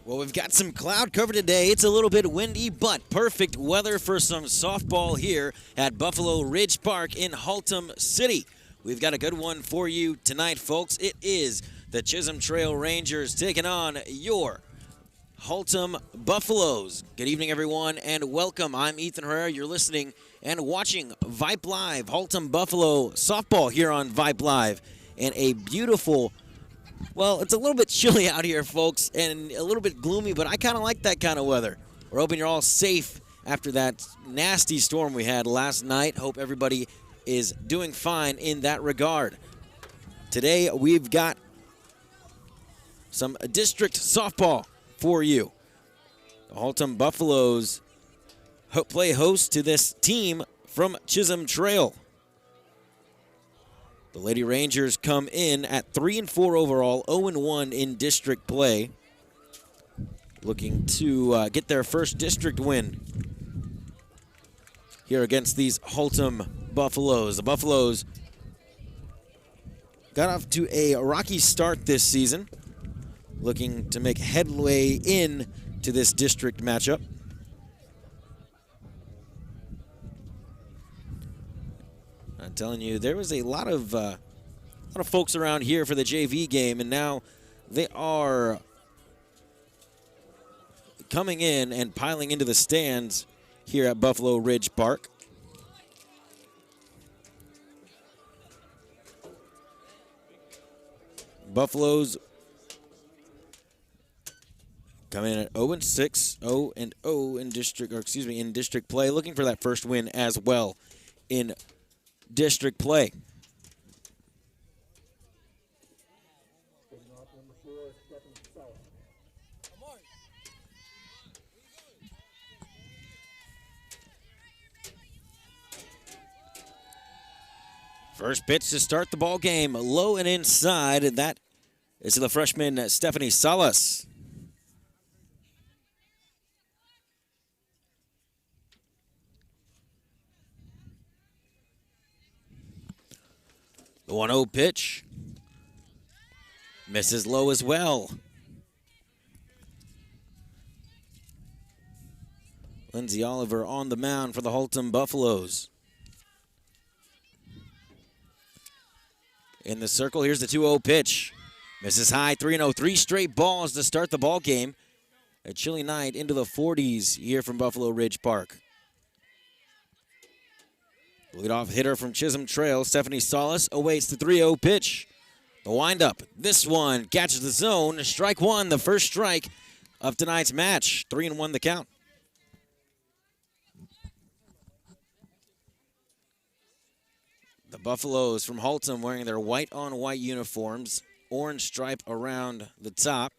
Well, we've got some cloud cover today. It's a little bit windy, but perfect weather for some softball here at Buffalo Ridge Park in Haltom City. We've got a good one for you tonight, folks. It is the Chisholm Trail Rangers taking on your Haltom Buffaloes. Good evening, everyone, and welcome. I'm Ethan Herrera. You're listening and watching Vype Live, Haltom Buffalo softball here on Vype Live. And a beautiful, well, it's a little bit chilly out here, folks, and a little bit gloomy, but I kind of like that kind of weather. We're hoping you're all safe after that nasty storm we had last night. Hope everybody is doing fine in that regard. Today, we've got some district softball for you. The Haltom Buffaloes play host to this team from Chisholm Trail. The Lady Rangers come in at 3-4 overall, 0-1 in district play, looking to get their first district win here against these Haltom Buffaloes. The Buffaloes got off to a rocky start this season, looking to make headway in to this district matchup. I'm telling you, there was a lot of folks around here for the JV game, and now they are coming in and piling into the stands here at Buffalo Ridge Park. Buffaloes come in at 0-6, 0-0 in district, or excuse me, in district play, looking for that first win as well in district play. First pitch to start the ball game, low and inside, and that is to the freshman Stephanie Salas. The 1-0 pitch misses low as well. Lindsay Oliver on the mound for the Haltom Buffaloes. In the circle, here's the 2-0 pitch. Misses high, 3-0, 3 straight balls to start the ball game. A chilly night into the 40s here from Buffalo Ridge Park. Leadoff hitter from Chisholm Trail, Stephanie Salas, awaits the 3-0 pitch. The windup, this one catches the zone. Strike one, the first strike of tonight's match. 3-1 the count. The Buffaloes from Haltom wearing their white-on-white uniforms, orange stripe around the top,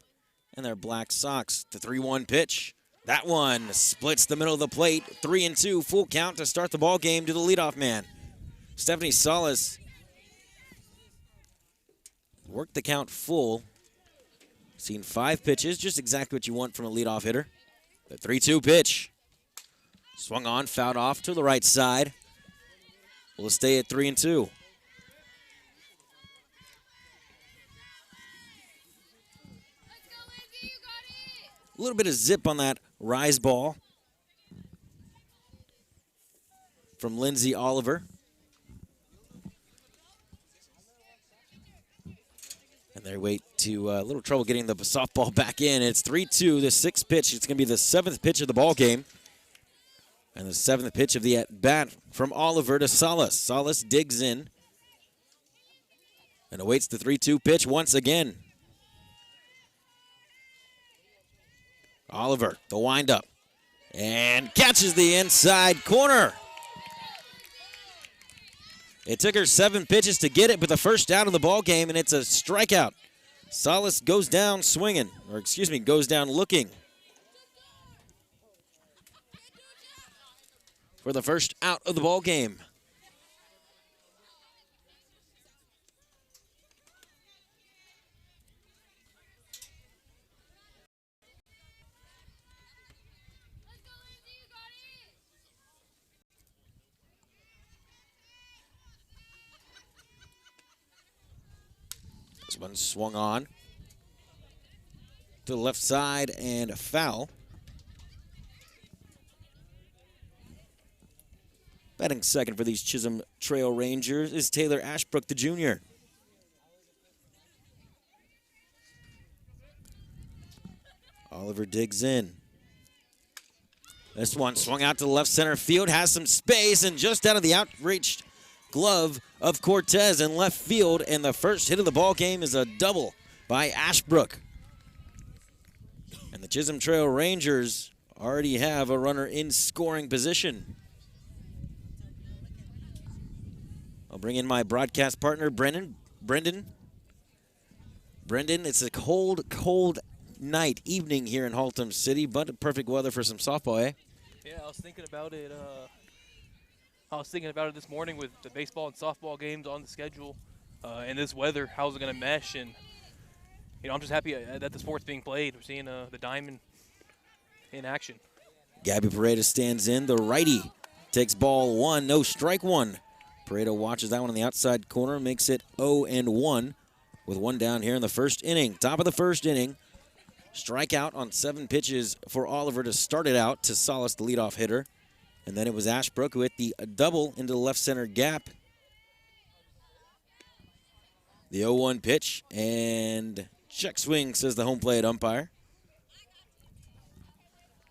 and their black socks. The 3-1 pitch. That one splits the middle of the plate. 3-2, full count to start the ball game to the leadoff man. Stephanie Salas worked the count full. Seen 5 pitches, just exactly what you want from a leadoff hitter. The 3-2 pitch. Swung on, fouled off to the right side. We'll stay at 3-2. A little bit of zip on that rise ball from Lindsay Oliver. And they wait to a little trouble getting the softball back in. It's 3-2, the 6th pitch. It's going to be the 7th pitch of the ball game. And the 7th pitch of the at-bat from Oliver to Salas. Salas digs in and awaits the 3-2 pitch once again. Oliver, the windup, and catches the inside corner. It took her 7 pitches to get it, but the first out of the ball game, and it's a strikeout. Salas goes down swinging, or excuse me, goes down looking for the first out of the ball game. This one swung on. to the left side and a foul. Batting second for these Chisholm Trail Rangers is Taylor Ashbrook, the junior. Oliver digs in. This one swung out to the left center field, has some space, and just out of the outreached glove of Cortez in left field, and the first hit of the ball game is a double by Ashbrook. And the Chisholm Trail Rangers already have a runner in scoring position. I'll bring in my broadcast partner, Brendan. Brendan, it's a cold night, evening here in Haltom City, but perfect weather for some softball, eh? Yeah, I was thinking about it. This morning with the baseball and softball games on the schedule, and this weather. How's it going to mesh? And I'm just happy that the sport's being played. We're seeing the diamond in action. Gabby Paredes stands in. The righty takes ball one, no strike one. Paredes watches that one on the outside corner, makes it 0-1 with one down here in the first inning. Top of the first inning. Strikeout on 7 pitches for Oliver to start it out to solace the leadoff hitter. And then it was Ashbrook who hit the double into the left center gap. The 0-1 pitch, and check swing, says the home plate umpire.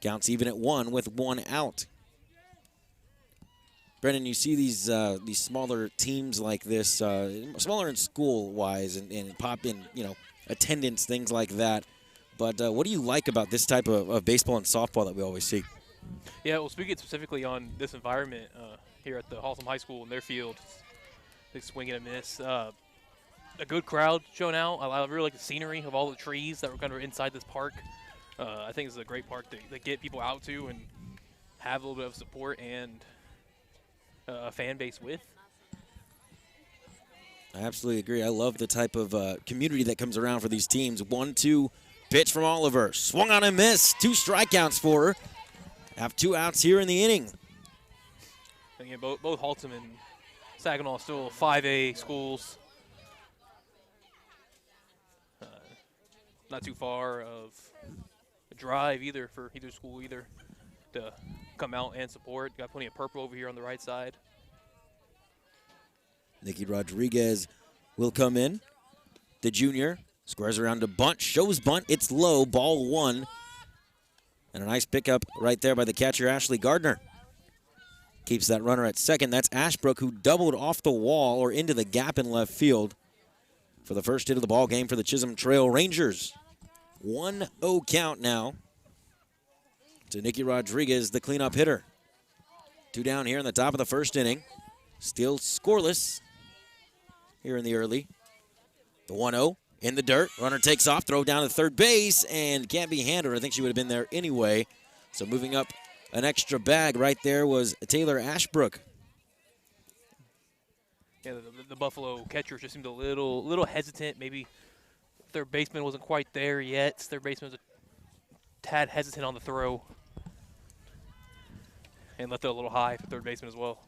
Counts even at 1 with 1 out. Brendan, you see these smaller teams like this, smaller in school-wise and pop in, attendance, things like that. But what do you like about this type of baseball and softball that we always see? Yeah, well, speaking specifically on this environment here at the Haltom High School in their field, big swing and a miss. A good crowd showing out. I really like the scenery of all the trees that were kind of inside this park. I think it's a great park to get people out to and have a little bit of support and a fan base with. I absolutely agree. I love the type of community that comes around for these teams. 1-2 pitch from Oliver. Swung on and missed. 2 strikeouts for her. Have 2 outs here in the inning. Again, both Haltom and Saginaw still 5A schools. Not too far of a drive either for either school to come out and support. Got plenty of purple over here on the right side. Nikki Rodriguez will come in. The junior squares around to bunt, shows bunt. It's low, ball 1. And a nice pickup right there by the catcher, Ashley Gardner. Keeps that runner at second. That's Ashbrook, who doubled off the wall or into the gap in left field for the first hit of the ball game for the Chisholm Trail Rangers. 1-0 count now to Nikki Rodriguez, the cleanup hitter. 2 down here in the top of the first inning. Still scoreless here in the early. The 1-0 in the dirt. Runner takes off, throw down to third base, and can't be handled. I think she would have been there anyway. So moving up an extra bag right there was Taylor Ashbrook. Yeah, the Buffalo catcher just seemed a little hesitant. Maybe third baseman wasn't quite there yet. Third baseman was a tad hesitant on the throw. And left it a little high for third baseman as well.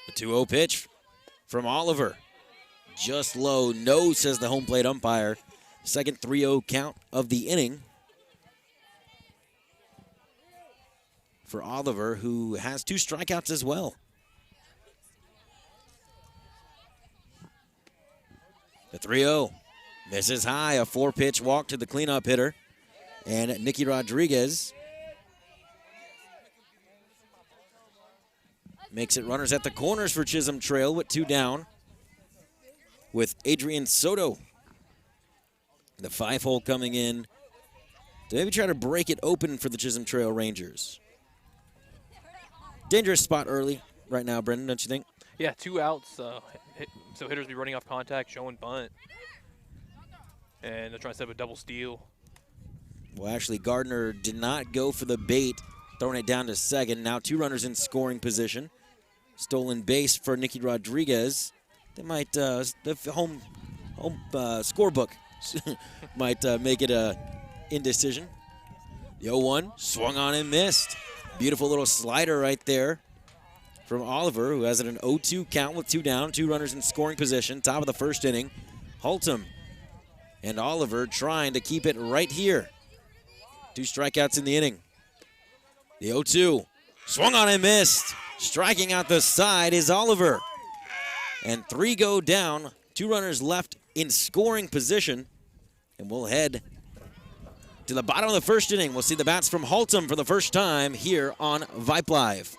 The 2-0 pitch from Oliver. Just low. No, says the home plate umpire. Second 3-0 count of the inning for Oliver, who has 2 strikeouts as well. The 3-0 misses high. A 4-pitch walk to the cleanup hitter. And Nikki Rodriguez makes it runners at the corners for Chisholm Trail with 2 down, with Adrian Soto, the 5-hole coming in to maybe try to break it open for the Chisholm Trail Rangers. Dangerous spot early right now, Brendan, don't you think? Yeah, 2 outs. So hitters be running off contact, showing bunt. And they're trying to set up a double steal. Well, actually, Gardner did not go for the bait, throwing it down to second. Now 2 runners in scoring position. Stolen base for Nikki Rodriguez. They might, the home scorebook might make it a indecision. The 0-1 swung on and missed. Beautiful little slider right there from Oliver, who has it an 0-2 count with 2 down, 2 runners in scoring position. Top of the first inning. HALTOM and Oliver trying to keep it right here. 2 strikeouts in the inning. The 0-2. Swung on and missed. Striking out the side is Oliver. And 3 go down. 2 runners left in scoring position. And we'll head to the bottom of the first inning. We'll see the bats from HALTOM for the first time here on Vype Live.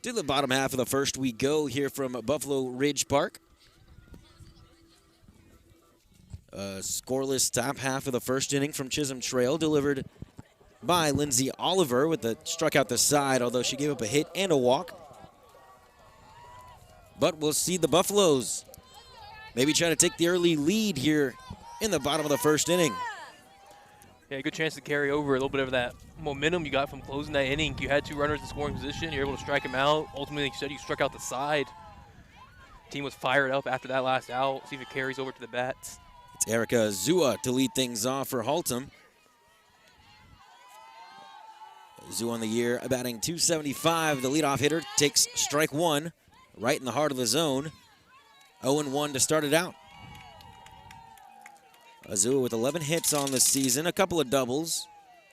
To the bottom half of the first we go here from Buffalo Ridge Park. Scoreless top half of the first inning from Chisholm Trail, delivered by Lindsay Oliver with the struck out the side, although she gave up a hit and a walk. But we'll see the Buffaloes maybe try to take the early lead here in the bottom of the first inning. Yeah, good chance to carry over a little bit of that momentum you got from closing that inning. You had 2 runners in scoring position. You're able to strike them out. Ultimately, like you said, you struck out the side. Team was fired up after that last out. See if it carries over to the bats. It's Erica Zua to lead things off for HALTOM. Zua on the year, batting .275. The leadoff hitter takes strike 1 right in the heart of the zone. 0-1 to start it out. Azua with 11 hits on the season, a couple of doubles,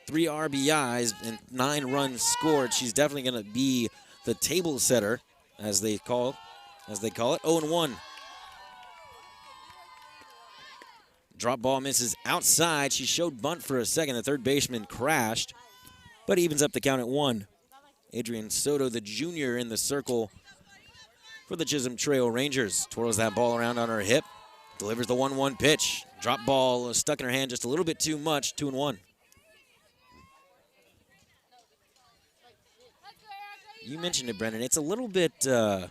3 RBIs, and 9 runs scored. She's definitely going to be the table setter, as they call it. 0-1. Drop ball misses outside. She showed bunt for a second. The third baseman crashed, but evens up the count at 1. Adrian Soto, the junior, in the circle for the Chisholm Trail Rangers. Twirls that ball around on her hip. Delivers the 1-1 pitch. Drop ball stuck in her hand just a little bit too much. 2-1. You mentioned it, Brendan. It's a little bit, I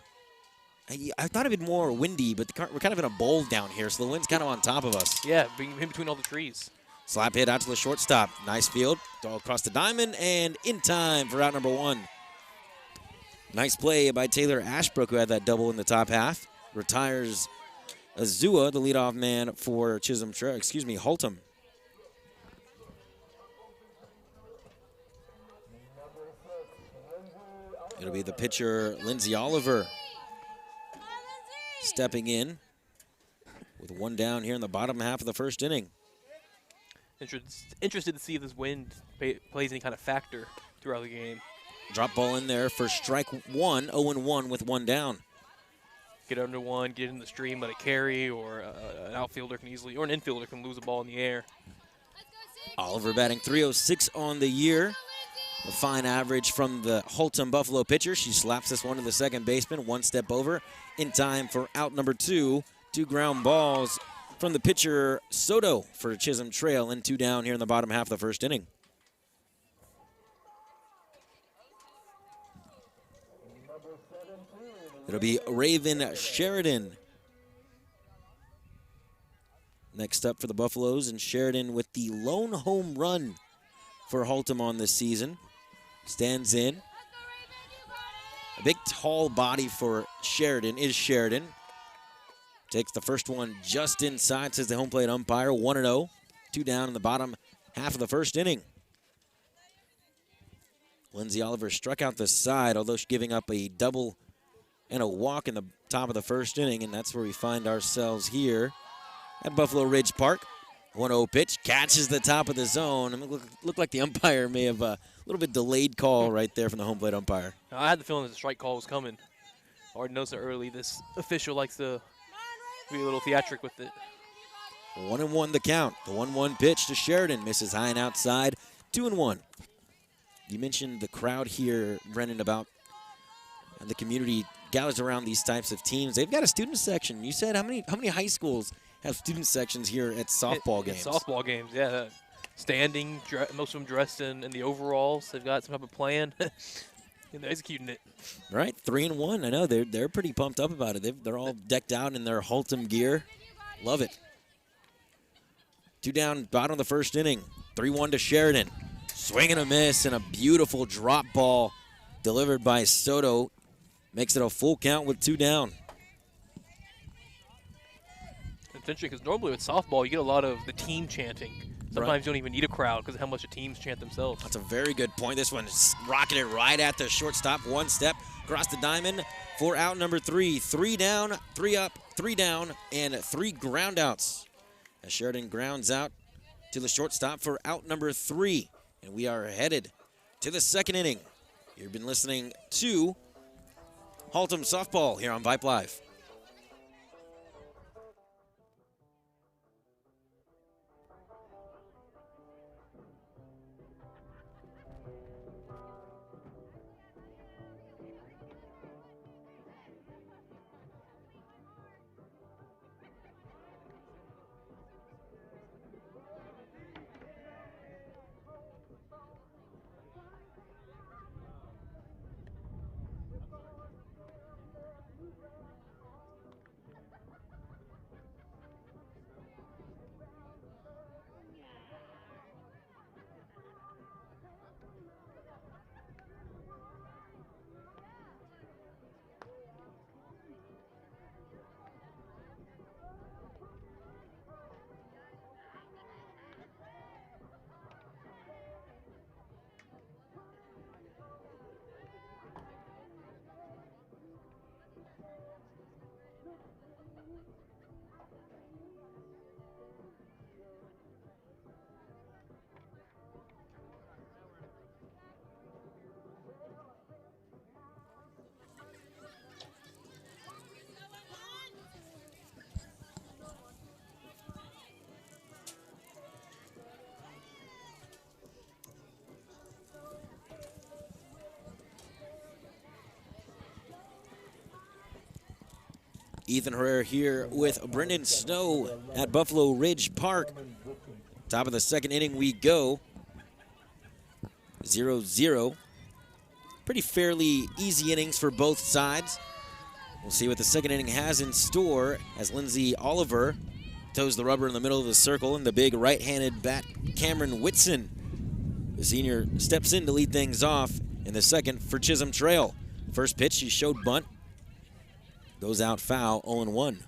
thought it'd be more windy, but we're kind of in a bowl down here, so the wind's kind of on top of us. Yeah, in between all the trees. Slap hit out to the shortstop. Nice field. All across the diamond and in time for out number 1. Nice play by Taylor Ashbrook, who had that double in the top half. Retires Azua, the leadoff man for HALTOM. It'll be the pitcher, Lindsay Oliver, stepping in with 1 down here in the bottom half of the first inning. Interested to see if this wind plays any kind of factor throughout the game. Drop ball in there for strike 1, 0-1 with 1 down. Get under 1, get in the stream, let it carry, or an outfielder can easily, or an infielder can lose a ball in the air. Oliver batting .306 on the year. A fine average from the HALTOM Buffalo pitcher. She slaps this one to the second baseman, 1 step over, in time for out number 2. 2 ground balls from the pitcher Soto for Chisholm Trail, and 2 down here in the bottom half of the first inning. It'll be Raven Sheridan Next up for the Buffaloes, and Sheridan with the lone home run for HALTOM on this season. Stands in. A big tall body for Sheridan is Sheridan. Takes the first one just inside, says the home plate umpire. 1-0. 2 down in the bottom half of the first inning. Lindsay Oliver struck out the side, although she's giving up a double and a walk in the top of the first inning, and that's where we find ourselves here at Buffalo Ridge Park. 1-0 pitch, catches the top of the zone. And it looked like the umpire may have a little bit delayed call right there from the home plate umpire. I had the feeling that the strike call was coming. I already noticed it early. This official likes to be a little theatric with it. 1-1 the count. The 1-1 pitch to Sheridan. Misses high and outside. 2-1. You mentioned the crowd here, Brennan, about the community gathers around these types of teams. They've got a student section. You said how many high schools have student sections here at softball games? Softball games, yeah. Standing, most of them dressed in the overalls. They've got some type of plan. And they're executing it. Right, 3-1. I know they're pretty pumped up about it. They're all decked out in their HALTOM gear. Love it. 2 down, bottom of the first inning. 3-1 to Sheridan. Swing and a miss, and a beautiful drop ball delivered by Soto. Makes it a full count with 2 down. It's interesting because normally with softball, you get a lot of the team chanting. Sometimes Right. you don't even need a crowd because of how much the teams chant themselves. That's a very good point. This one rocketed right at the shortstop. 1 step across the diamond for out number 3. 3 down, 3 up, 3 down, and 3 ground outs. As Sheridan grounds out to the shortstop for out number 3. And we are headed to the second inning. You've been listening to HALTOM Softball here on Vype Live. Ethan Herrera here with Brendan Snow at Buffalo Ridge Park. Top of the second inning we go. 0-0. Pretty fairly easy innings for both sides. We'll see what the second inning has in store as Lindsay Oliver toes the rubber in the middle of the circle, and the big right-handed bat Cameron Whitson, the senior, steps in to lead things off in the second for Chisholm Trail. First pitch, she showed bunt. Goes out foul, 0-1.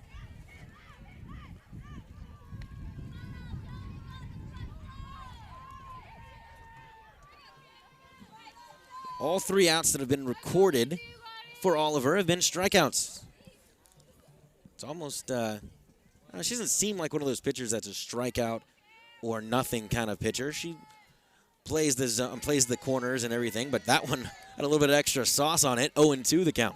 All 3 outs that have been recorded for Oliver have been strikeouts. It's almost, she doesn't seem like one of those pitchers that's a strikeout or nothing kind of pitcher. She plays the corners and everything, but that one had a little bit of extra sauce on it. 0-2 the count.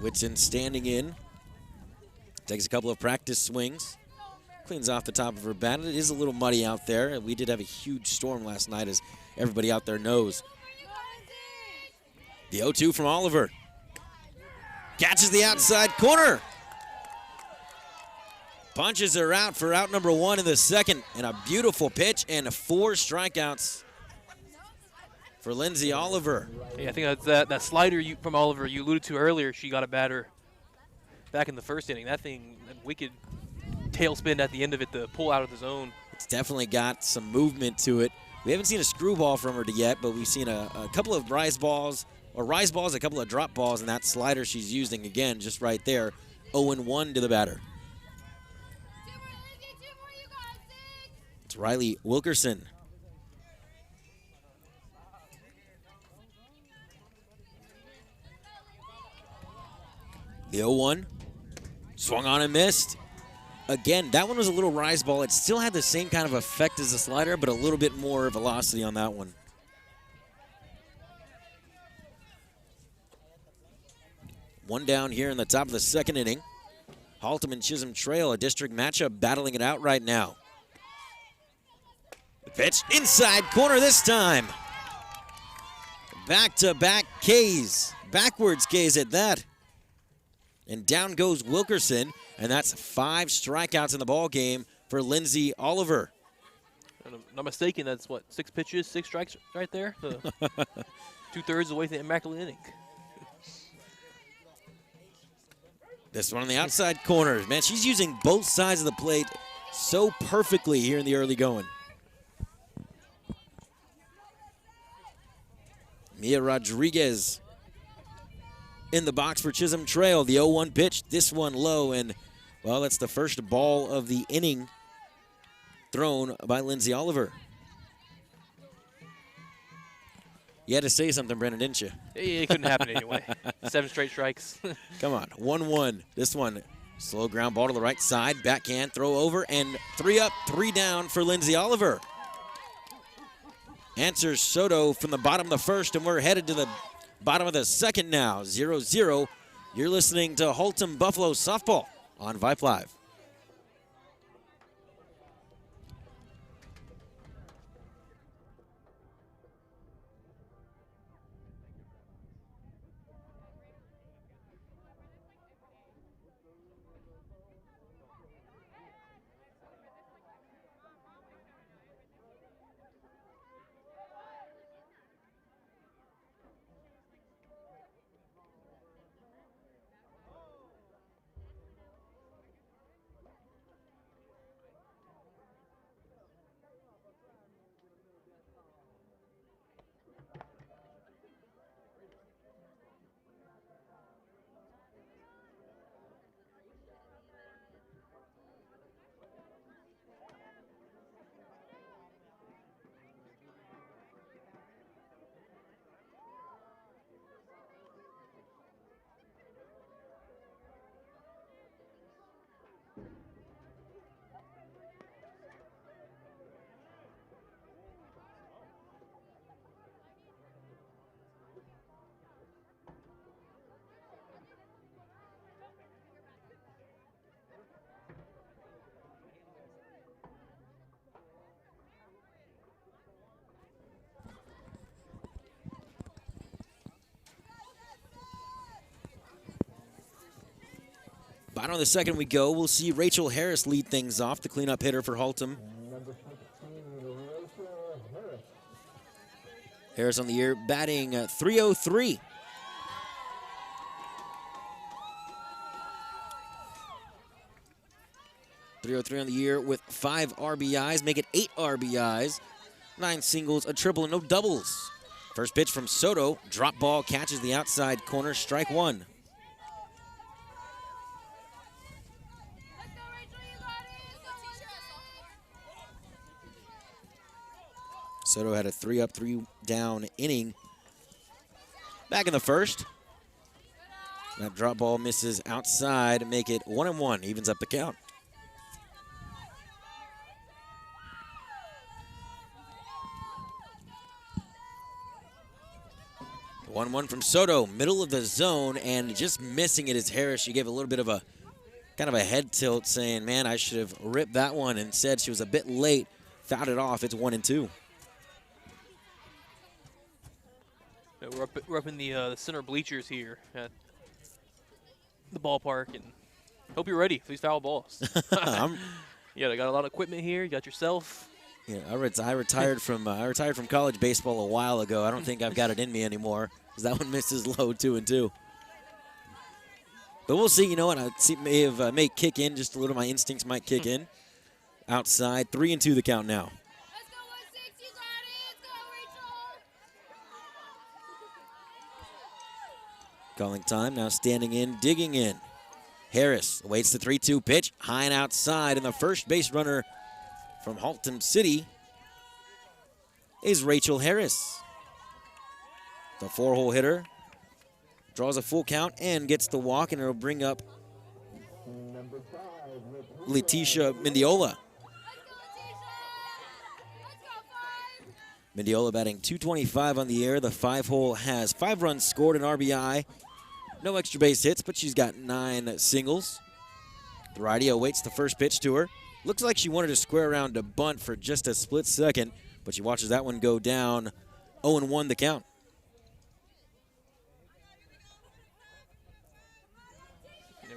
Whitson standing in, takes a couple of practice swings, cleans off the top of her bat. It is a little muddy out there. We did have a huge storm last night, as everybody out there knows. The 0-2 from Oliver. Catches the outside corner. Punches her out for out number 1 in the second, and a beautiful pitch and 4 strikeouts for Lindsay Oliver. Yeah, I think that's that slider from Oliver you alluded to earlier. She got a batter back in the first inning. That thing, that wicked tailspin at the end of it to pull out of the zone. It's definitely got some movement to it. We haven't seen a screwball from her yet, but we've seen a couple of rise balls, a couple of drop balls, and that slider she's using again just right there. 0-1 to the batter. It's Riley Wilkerson. The 0-1. Swung on and missed. Again, that one was a little rise ball. It still had the same kind of effect as the slider, but a little bit more velocity on that one. One down here in the top of the second inning. HALTOM and Chisholm Trail, a district matchup, battling it out right now. The pitch inside corner this time. Back-to-back Ks. Backwards Ks at that. And down goes Wilkerson, and that's 5 strikeouts in the ball game for Lindsay Oliver. And I'm not mistaken, that's what, 6 pitches, 6 strikes right there? 2/3 of the way to the immaculate inning. This one on the outside corner. Man, she's using both sides of the plate so perfectly here in the early going. Mia Rodriguez in the box for Chisholm Trail. The 0-1 pitch, this one low, and, well, that's the first ball of the inning thrown by Lindsay Oliver. You had to say something, Brennan, didn't you? It couldn't happen anyway. 7 straight strikes. Come on, 1-1. This one, slow ground ball to the right side, backhand, throw over, and 3 up, 3 down for Lindsay Oliver. Answers Soto from the bottom of the first, and we're headed to the bottom of the second now, 0-0. You're listening to HALTOM Buffalo Softball on Vype Live. Bottom of the second we go. We'll see Rachel Harris lead things off, the cleanup hitter for HALTOM. Harris on the year batting .303. .303 on the year with 5 RBIs, make it 8 RBIs, 9 singles, a triple, and no doubles. First pitch from Soto, drop ball, catches the outside corner, strike 1. Soto had a 3 up, 3 down inning back in the first. That drop ball misses outside, make it 1-1, evens up the count. 1-1 from Soto, middle of the zone, and just missing it is Harris. She gave a little bit of a kind of a head tilt, saying, man, I should have ripped that one, and said she was a bit late, fouled it off. It's 1-2. Yeah, we're up in the center bleachers here at the ballpark, and hope you're ready for these foul balls. Yeah, they got a lot of equipment here. You got yourself. Yeah, I retired from college baseball a while ago. I don't think I've got it in me anymore, because that one misses low, 2-2. But we'll see. You know what? I see may kick in just a little. My instincts might kick in. Outside, 3-2 the count now. Calling time, now standing in, digging in. Harris awaits the 3-2 pitch, high and outside, and the first base runner from HALTOM City is Rachel Harris. The 4-hole hitter draws a full count and gets the walk, and it'll bring up Letitia Mendiola. Mendiola batting .225 on the year. The 5-hole has 5 runs scored, an RBI. No extra base hits, but she's got 9 singles. The righty awaits the first pitch to her. Looks like she wanted to square around to bunt for just a split second, but she watches that one go down. 0-1 the count. Yeah,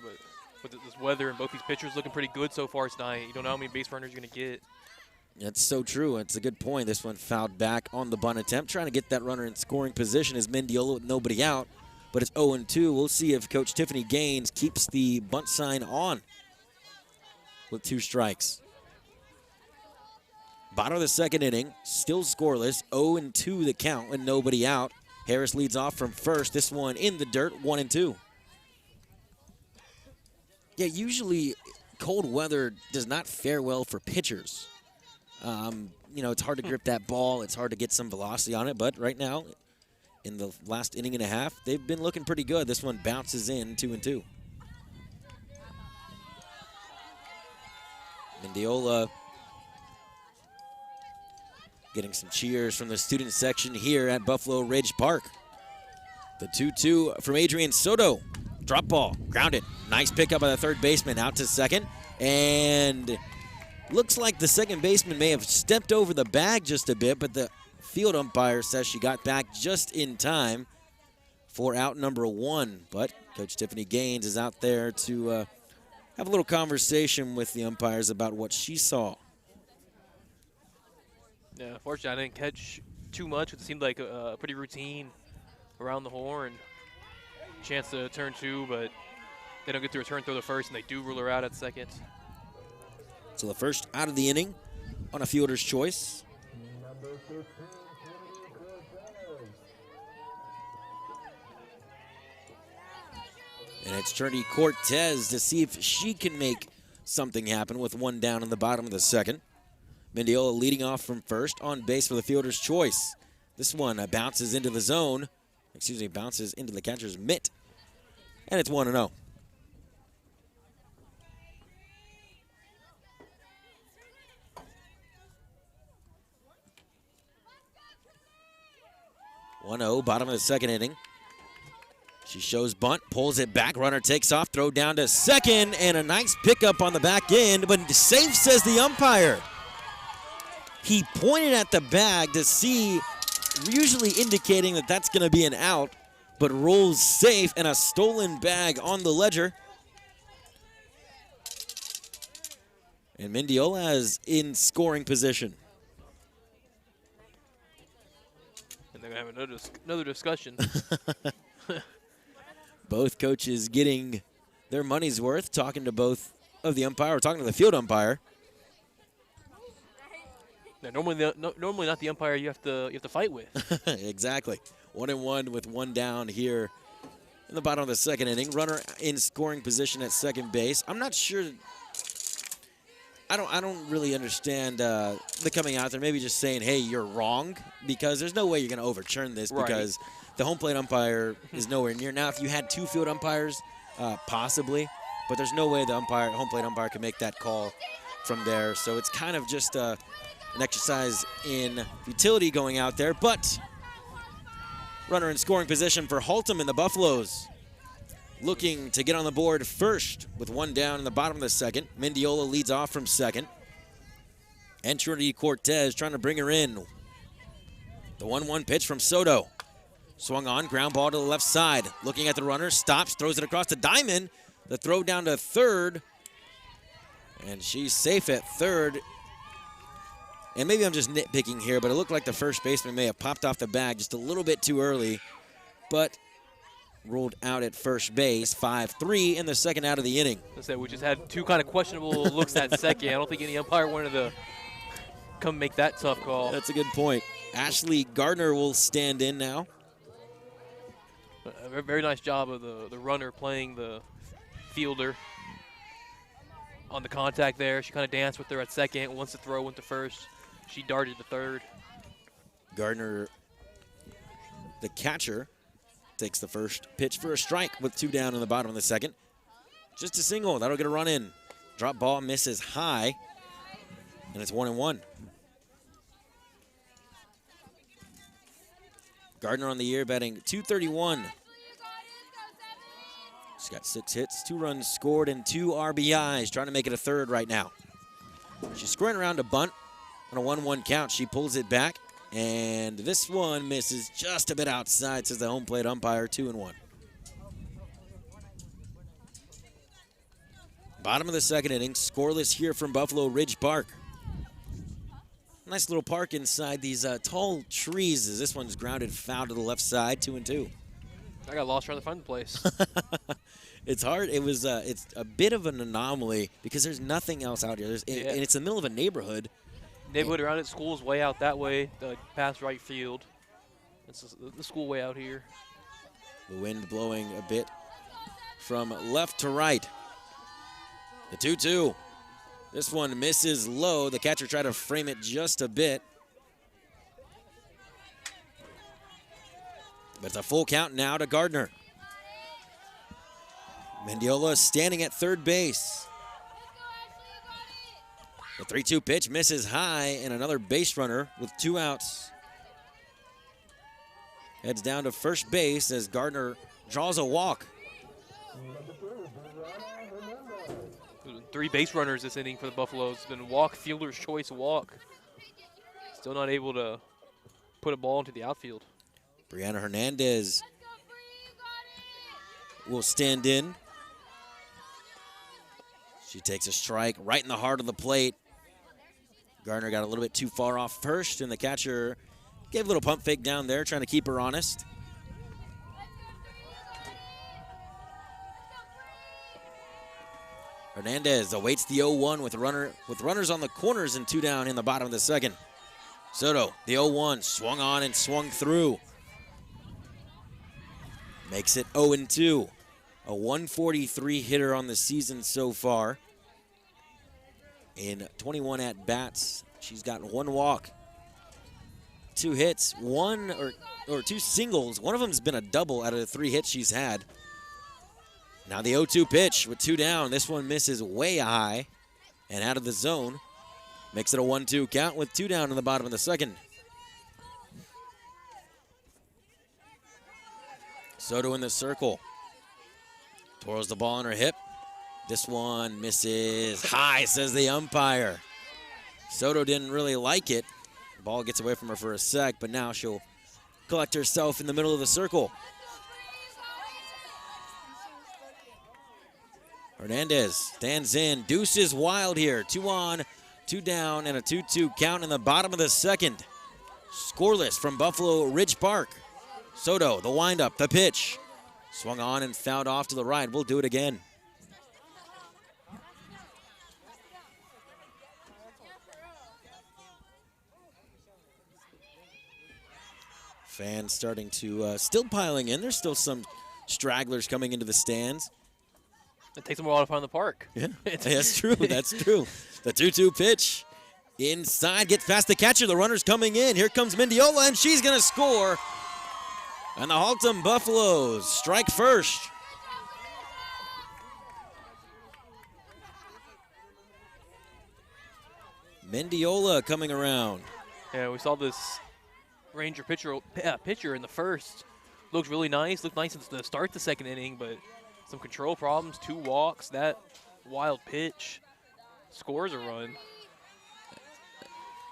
but with this weather and both these pitchers looking pretty good so far tonight, you don't know how many base runners you're going to get. That's so true. It's a good point. This one fouled back on the bunt attempt, trying to get that runner in scoring position as Mendiola with nobody out. But it's 0-2. We'll see if Coach Tiffany Gaines keeps the bunt sign on with 2 strikes. Bottom of the second inning, still scoreless, 0-2 the count with nobody out. Harris leads off from first. This one in the dirt, 1-2. Yeah, usually cold weather does not fare well for pitchers. You know, it's hard to grip that ball. It's hard to get some velocity on it. But right now, in the last inning and a half, they've been looking pretty good. This one bounces in 2-2. Mendiola getting some cheers from the student section here at Buffalo Ridge Park. The 2-2 from Adrian Soto. Drop ball, grounded. Nice pickup by the third baseman, out to second. And looks like the second baseman may have stepped over the bag just a bit, but the field umpire says she got back just in time for out number 1. But Coach Tiffany Gaines is out there to have a little conversation with the umpires about what she saw. Yeah, unfortunately, I didn't catch too much. It seemed like a pretty routine around the horn. Chance to turn 2, but they don't get to return throw the first, and they do rule her out at second. So the first out of the inning on a fielder's choice. And it's Trinity Cortez to see if she can make something happen with 1 down in the bottom of the second. Mendiola leading off from first, on base for the fielder's choice. This one bounces into the zone. Bounces into the catcher's mitt. And it's 1-0. Bottom of the second inning. She shows bunt, pulls it back, runner takes off, throw down to second, and a nice pickup on the back end, but safe, says the umpire. He pointed at the bag to see, usually indicating that that's going to be an out, but rolls safe, and a stolen bag on the ledger. And Mendiola is in scoring position. And they're going to have another discussion. Both coaches getting their money's worth, talking to both of the umpire, or talking to the field umpire. Yeah, normally not the umpire you have to fight with. Exactly. 1-1 with 1 down here in the bottom of the second inning. Runner in scoring position at second base. I'm not sure. I don't really understand the coming out there. Maybe just saying, hey, you're wrong, because there's no way you're going to overturn this, right, because the home plate umpire is nowhere near. Now, if you had 2 field umpires, possibly, but there's no way the home plate umpire can make that call from there. So it's kind of just an exercise in futility going out there. But runner in scoring position for HALTOM and the Buffaloes, looking to get on the board first with 1 down in the bottom of the second. Mendiola leads off from second. And Trinity Cortez trying to bring her in. The 1-1 pitch from Soto. Swung on, ground ball to the left side. Looking at the runner, stops, throws it across the diamond. The throw down to third. And she's safe at third. And maybe I'm just nitpicking here, but it looked like the first baseman may have popped off the bag just a little bit too early. But ruled out at first base. 5-3 in the second out of the inning. I said we just had two kind of questionable looks at second. I don't think any umpire wanted to come make that tough call. That's a good point. Ashley Gardner will stand in now. A very nice job of the runner playing the fielder on the contact there. She kind of danced with her at second. Once the throw went to first, she darted to third. Gardner, the catcher, takes the first pitch for a strike with 2 down in the bottom of the second. Just a single. That'll get a run in. Drop ball misses high, and it's 1-1. Gardner on the year batting .231. She's got 6 hits, 2 runs scored, and 2 RBIs. Trying to make it a third right now. She's squaring around a bunt on a 1-1 count. She pulls it back, and this one misses just a bit outside, says the home plate umpire. 2-1. Bottom of the second inning, scoreless here from Buffalo Ridge Park. Nice little park inside these tall trees as this one's grounded foul to the left side, 2-2. I got lost trying to find the place. It's hard. It's a bit of an anomaly because there's nothing else out here. And it's in the middle of a neighborhood. Neighborhood around it, school's way out that way, past right field. It's the school way out here. The wind blowing a bit from left to right. The 2-2. This one misses low. The catcher tried to frame it just a bit. But it's a full count now to Gardner. Mendiola standing at third base. The 3-2 pitch misses high, and another base runner with 2 outs heads down to first base as Gardner draws a walk. 3 base runners this inning for the Buffaloes. It's been walk, fielder's choice walk. Still not able to put a ball into the outfield. Brianna Hernandez will stand in. She takes a strike right in the heart of the plate. Gardner got a little bit too far off first, and the catcher gave a little pump fake down there, trying to keep her honest. Hernandez awaits the 0-1 with runners on the corners and 2 down in the bottom of the second. Soto, the 0-1, swung on and swung through. Makes it 0-2. A 143 hitter on the season so far. In 21 at-bats, she's got 1 walk, 2 hits, 1 or 2 singles. One of them's been a double out of the 3 hits she's had. Now the 0-2 pitch with 2 down. This one misses way high and out of the zone. Makes it a 1-2 count with 2 down in the bottom of the second. Soto in the circle. Twirls the ball on her hip. This one misses high, says the umpire. Soto didn't really like it. The ball gets away from her for a sec, but now she'll collect herself in the middle of the circle. Hernandez stands in. Deuce is wild here. 2 on, 2 down, and a 2-2 count in the bottom of the second. Scoreless from Buffalo Ridge Park. Soto, the windup, the pitch. Swung on and fouled off to the right. We'll do it again. Fans starting to still piling in. There's still some stragglers coming into the stands. It takes them a while to find the park. Yeah, that's true. That's true. The 2-2 pitch inside, gets past the catcher. The runner's coming in. Here comes Mendiola, and she's going to score. And the HALTOM Buffaloes strike first. Mendiola coming around. Yeah, we saw this Ranger pitcher in the first. Looked really nice. Looked nice to start the second inning, but some control problems, 2 walks, that wild pitch scores a run.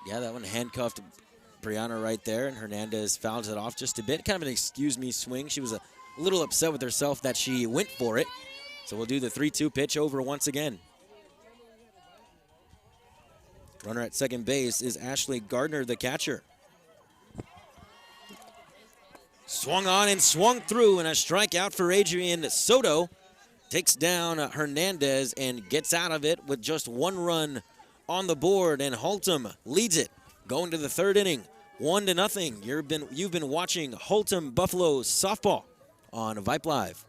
Yeah, that one handcuffed Brianna right there, and Hernandez fouls it off just a bit. Kind of an excuse-me swing. She was a little upset with herself that she went for it. So we'll do the 3-2 pitch over once again. Runner at second base is Ashley Gardner, the catcher. Swung on and swung through, and a strikeout for Adrian Soto. Takes down Hernandez and gets out of it with just 1 run on the board, and HALTOM leads it. Going to the 3rd inning, 1-0. You've been watching HALTOM Buffalo softball on Vype Live.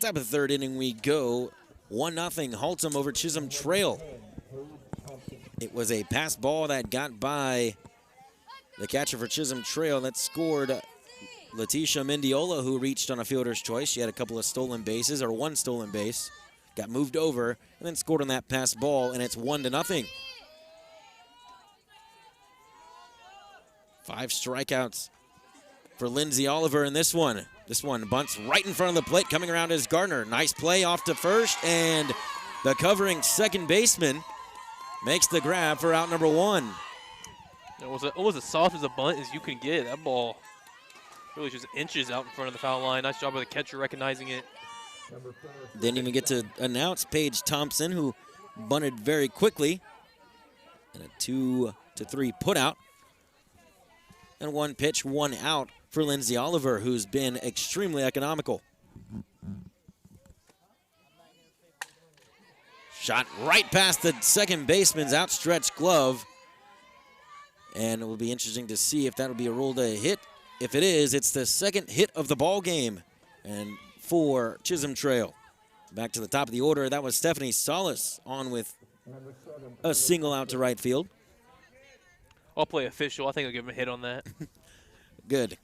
Top of the 3rd inning we go. 1-0 HALTOM over Chisholm Trail. It was a pass ball that got by the catcher for Chisholm Trail that scored Leticia Mendiola, who reached on a fielder's choice. She had a couple of stolen bases, or 1 stolen base. Got moved over and then scored on that pass ball, and it's 1-0. 5 strikeouts for Lindsay Oliver in this one. This one bunts right in front of the plate. Coming around is Gardner. Nice play off to first, and the covering second baseman makes the grab for out number 1. It was as soft as a bunt as you can get. That ball really just inches out in front of the foul line. Nice job by the catcher recognizing it. Didn't even get to announce Paige Thompson, who bunted very quickly. And a 2-3 putout. And 1 pitch, 1 out for Lindsay Oliver, who's been extremely economical. Shot right past the second baseman's outstretched glove. And it will be interesting to see if that'll be a ruled a hit. If it is, it's the 2nd hit of the ball game. And for Chisholm Trail. Back to the top of the order, that was Stephanie Salas on with a single out to right field. I'll play official. I think I'll give him a hit on that. Good.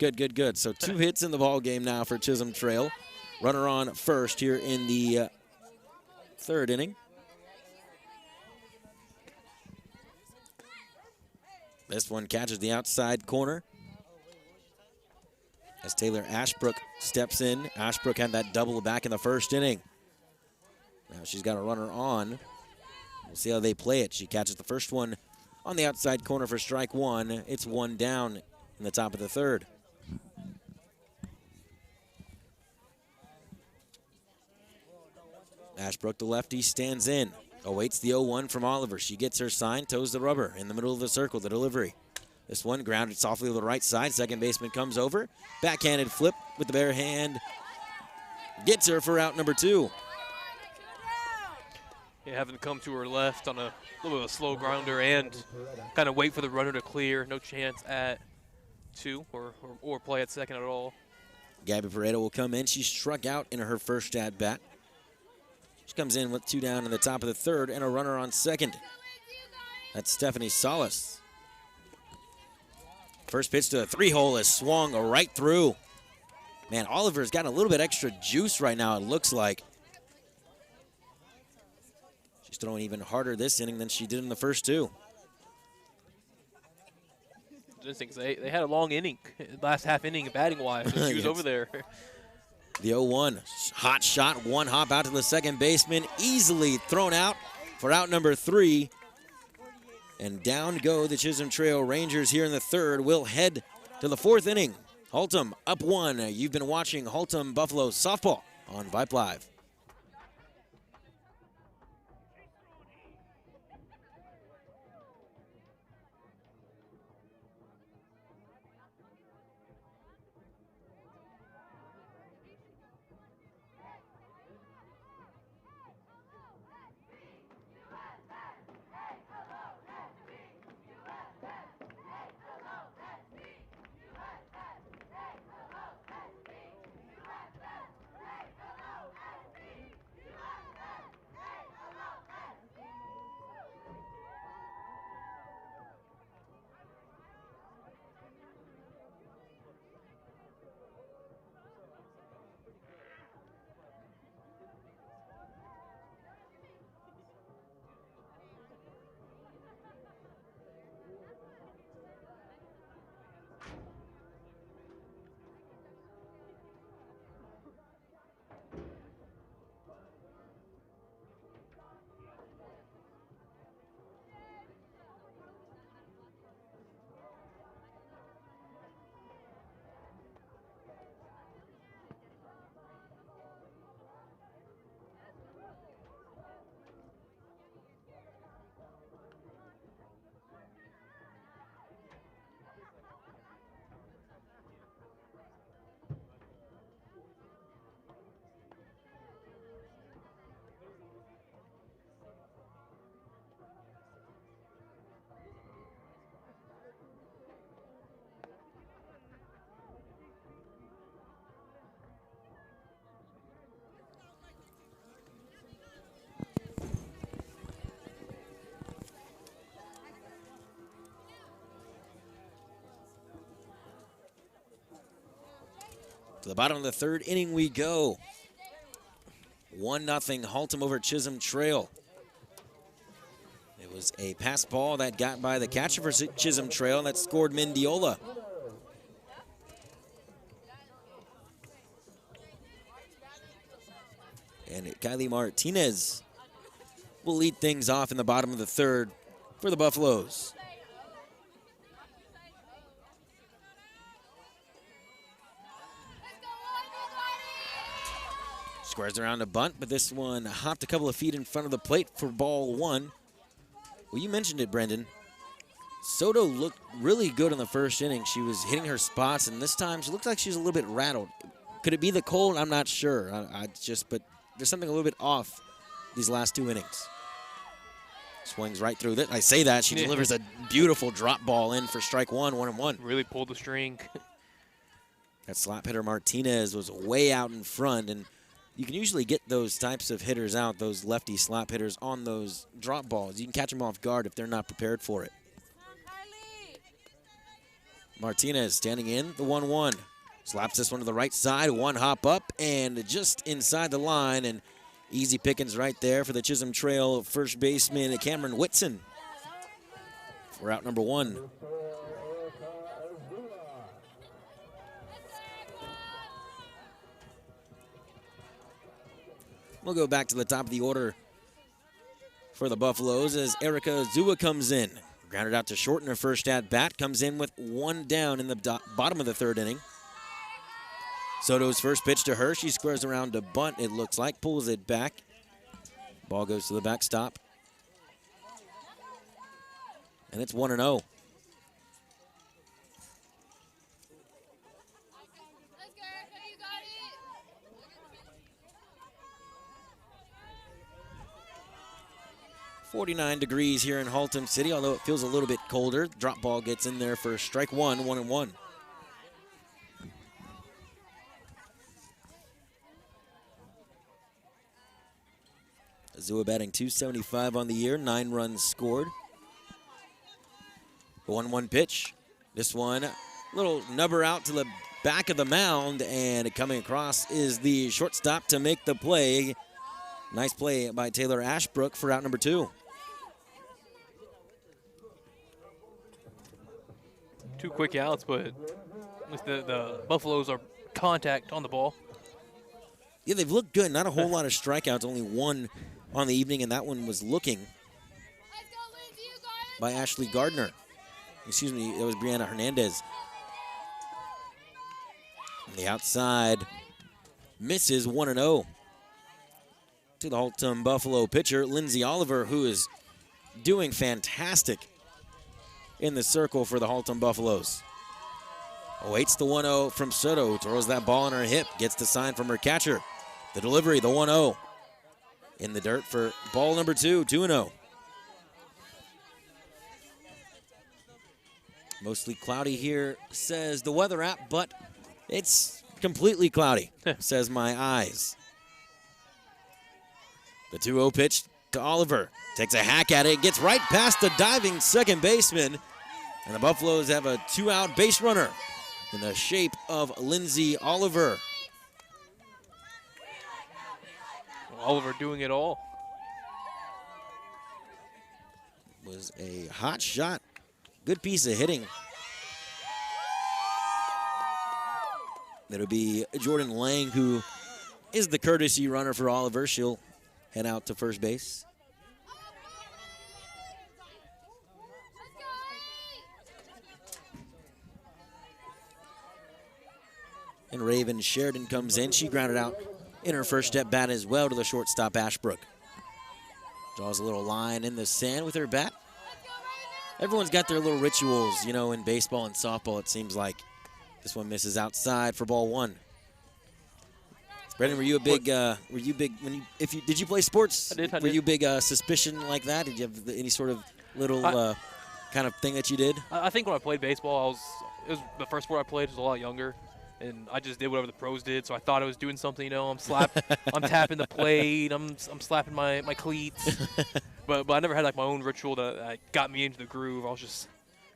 So 2 hits in the ball game now for Chisholm Trail. Runner on first here in the 3rd inning. This one catches the outside corner as Taylor Ashbrook steps in. Ashbrook had that double back in the 1st inning. Now she's got a runner on. We'll see how they play it. She catches the first one on the outside corner for strike 1. It's 1 down in the top of the 3rd. Ashbrook, the lefty, stands in. Awaits the 0-1 from Oliver. She gets her sign, toes the rubber in the middle of the circle, the delivery. This one grounded softly to the right side. Second baseman comes over. Backhanded flip with the bare hand. Gets her for out number 2. Yeah, having to come to her left on a little bit of a slow grounder and kind of wait for the runner to clear. No chance at 2 or play at second at all. Gabby Pareto will come in. She struck out in her first at-bat. She comes in with 2 down in the top of the 3rd and a runner on second. That's Stephanie Salas. First pitch to the 3-hole is swung right through. Man, Oliver's got a little bit extra juice right now, it looks like. She's throwing even harder this inning than she did in the first 2. They had a long inning, last half inning batting-wise. So she was over there. The 0-1, hot shot, 1 hop out to the second baseman, easily thrown out for out number 3. And down go the Chisholm Trail Rangers here in the third. We'll head to the 4th inning. HALTOM up 1. You've been watching HALTOM Buffalo softball on Vype Live. To the bottom of the 3rd inning we go. 1-0 HALTOM over Chisholm Trail. It was a pass ball that got by the catcher for Chisholm Trail that scored Mendiola. And Kylie Martinez will lead things off in the bottom of the 3rd for the Buffaloes. Squares around a bunt, but this one hopped a couple of feet in front of the plate for ball 1. Well, you mentioned it, Brendan. Soto looked really good in the 1st inning. She was hitting her spots, and this time she looks like she's a little bit rattled. Could it be the cold? I'm not sure. But there's something a little bit off these last 2 innings. Swings right through it. I say that. She delivers a beautiful drop ball in for strike 1, 1-1. Really pulled the string. That slap hitter Martinez was way out in front, and you can usually get those types of hitters out, those lefty slap hitters, on those drop balls. You can catch them off guard if they're not prepared for it. Martinez standing in the 1-1. Slaps this one to the right side, 1 hop up, and just inside the line, and easy pickings right there for the Chisholm Trail first baseman Cameron Whitson for out number 1. We'll go back to the top of the order for the Buffaloes as Erica Zua comes in. Grounded out to short in her first at-bat. Comes in with 1 down in the bottom of the 3rd inning. Soto's first pitch to her. She squares around to bunt, it looks like. Pulls it back. Ball goes to the backstop. And it's 1-0. .49 degrees here in HALTOM City, although it feels a little bit colder. Drop ball gets in there for strike 1, 1-1. Azua batting .275 on the year, 9 runs scored. The 1-1 pitch. This one, a little nubber out to the back of the mound, and coming across is the shortstop to make the play. Nice play by Taylor Ashbrook for out number 2. 2 quick outs, but with the Buffaloes are contact on the ball. Yeah, they've looked good. Not a whole lot of strikeouts, only 1 on the evening, and that one was looking by Ashley Gardner. Excuse me, it was Brianna Hernandez. On the outside, misses 1-0 to the Haltom Buffalo pitcher, Lindsay Oliver, who is doing fantastic in the circle for the Haltom Buffaloes. Awaits the 1-0 from Soto, who throws that ball on her hip, gets the sign from her catcher. The delivery, the 1-0. In the dirt for ball number 2, 2-0. Mostly cloudy here, says the weather app, but it's completely cloudy, says my eyes. The 2-0 pitch to Oliver. Takes a hack at it, gets right past the diving second baseman, and the Buffaloes have a 2-out base runner in the shape of Lindsay Oliver. Oliver doing it all. Was a hot shot. Good piece of hitting. That'll be Jordan Lang, who is the courtesy runner for Oliver. She'll head out to first base. And Raven Sheridan comes in. She grounded out in her first step bat as well to the shortstop, Ashbrook. Draws a little line in the sand with her bat. Everyone's got their little rituals, you know, in baseball and softball, it seems like. This one misses outside for ball 1. Brendan, were you a big, did you play sports? I did. Were you big suspicion like that? Did you have any sort of little kind of thing that you did? I think when I played baseball, it was the first sport I played. I was a lot younger, and I just did whatever the pros did. So I thought I was doing something. You know, I'm tapping the plate. I'm slapping my cleats. but I never had like my own ritual that got me into the groove. I was just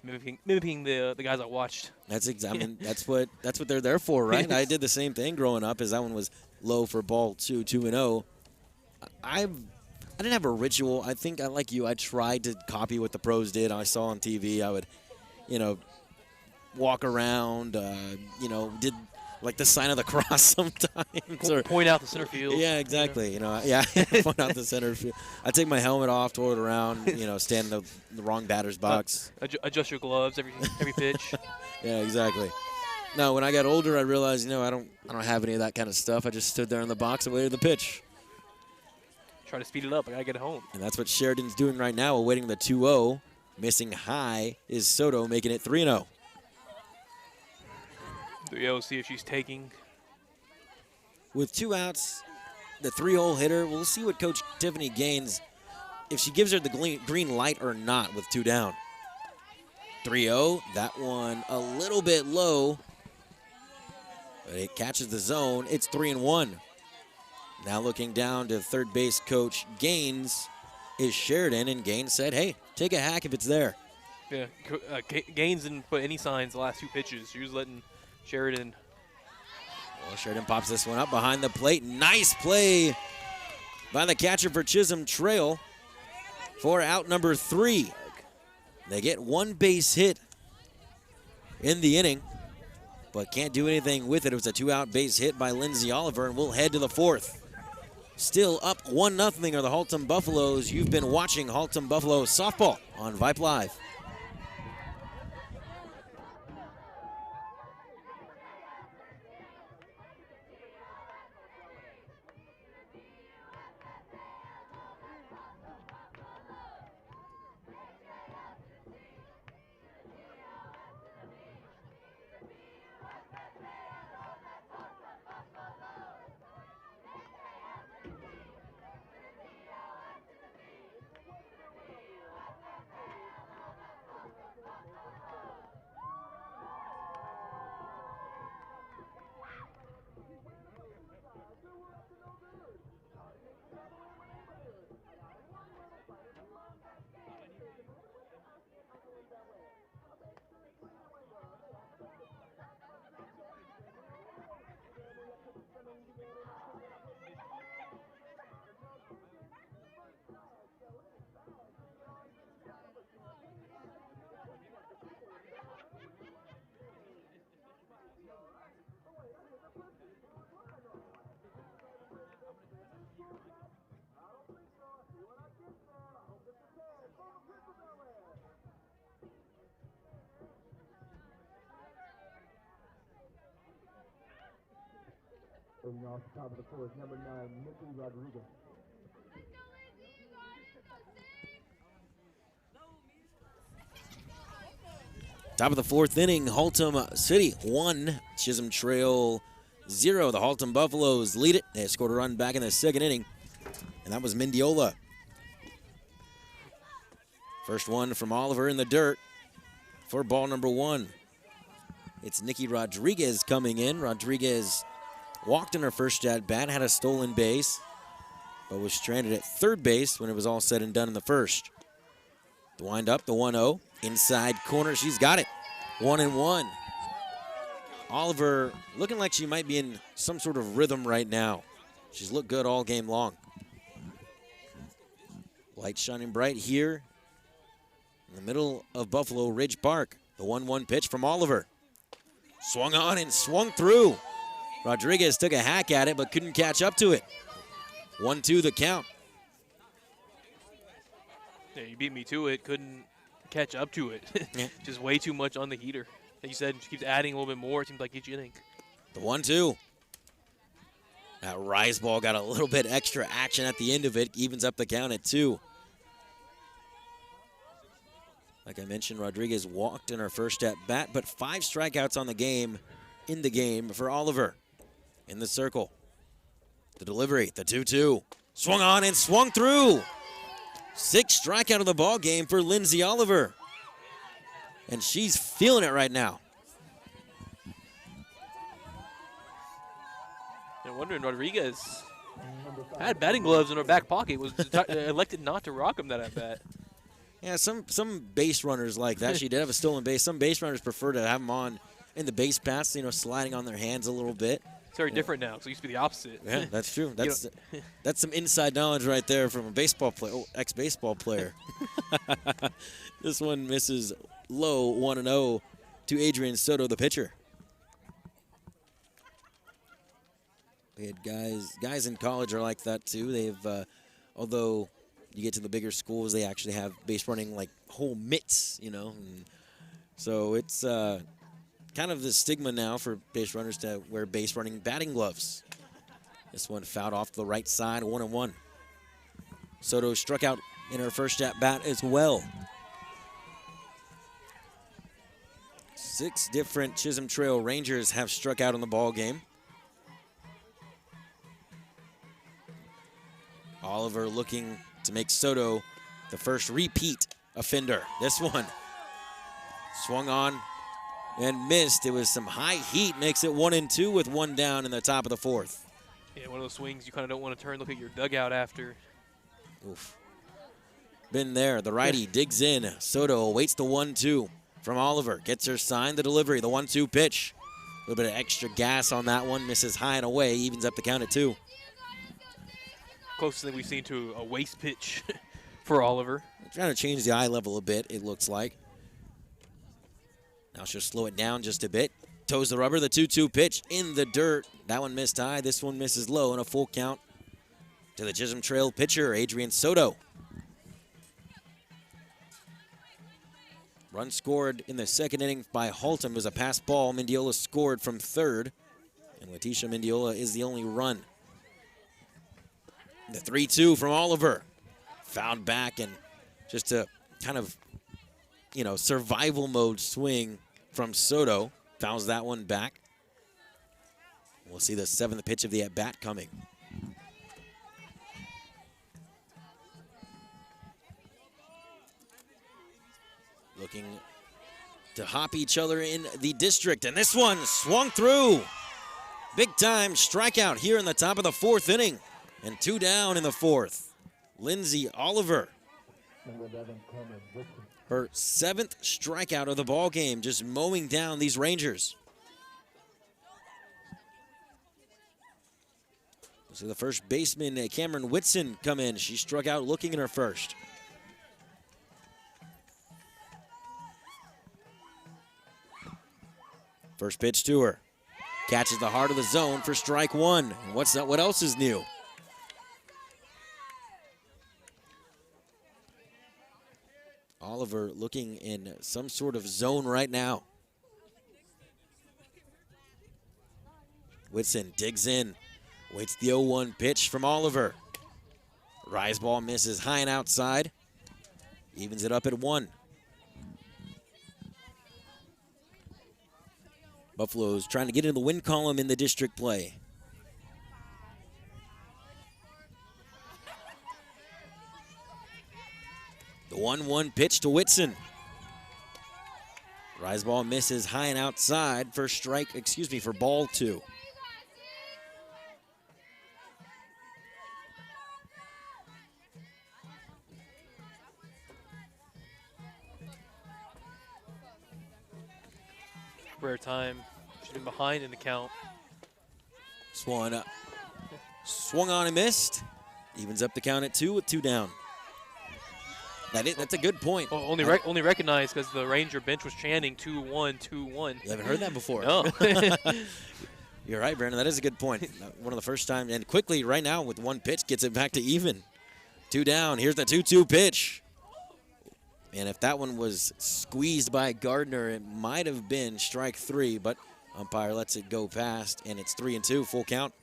mimicking the guys I watched. That's exactly. I mean, that's what they're there for, right? I did the same thing growing up. As that one was low for ball 2, 2-0. I didn't have a ritual. I think I like you. I tried to copy what the pros did. I saw on TV. I would, walk around. Did like the sign of the cross sometimes. Or point out the center field. Yeah, exactly. Point out the center field. I take my helmet off, throw it around. Stand in the wrong batter's box. Adjust your gloves every pitch. Yeah, exactly. No, when I got older, I realized, I don't have any of that kind of stuff. I just stood there in the box and waited the pitch. Try to speed it up. I gotta get home. And that's what Sheridan's doing right now, awaiting the 2-0. Missing high is Soto, making it 3-0. We'll see if she's taking. With 2 outs, the 3-hole hitter, we'll see what Coach Tiffany Gaines, if she gives her the green light or not with 2 down. 3-0, that one a little bit low, but it catches the zone. It's 3-1. Now looking down to third base coach Gaines is Sheridan, and Gaines said, hey, take a hack if it's there. Yeah, Gaines didn't put any signs the last 2 pitches. She was letting Sheridan. Well, Sheridan pops this one up behind the plate. Nice play by the catcher for Chisholm Trail for out number 3. They get 1 base hit in the inning, but can't do anything with it. It was a 2-out base hit by Lindsay Oliver, and we'll head to the 4th. Still up 1-0 are the Haltom Buffaloes. You've been watching Haltom Buffalo softball on Vype Live. Bringing off the top of the fourth, number 9, Nikki Rodriguez. Top of the fourth inning, Haltom City 1, Chisholm Trail 0. The Haltom Buffaloes lead it. They scored a run back in the second inning, and that was Mendiola. First one from Oliver in the dirt for ball number 1. It's Nikki Rodriguez coming in. Rodriguez walked in her first at bat, had a stolen base, but was stranded at third base when it was all said and done in the first. The wind up, the 1-0. Inside corner, she's got it. 1-1. Oliver looking like she might be in some sort of rhythm right now. She's looked good all game long. Light shining bright here in the middle of Buffalo Ridge Park. The 1-1 pitch from Oliver. Swung on and swung through. Rodriguez took a hack at it but couldn't catch up to it. 1-2 the count. Yeah, you beat me to it. Couldn't catch up to it. Yeah. Just way too much on the heater. Like you said, she keeps adding a little bit more. It seems like each inning. The 1-2. That rise ball got a little bit extra action at the end of it. Evens up the count at 2. Like I mentioned, Rodriguez walked in her first at bat, but 5 strikeouts on the game, in the game for Oliver. In the circle. The delivery, the 2-2. Swung on and swung through. 6th strikeout of the ball game for Lindsay Oliver. And she's feeling it right now. I'm wondering, Rodriguez had batting gloves in her back pocket. Was elected not to rock them that at bat. Yeah, some base runners like that. She did have a stolen base. Some base runners prefer to have them on in the base paths, you know, sliding on their hands a little bit. It's very different now, because it used to be the opposite. Yeah, that's true. That's some inside knowledge right there from a baseball player, ex-baseball player. This one misses low, 1-0 to Adrian Soto, the pitcher. We had guys in college are like that too. They've, although you get to the bigger schools, they actually have base running like whole mitts, you know. And so it's kind of the stigma now for base runners to wear base running batting gloves. This one fouled off the right side, 1-1. Soto struck out in her first at bat as well. 6 different Chisholm Trail Rangers have struck out in the ball game. Oliver looking to make Soto the first repeat offender. This one swung on and missed. It was some high heat, makes it 1-2 with 1 down in the top of the 4th. Yeah, one of those swings you kind of don't want to turn, look at your dugout after. Oof. Been there. The righty digs in. Soto awaits the 1-2 from Oliver. Gets her sign, the delivery, the 1-2 pitch. A little bit of extra gas on that one. Misses high and away. Evens up the count at 2. Closest thing we've seen to a waist pitch for Oliver. Trying to change the eye level a bit, it looks like. Now she'll slow it down just a bit. Toes the rubber, the 2-2 pitch in the dirt. That one missed high. This one misses low, and a full count to the Chisholm Trail pitcher, Adrian Soto. Run scored in the second inning by Haltom. It was a pass ball. Mendiola scored from third, and Letitia Mendiola is the only run. The 3-2 from Oliver. Fouled back, and just a kind of, you know, survival mode swing from Soto. Fouls that one back. We'll see the 7th pitch of the at-bat coming. Looking to hop each other in the district, and this one swung through. Big time strikeout here in the top of the 4th inning, and 2 down in the 4th. Lindsay Oliver. Her 7th strikeout of the ball game, just mowing down these Rangers. So the first baseman, Cameron Whitson, come in. She struck out looking in her first. First pitch to her. Catches the heart of the zone for strike 1. And what else is new? Oliver looking in some sort of zone right now. Whitson digs in. Waits the 0-1 pitch from Oliver. Rise ball misses high and outside. Evens it up at 1. Buffalo's trying to get into the win column in the district play. The 1-1 pitch to Whitson. Rise ball misses high and outside for for ball 2. Rare time. She's been behind in the count. Swung on and missed. Evens up the count at 2 with 2 down. That's a good point. Well, only recognized because the Ranger bench was chanting 2-1, 2-1. You haven't heard that before. No. You're right, Brandon. That is a good point. One of the first times. And quickly, right now, with 1 pitch, gets it back to even. 2 down. Here's the 2-2 pitch. And if that one was squeezed by Gardner, it might have been strike 3, but umpire lets it go past, and it's 3-2, full count.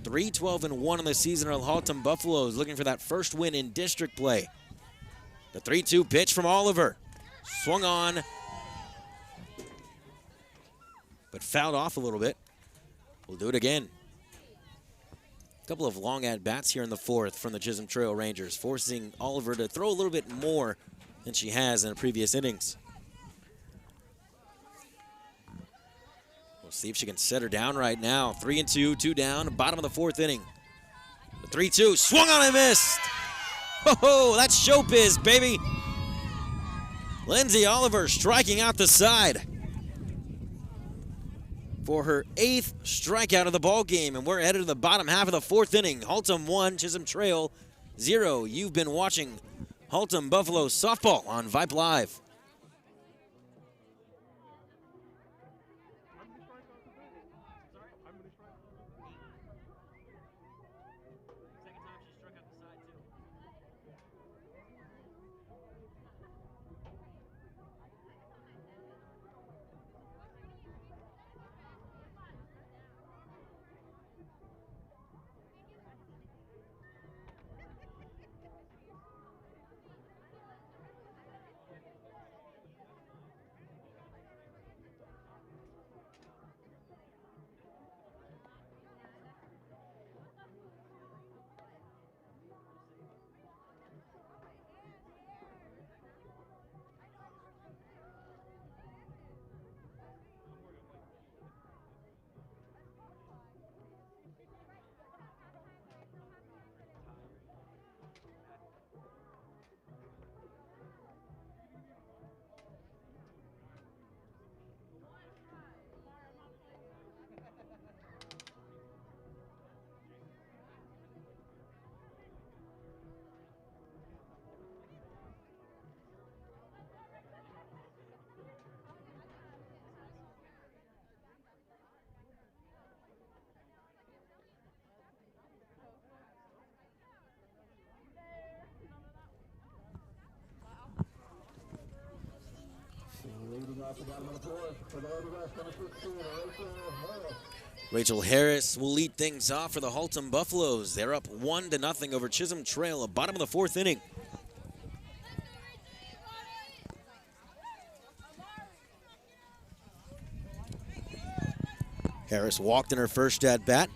.312-1 on the season. Our Haltom Buffaloes looking for that first win in district play. The 3-2 pitch from Oliver. Swung on, but fouled off a little bit. We'll do it again. A couple of long at-bats here in the 4th from the Chisholm Trail Rangers, forcing Oliver to throw a little bit more than she has in the previous innings. We'll see if she can set her down right now. 3-2, 2 down, bottom of the 4th inning. The 3-2, swung on and missed. Oh, that's showbiz, baby. Lindsay Oliver striking out the side for her 8th strikeout of the ball game, and we're headed to the bottom half of the 4th inning. Haltom 1, Chisholm Trail 0. You've been watching Haltom Buffalo softball on Vype Live. Rachel Harris will lead things off for the Haltom Buffaloes. They're up 1-0 over Chisholm Trail, bottom of the 4th inning. Harris walked in her first at bat.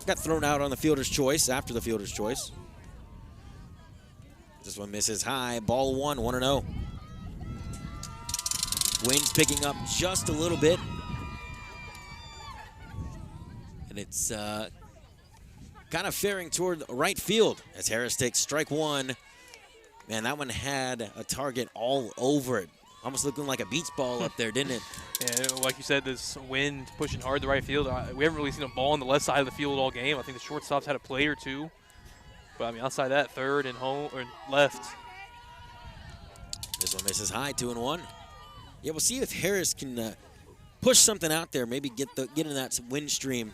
Got thrown out on the fielder's choice, after the fielder's choice. This one misses high, ball 1, 1-0. Wind's picking up just a little bit. And it's kind of faring toward right field as Harris takes strike 1. Man, that one had a target all over it. Almost looking like a beach ball up there, didn't it? Yeah, like you said, this wind pushing hard to right field. We haven't really seen a ball on the left side of the field all game. I think the shortstop's had a play or two. But, I mean, outside that, third and home or left. This one misses high, 2-1. Yeah, we'll see if Harris can push something out there, maybe get in that wind stream.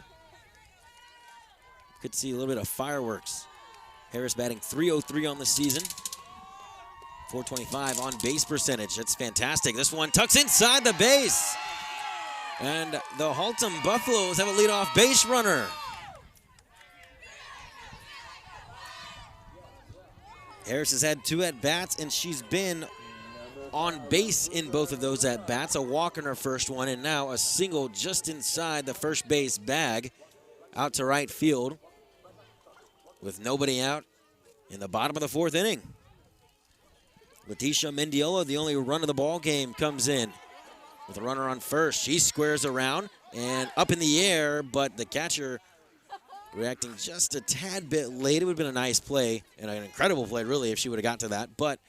Could see a little bit of fireworks. Harris batting .303 on the season. .425 on base percentage. That's fantastic. This one tucks inside the base. And the HALTOM Buffaloes have a leadoff base runner. Harris has had 2 at-bats, and she's been on base in both of those at-bats. A walk in her first one, and now a single just inside the first base bag out to right field with nobody out in the bottom of the 4th inning. Leticia Mendiola, the only run of the ball game, comes in with a runner on first. She squares around and up in the air, but the catcher reacting just a tad bit late. It would have been a nice play and an incredible play, really, if she would have got to that, but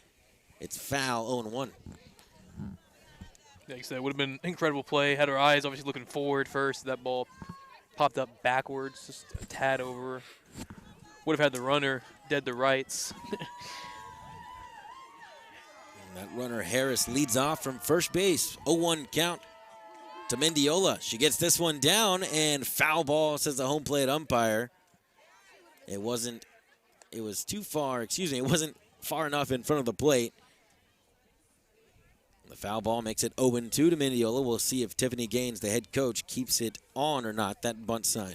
it's foul, 0-1. Like you said, it would have been an incredible play. Had her eyes obviously looking forward first. That ball popped up backwards, just a tad over. Would have had the runner dead to rights. That runner, Harris, leads off from first base. 0-1 count to Mendiola. She gets this one down, and foul ball, says the home plate umpire. It was too far, it wasn't far enough in front of the plate. The foul ball makes it 0-2 to Mendiola. We'll see if Tiffany Gaines, the head coach, keeps it on or not, that bunt sign.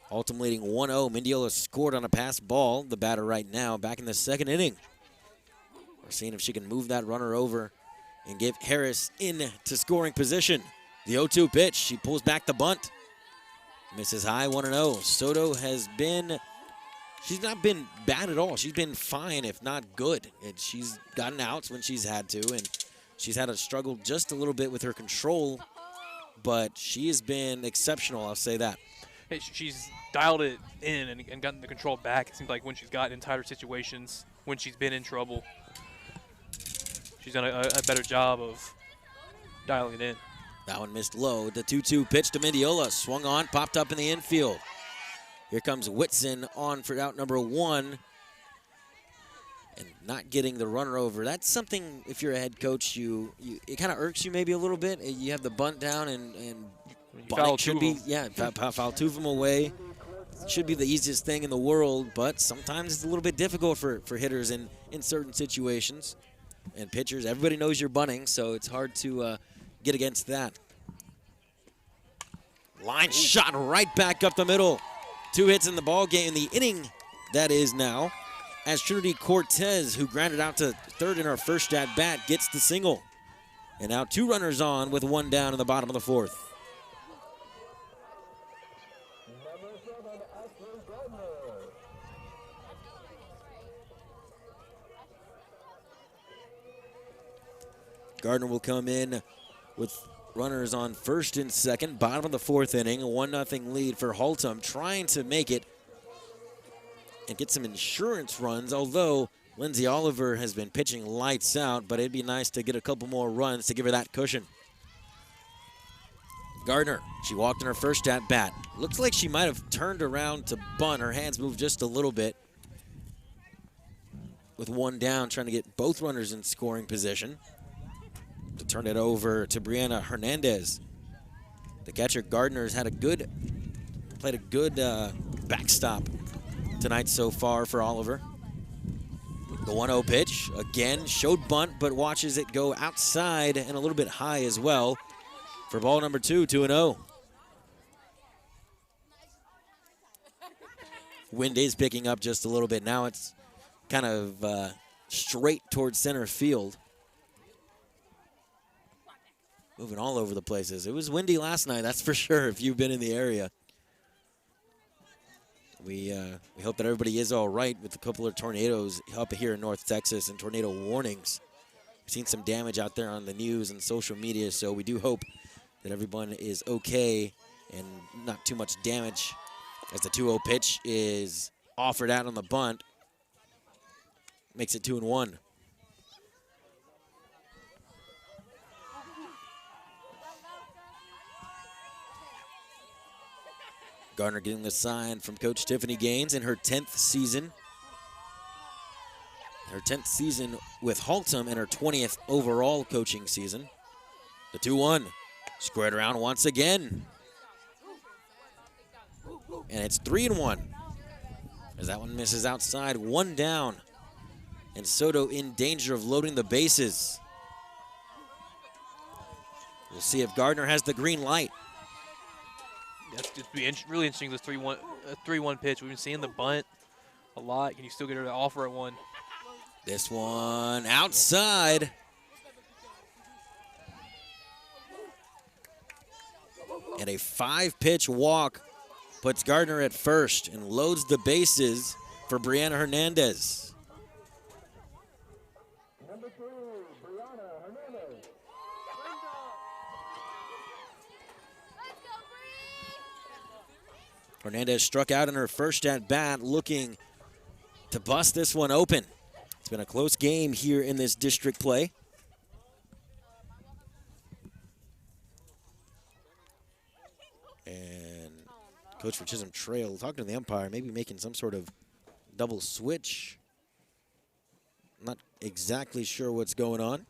HALTOM leading 1-0. Mendiola scored on a pass ball, the batter right now, back in the 2nd inning. We're seeing if she can move that runner over and give Harris into scoring position. The 0-2 pitch, she pulls back the bunt. Misses high, 1-0. Soto she's not been bad at all. She's been fine, if not good. And she's gotten outs when she's had to, and she's had to struggle just a little bit with her control, but she has been exceptional, I'll say that. Hey, she's dialed it in and gotten the control back. It seems like when she's gotten in tighter situations, when she's been in trouble, she's done a better job of dialing it in. That one missed low. The 2-2 pitch to Mendiola. Swung on, popped up in the infield. Here comes Whitson on for out number 1. And not getting the runner over. That's something, if you're a head coach, it kind of irks you maybe a little bit. You have the bunt down, and bunting should be, foul 2 of them away. Should be the easiest thing in the world, but sometimes it's a little bit difficult for hitters in certain situations. And pitchers, everybody knows you're bunting, so it's hard to get against that. Line shot right back up the middle. 2 hits in the ball game, in the inning that is now, as Trinity Cortez, who grounded out to third in our first at bat, gets the single. And now 2 runners on with 1 down in the bottom of the 4th. Gardner will come in with runners on first and second, bottom of the 4th inning, a 1-0 lead for HALTOM, trying to make it and get some insurance runs, although Lindsay Oliver has been pitching lights out, but it'd be nice to get a couple more runs to give her that cushion. Gardner, she walked in her first at bat. Looks like she might have turned around to bunt. Her hands moved just a little bit. With 1 down, trying to get both runners in scoring position. To turn it over to Brianna Hernandez. The catcher Gardner's played a good backstop tonight so far for Oliver. The 1-0 pitch, again, showed bunt, but watches it go outside and a little bit high as well for ball number 2, 2-0. Wind is picking up just a little bit. Now it's kind of straight towards center field. Moving all over the places. It was windy last night, that's for sure, if you've been in the area. We hope that everybody is all right with a couple of tornadoes up here in North Texas and tornado warnings. We've seen some damage out there on the news and social media, so we do hope that everyone is okay and not too much damage as the 2-0 pitch is offered out on the bunt. Makes it 2-1. Gardner getting the sign from Coach Tiffany Gaines in her 10th season. Her 10th season with HALTOM and her 20th overall coaching season. The 2-1. Squared around once again. And it's 3-1. As that one misses outside, 1 down. and Soto in danger of loading the bases. We'll see if Gardner has the green light. That's just be really interesting. This 3-1 pitch. We've been seeing the bunt a lot. Can you still get her to offer at one? This one outside. And a 5-pitch walk puts Gardner at first and loads the bases for Brianna Hernandez. Number 2, Brianna Hernandez. Hernandez struck out in her first at-bat, looking to bust this one open. It's been a close game here in this district play. And coach for Chisholm Trail talking to the umpire, maybe making some sort of double switch. Not exactly sure what's going on.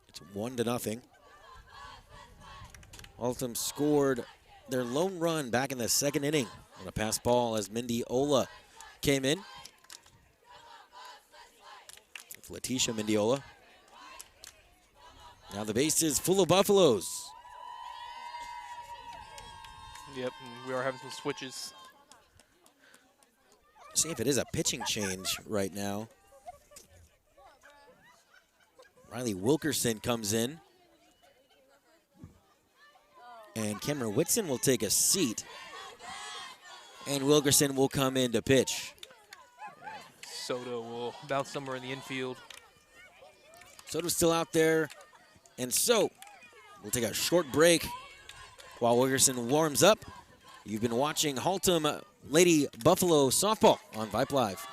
It's 1-0. HALTOM scored their lone run back in the second inning on a pass ball as Mindy Ola came in. It's Letitia Mendiola. Now the base is full of Buffaloes. Yep, and we are having some switches. See if it is a pitching change right now. Riley Wilkerson comes in. And Cameron Whitson will take a seat. And Wilkerson will come in to pitch. Soto will bounce somewhere in the infield. Soto's still out there. And so, we'll take a short break while Wilkerson warms up. You've been watching HALTOM Lady Buffalo Softball on Vype Live.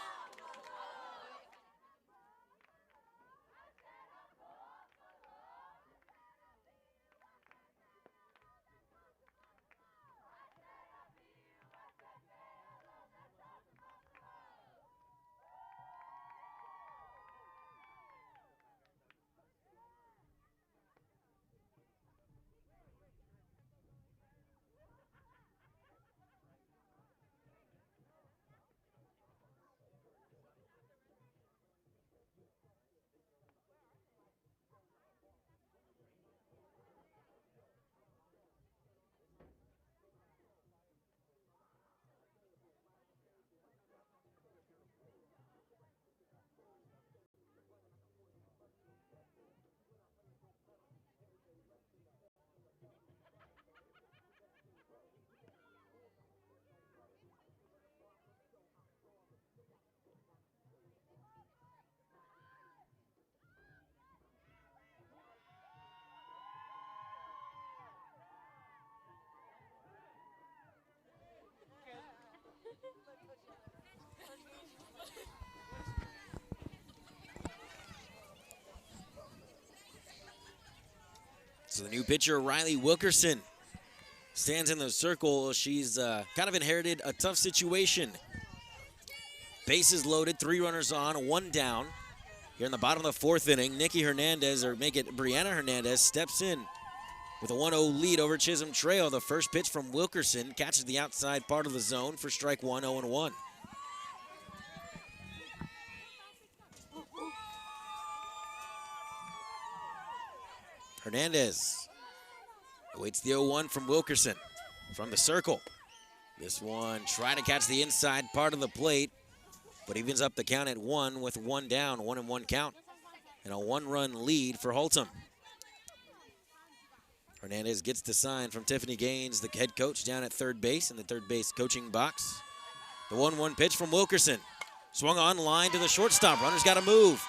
So the new pitcher, Riley Wilkerson, stands in the circle. She's kind of inherited a tough situation. Bases loaded, 3 runners on, 1 down. Here in the bottom of the 4th inning, Nikki Hernandez, or make it Brianna Hernandez, steps in with a 1-0 lead over Chisholm Trail. The first pitch from Wilkerson catches the outside part of the zone for strike 1, 0-1. Hernandez awaits the 0-1 from Wilkerson from the circle. This one trying to catch the inside part of the plate, but evens up the count at 1 with 1 down, 1-1 count, and a 1-run lead for HALTOM. Hernandez gets the sign from Tiffany Gaines, the head coach, down at third base in the third base coaching box. The 1-1 pitch from Wilkerson. Swung on line to the shortstop. Runner's got to move.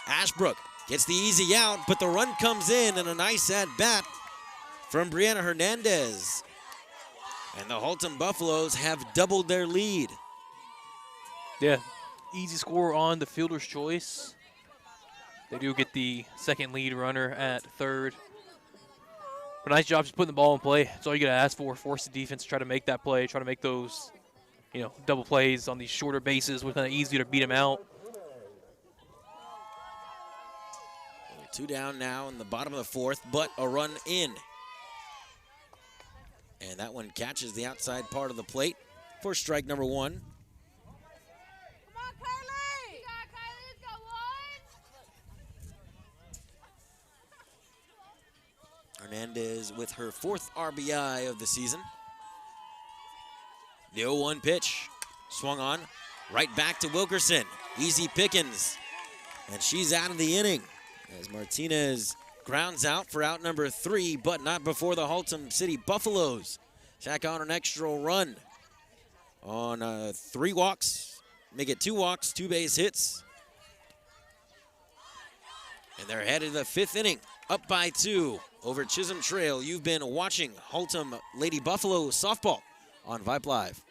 Ashbrook gets the easy out, but the run comes in, and a nice at-bat from Brianna Hernandez. And the HALTOM Buffaloes have doubled their lead. Yeah, easy score on the fielder's choice. They do get the second lead runner at third. But nice job just putting the ball in play. That's all you got to ask for. Force the defense, try to make that play, try to make those, double plays on these shorter bases. Was kind of easy to beat them out. 2 down now in the bottom of the 4th, but a run in. And that one catches the outside part of the plate for strike number 1. Hernandez with her 4th RBI of the season. The 0-1 pitch. Swung on. Right back to Wilkerson. Easy pickings. And she's out of the inning as Martinez grounds out for out number 3, but not before the Haltom City Buffaloes tack on an extra run on 3 walks. Make it 2 walks, 2 base hits. And they're headed to the 5th inning, up by 2 over Chisholm Trail. You've been watching Haltom Lady Buffalo softball on Vype Live.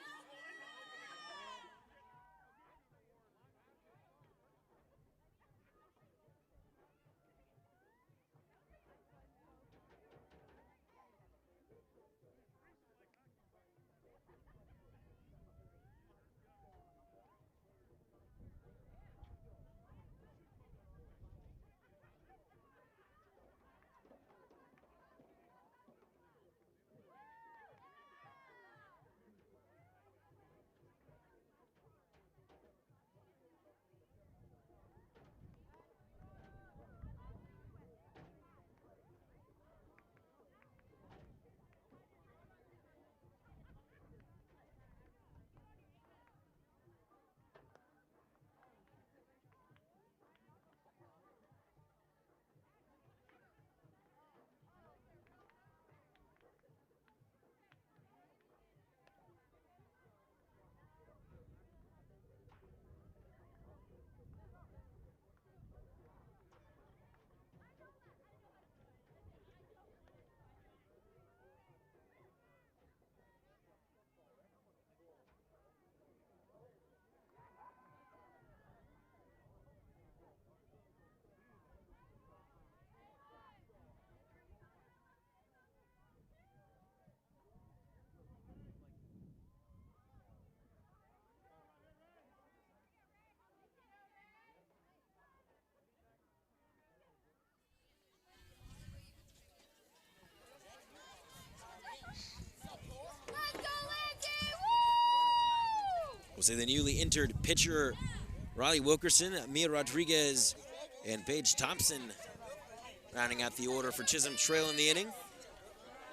We'll say the newly entered pitcher, Riley Wilkerson, Mia Rodriguez, and Paige Thompson rounding out the order for Chisholm Trail in the inning.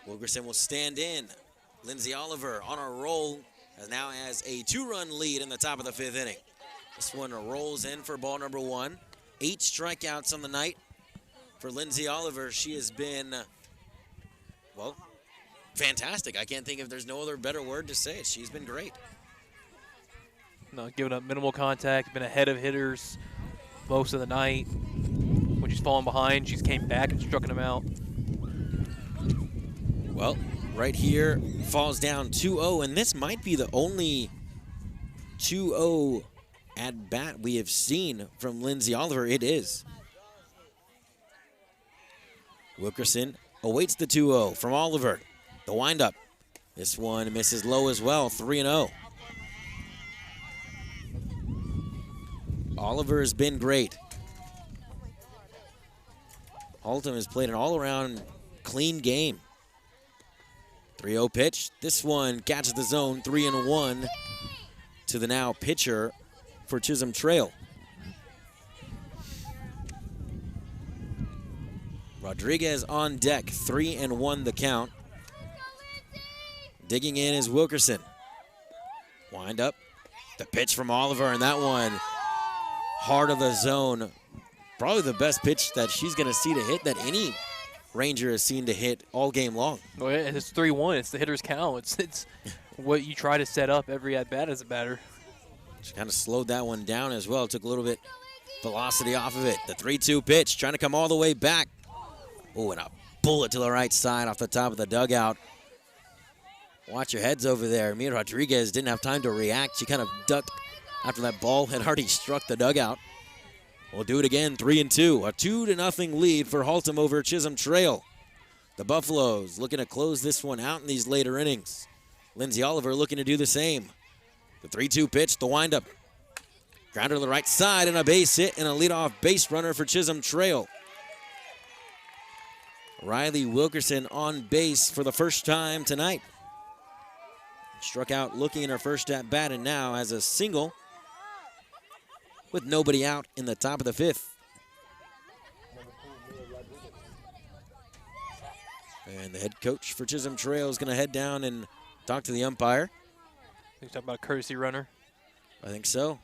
Wilkerson will stand in. Lindsay Oliver on a roll, as now has a 2-run lead in the top of the 5th inning. This one rolls in for ball number 1. 8 strikeouts on the night for Lindsay Oliver. She has been, well, fantastic. I can't think if there's no other better word to say it. She's been great. No, giving up minimal contact, been ahead of hitters most of the night. When she's falling behind, she's came back and struck them out. Well, right here, falls down 2-0, and this might be the only 2-0 at-bat we have seen from Lindsay Oliver. It is. Wilkerson awaits the 2-0 from Oliver. The windup. This one misses low as well, 3-0. Oliver has been great. Haltom has played an all-around clean game. 3-0 pitch. This one catches the zone, 3-1 to the now pitcher for Chisholm Trail. Rodriguez on deck, 3-1 the count. Digging in is Wilkerson. Wind up. The pitch from Oliver, and that one heart of the zone. Probably the best pitch that she's going to see to hit that any Ranger has seen to hit all game long. Well, it's 3-1. It's the hitter's count. It's what you try to set up every at-bat as a batter. She kind of slowed that one down as well. Took a little bit velocity off of it. The 3-2 pitch, trying to come all the way back. Oh, and a bullet to the right side off the top of the dugout. Watch your heads over there. Mia Rodriguez didn't have time to react. She kind of ducked after that ball had already struck the dugout. We'll do it again, 3-2. A 2-0 lead for Haltom over Chisholm Trail. The Buffaloes looking to close this one out in these later innings. Lindsay Oliver looking to do the same. The 3-2 pitch, the windup. Grounder to the right side and a base hit and a leadoff base runner for Chisholm Trail. Riley Wilkerson on base for the first time tonight. Struck out looking in her first at bat and now has a single with nobody out in the top of the 5th. And the head coach for Chisholm Trail is going to head down and talk to the umpire. He's talking about a courtesy runner. I think so.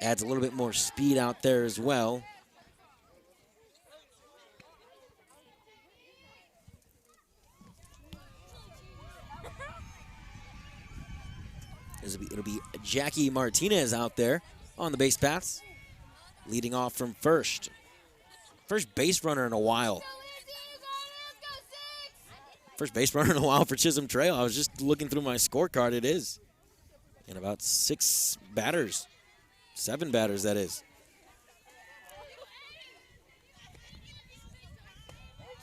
Adds a little bit more speed out there as well. It'll be Jackie Martinez out there on the base paths, leading off from first. First base runner in a while. First base runner in a while for Chisholm Trail. I was just looking through my scorecard. It is. And about 6 batters. 7 batters, that is.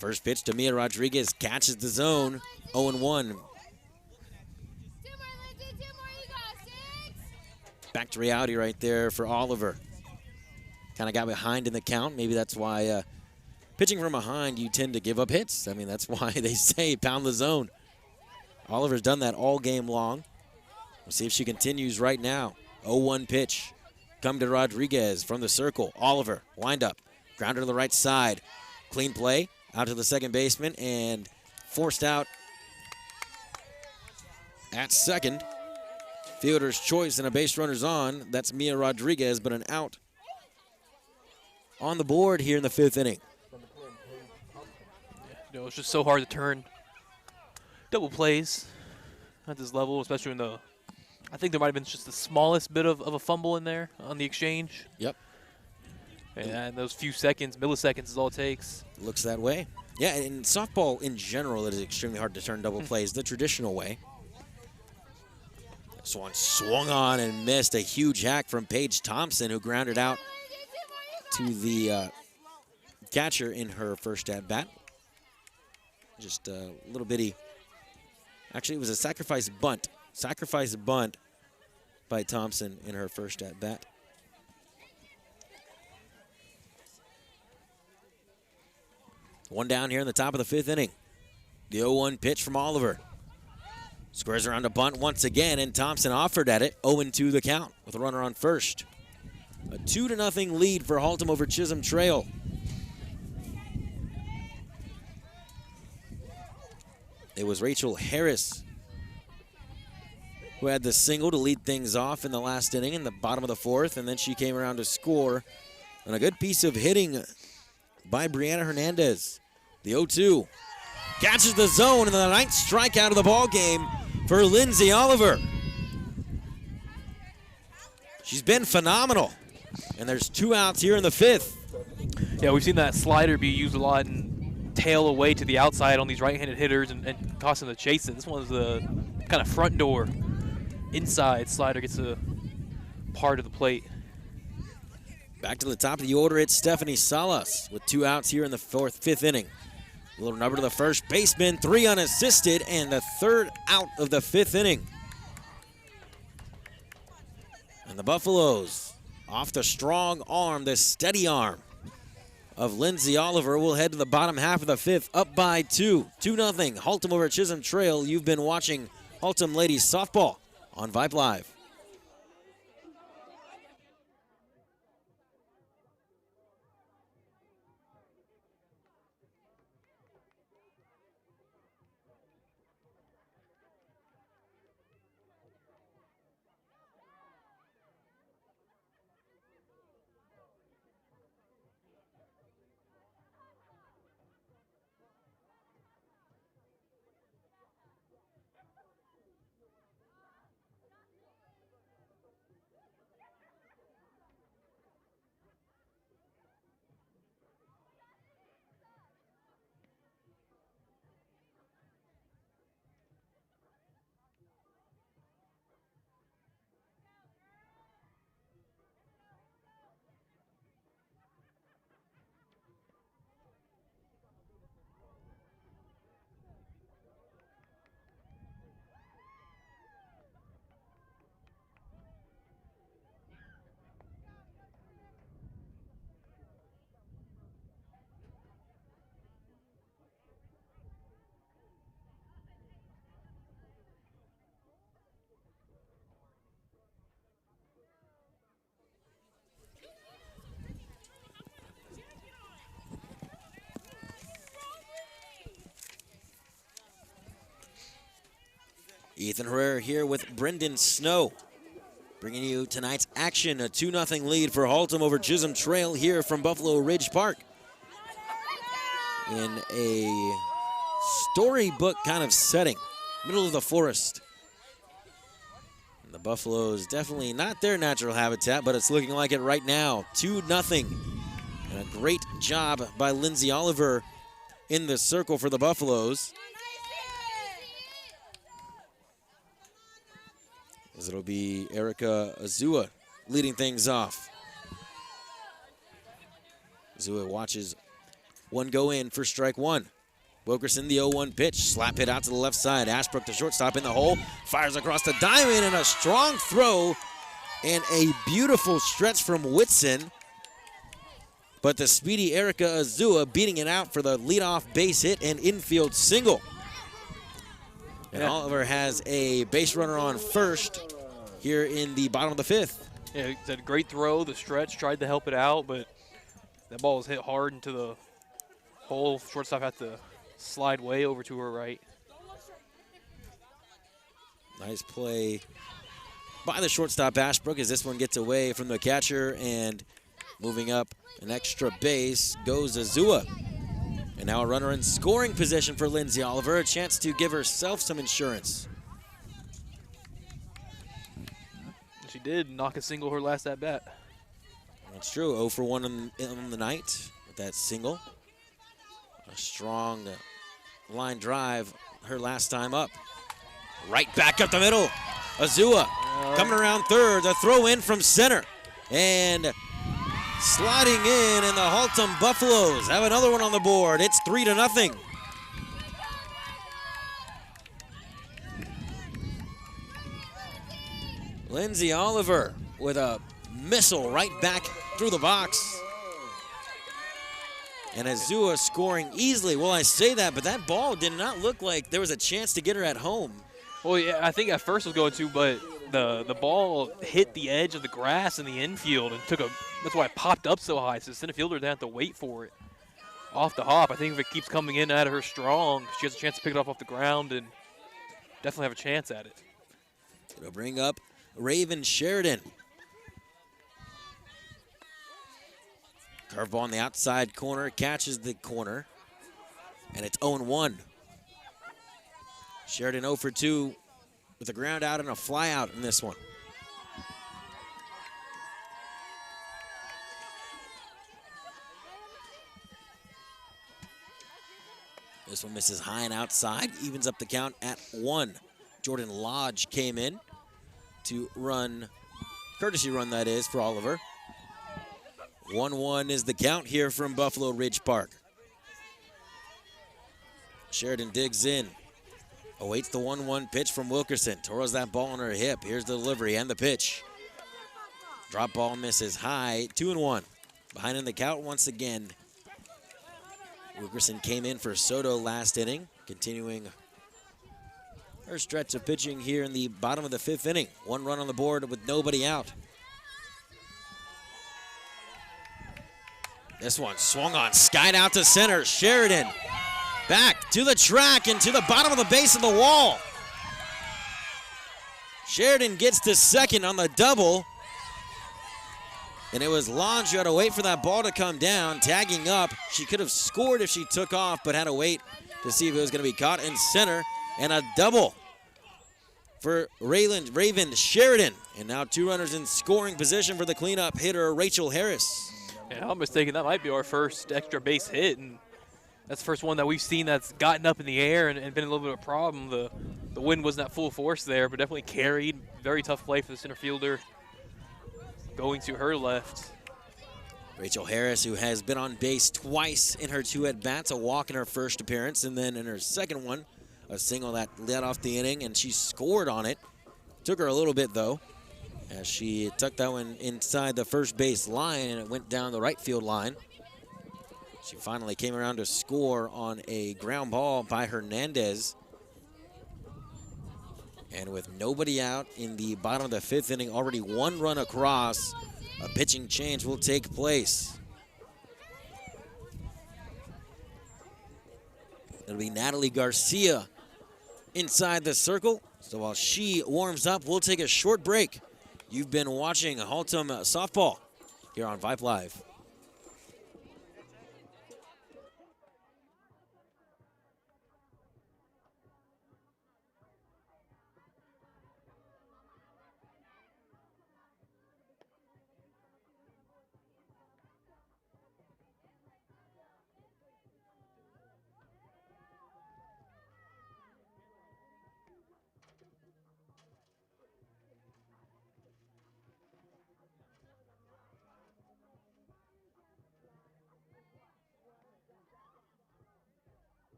First pitch to Mia Rodriguez. Catches the zone. 0-1. Back to reality right there for Oliver. Kind of got behind in the count. Maybe that's why pitching from behind, you tend to give up hits. I mean, that's why they say pound the zone. Oliver's done that all game long. We'll see if she continues right now. 0-1 pitch. Come to Rodriguez from the circle. Oliver, wind up. Grounder to the right side. Clean play. Out to the second baseman and forced out at second. Fielder's choice and a base runner's on. That's Mia Rodriguez, but an out on the board here in the 5th inning. You know, it's just so hard to turn double plays at this level, especially in the. I think there might have been just the smallest bit of a fumble in there on the exchange. Yep. And those few seconds, milliseconds is all it takes. Looks that way. Yeah, in softball in general, it is extremely hard to turn double plays the traditional way. This one swung on and missed. A huge hack from Paige Thompson, who grounded out to the catcher in her first at-bat. Just a little bitty. Actually, it was a sacrifice bunt. Sacrifice bunt by Thompson in her first at-bat. One down here in the top of the 5th inning. The 0-1 pitch from Oliver. Squares around a bunt once again, and Thompson offered at it. 0-2 the count with a runner on first. A 2-0 lead for HALTOM over Chisholm Trail. It was Rachel Harris who had the single to lead things off in the last inning in the bottom of the 4th, and then she came around to score on a good piece of hitting by Brianna Hernandez. The 0-2 catches the zone, and the 9th strikeout of the ball game for Lindsay Oliver. She's been phenomenal, and there's 2 outs here in the 5th. Yeah, we've seen that slider be used a lot and tail away to the outside on these right-handed hitters and cause them to chase it. This one's the kind of front door. Inside slider gets a part of the plate. Back to the top of the order, it's Stephanie Salas with 2 outs here in the 5th inning. A little number to the first baseman, 3 unassisted, and the 3rd out of the 5th inning. And the Buffaloes, off the strong arm, the steady arm of Lindsay Oliver, will head to the bottom half of the 5th, up by 2. 2-0, HALTOM over Chisholm Trail. You've been watching HALTOM Ladies Softball on Vype Live. Ethan Herrera here with Brendan Snow, bringing you tonight's action. A 2-0 lead for Haltom over Chisholm Trail here from Buffalo Ridge Park. In a storybook kind of setting, middle of the forest. And the Buffaloes definitely not their natural habitat, but it's looking like it right now. 2-0. And a great job by Lindsay Oliver in the circle for the Buffaloes. As it'll be Erica Azua leading things off. Azua watches one go in for strike one. Wilkerson, the 0-1 pitch. Slap hit out to the left side. Ashbrook, the shortstop, in the hole. Fires across the diamond, and a strong throw and a beautiful stretch from Whitson. But the speedy Erica Azua beating it out for the leadoff base hit and infield single. And Oliver has a base runner on first here in the bottom of the fifth. Yeah, it's a great throw. The stretch tried to help it out, but that ball was hit hard into the hole. Shortstop had to slide way over to her right. Nice play by the shortstop, Ashbrook, as this one gets away from the catcher, and moving up an extra base goes Azua. And now a runner in scoring position for Lindsay Oliver, a chance to give herself some insurance. She did knock a single her last at bat. That's true, 0 for 1 on the night with that single. A strong line drive her last time up. Right back up the middle. Azua coming around third, the throw in from center. And sliding in, and the Haltom Buffaloes have another one on the board. It's 3-0. Lindsay Oliver with a missile right back through the box. And Azua scoring easily. Well, I say that, but that ball did not look like there was a chance to get her at home. Well, yeah, I think at first it was going to, but the ball hit the edge of the grass in the infield and that's why it popped up so high. So the center fielder didn't have to wait for it off the hop. I think if it keeps coming in out of her strong, she has a chance to pick it up off the ground and definitely have a chance at it. It'll bring up Raven Sheridan. Curveball on the outside corner, catches the corner, and it's 0-1. Sheridan 0 for 2 with a ground out and a fly out in this one. This one misses high and outside, evens up the count at 1. Jordan Lodge came in to run, courtesy run that is, for Oliver. 1-1 is the count here from Buffalo Ridge Park. Sheridan digs in, awaits the 1-1 pitch from Wilkerson. Throws that ball on her hip. Here's the delivery and the pitch. Drop ball misses high, 2-1. Behind in the count once again. Wilkerson came in for Soto last inning, continuing her stretch of pitching here in the bottom of the fifth inning. 1 run on the board with nobody out. This one swung on, skied out to center. Sheridan back to the track and to the bottom of the base of the wall. Sheridan gets to second on the double. And it was Lodge who had to wait for that ball to come down, tagging up. She could have scored if she took off, but had to wait to see if it was going to be caught in center. And a double for Raven Sheridan. And now 2 runners in scoring position for the cleanup hitter, Rachel Harris. And I'm mistaken, that might be our first extra base hit. And that's the first one that we've seen that's gotten up in the air and been a little bit of a problem. The wind wasn't at full force there, but definitely carried. Very tough play for the center fielder going to her left. Rachel Harris, who has been on base twice in her 2 at-bats, a walk in her first appearance, and then in her second one, a single that led off the inning, and she scored on it. Took her a little bit, though, as she tucked that one inside the first base line, and it went down the right field line. She finally came around to score on a ground ball by Hernandez. And with nobody out in the bottom of the fifth inning, already 1 run across, a pitching change will take place. It'll be Natalie Garcia inside the circle. So while she warms up, we'll take a short break. You've been watching HALTOM softball here on Vype Live.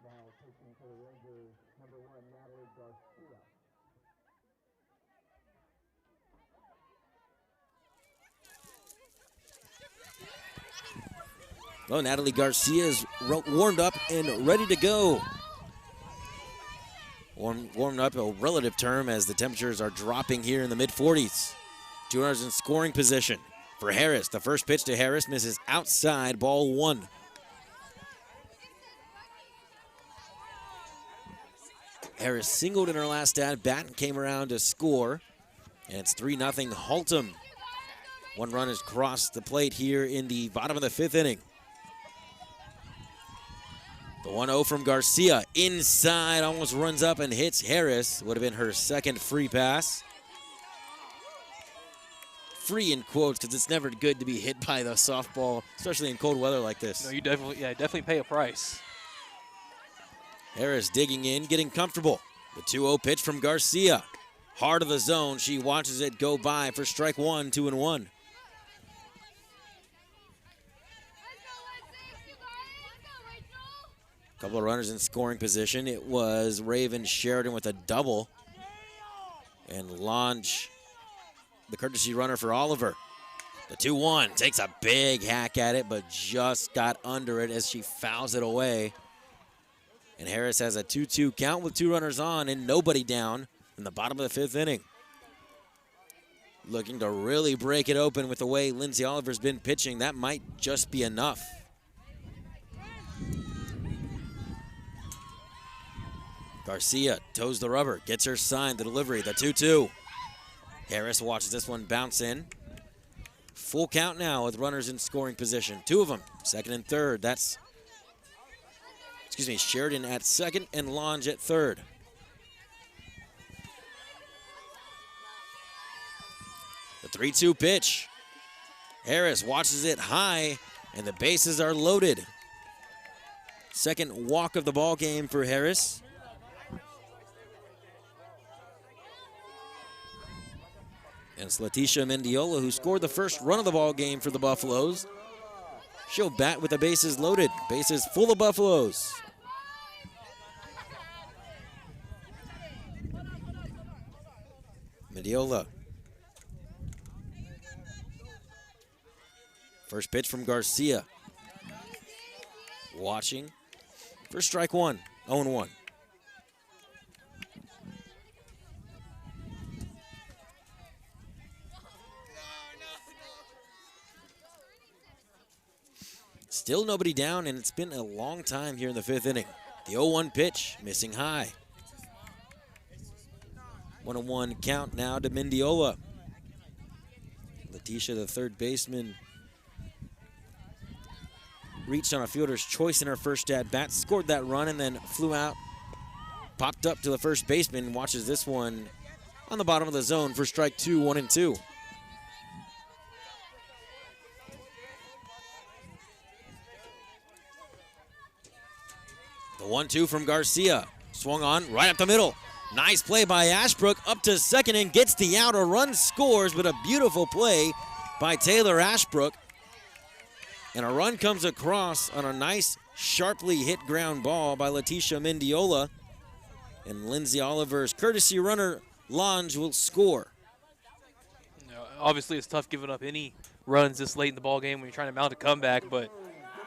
Now pitching for the Rangers, number 1, Natalie Garcia. Well, Natalie Garcia is warmed up and ready to go. Warmed up, a relative term, as the temperatures are dropping here in the mid-40s. 2 runners in scoring position for Harris. The first pitch to Harris misses outside, ball 1. Harris singled in her last at-bat and came around to score. And it's 3-0 HALTOM. 1 run has crossed the plate here in the bottom of the 5th inning. The 1-0 from Garcia. Inside, almost runs up and hits Harris. Would have been her second free pass. Free in quotes, because it's never good to be hit by the softball, especially in cold weather like this. No, you definitely pay a price. Harris digging in, getting comfortable. The 2-0 pitch from Garcia. Heart of the zone. She watches it go by for strike 1, 2-1. Couple of runners in scoring position. It was Raven Sheridan with a double. And Lange, the courtesy runner for Oliver. The 2-1 takes a big hack at it, but just got under it as she fouls it away. And Harris has a 2-2 count with 2 runners on and nobody down in the bottom of the 5th inning. Looking to really break it open with the way Lindsay Oliver's been pitching. That might just be enough. Garcia toes the rubber, gets her sign, the delivery, the 2-2. Harris watches this one bounce in. Full count now with runners in scoring position. 2 of them, second and third. That's, Sheridan at second and Lange at third. The 3-2 pitch. Harris watches it high, and the bases are loaded. Second walk of the ball game for Harris. And it's Leticia Mendiola who scored the first run of the ball game for the Buffaloes. She'll bat with the bases loaded. Bases full of Buffaloes. Mendiola. First pitch from Garcia. Watching for strike 1, 0-1. Still nobody down, and it's been a long time here in the 5th inning. The 0-1 pitch, missing high. 1-1 count now to Mendiola. Leticia, the third baseman, reached on a fielder's choice in her first at-bat, scored that run, and then flew out, popped up to the first baseman, watches this one on the bottom of the zone for strike 2, 1-2. The 1-2 from Garcia. Swung on right up the middle. Nice play by Ashbrook up to second and gets the out. A run scores, but a beautiful play by Taylor Ashbrook. And a run comes across on a nice, sharply hit ground ball by Leticia Mendiola. And Lindsay Oliver's courtesy runner, Lange, will score. You know, obviously, it's tough giving up any runs this late in the ball game when you're trying to mount a comeback, but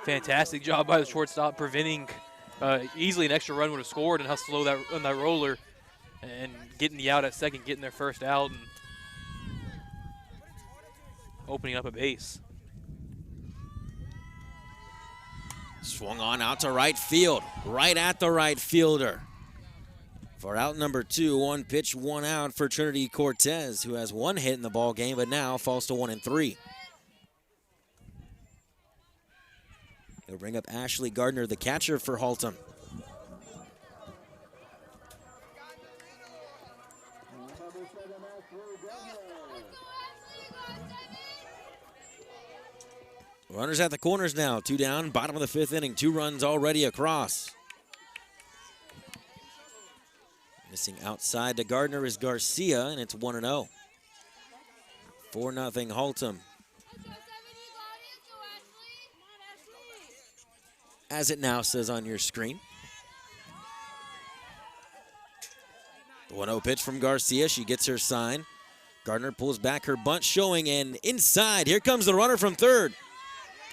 Fantastic job by the shortstop preventing easily an extra run would have scored, and how slow that on that roller and getting the out at second, getting their first out and opening up a base. Swung on out to right field, right at the right fielder. For out number 2, 1 pitch, 1 out for Trinity Cortez, who has 1 hit in the ball game, but now falls to 1-3. They'll bring up Ashley Gardner, the catcher for Haltom. Runners at the corners now, 2 down, bottom of the 5th inning, 2 runs already across. Missing outside to Gardner is Garcia, and it's 1-0. 4-0 Haltom. As it now says on your screen. The 1-0 pitch from Garcia. She gets her sign. Gardner pulls back her bunt showing, and inside. Here comes the runner from third.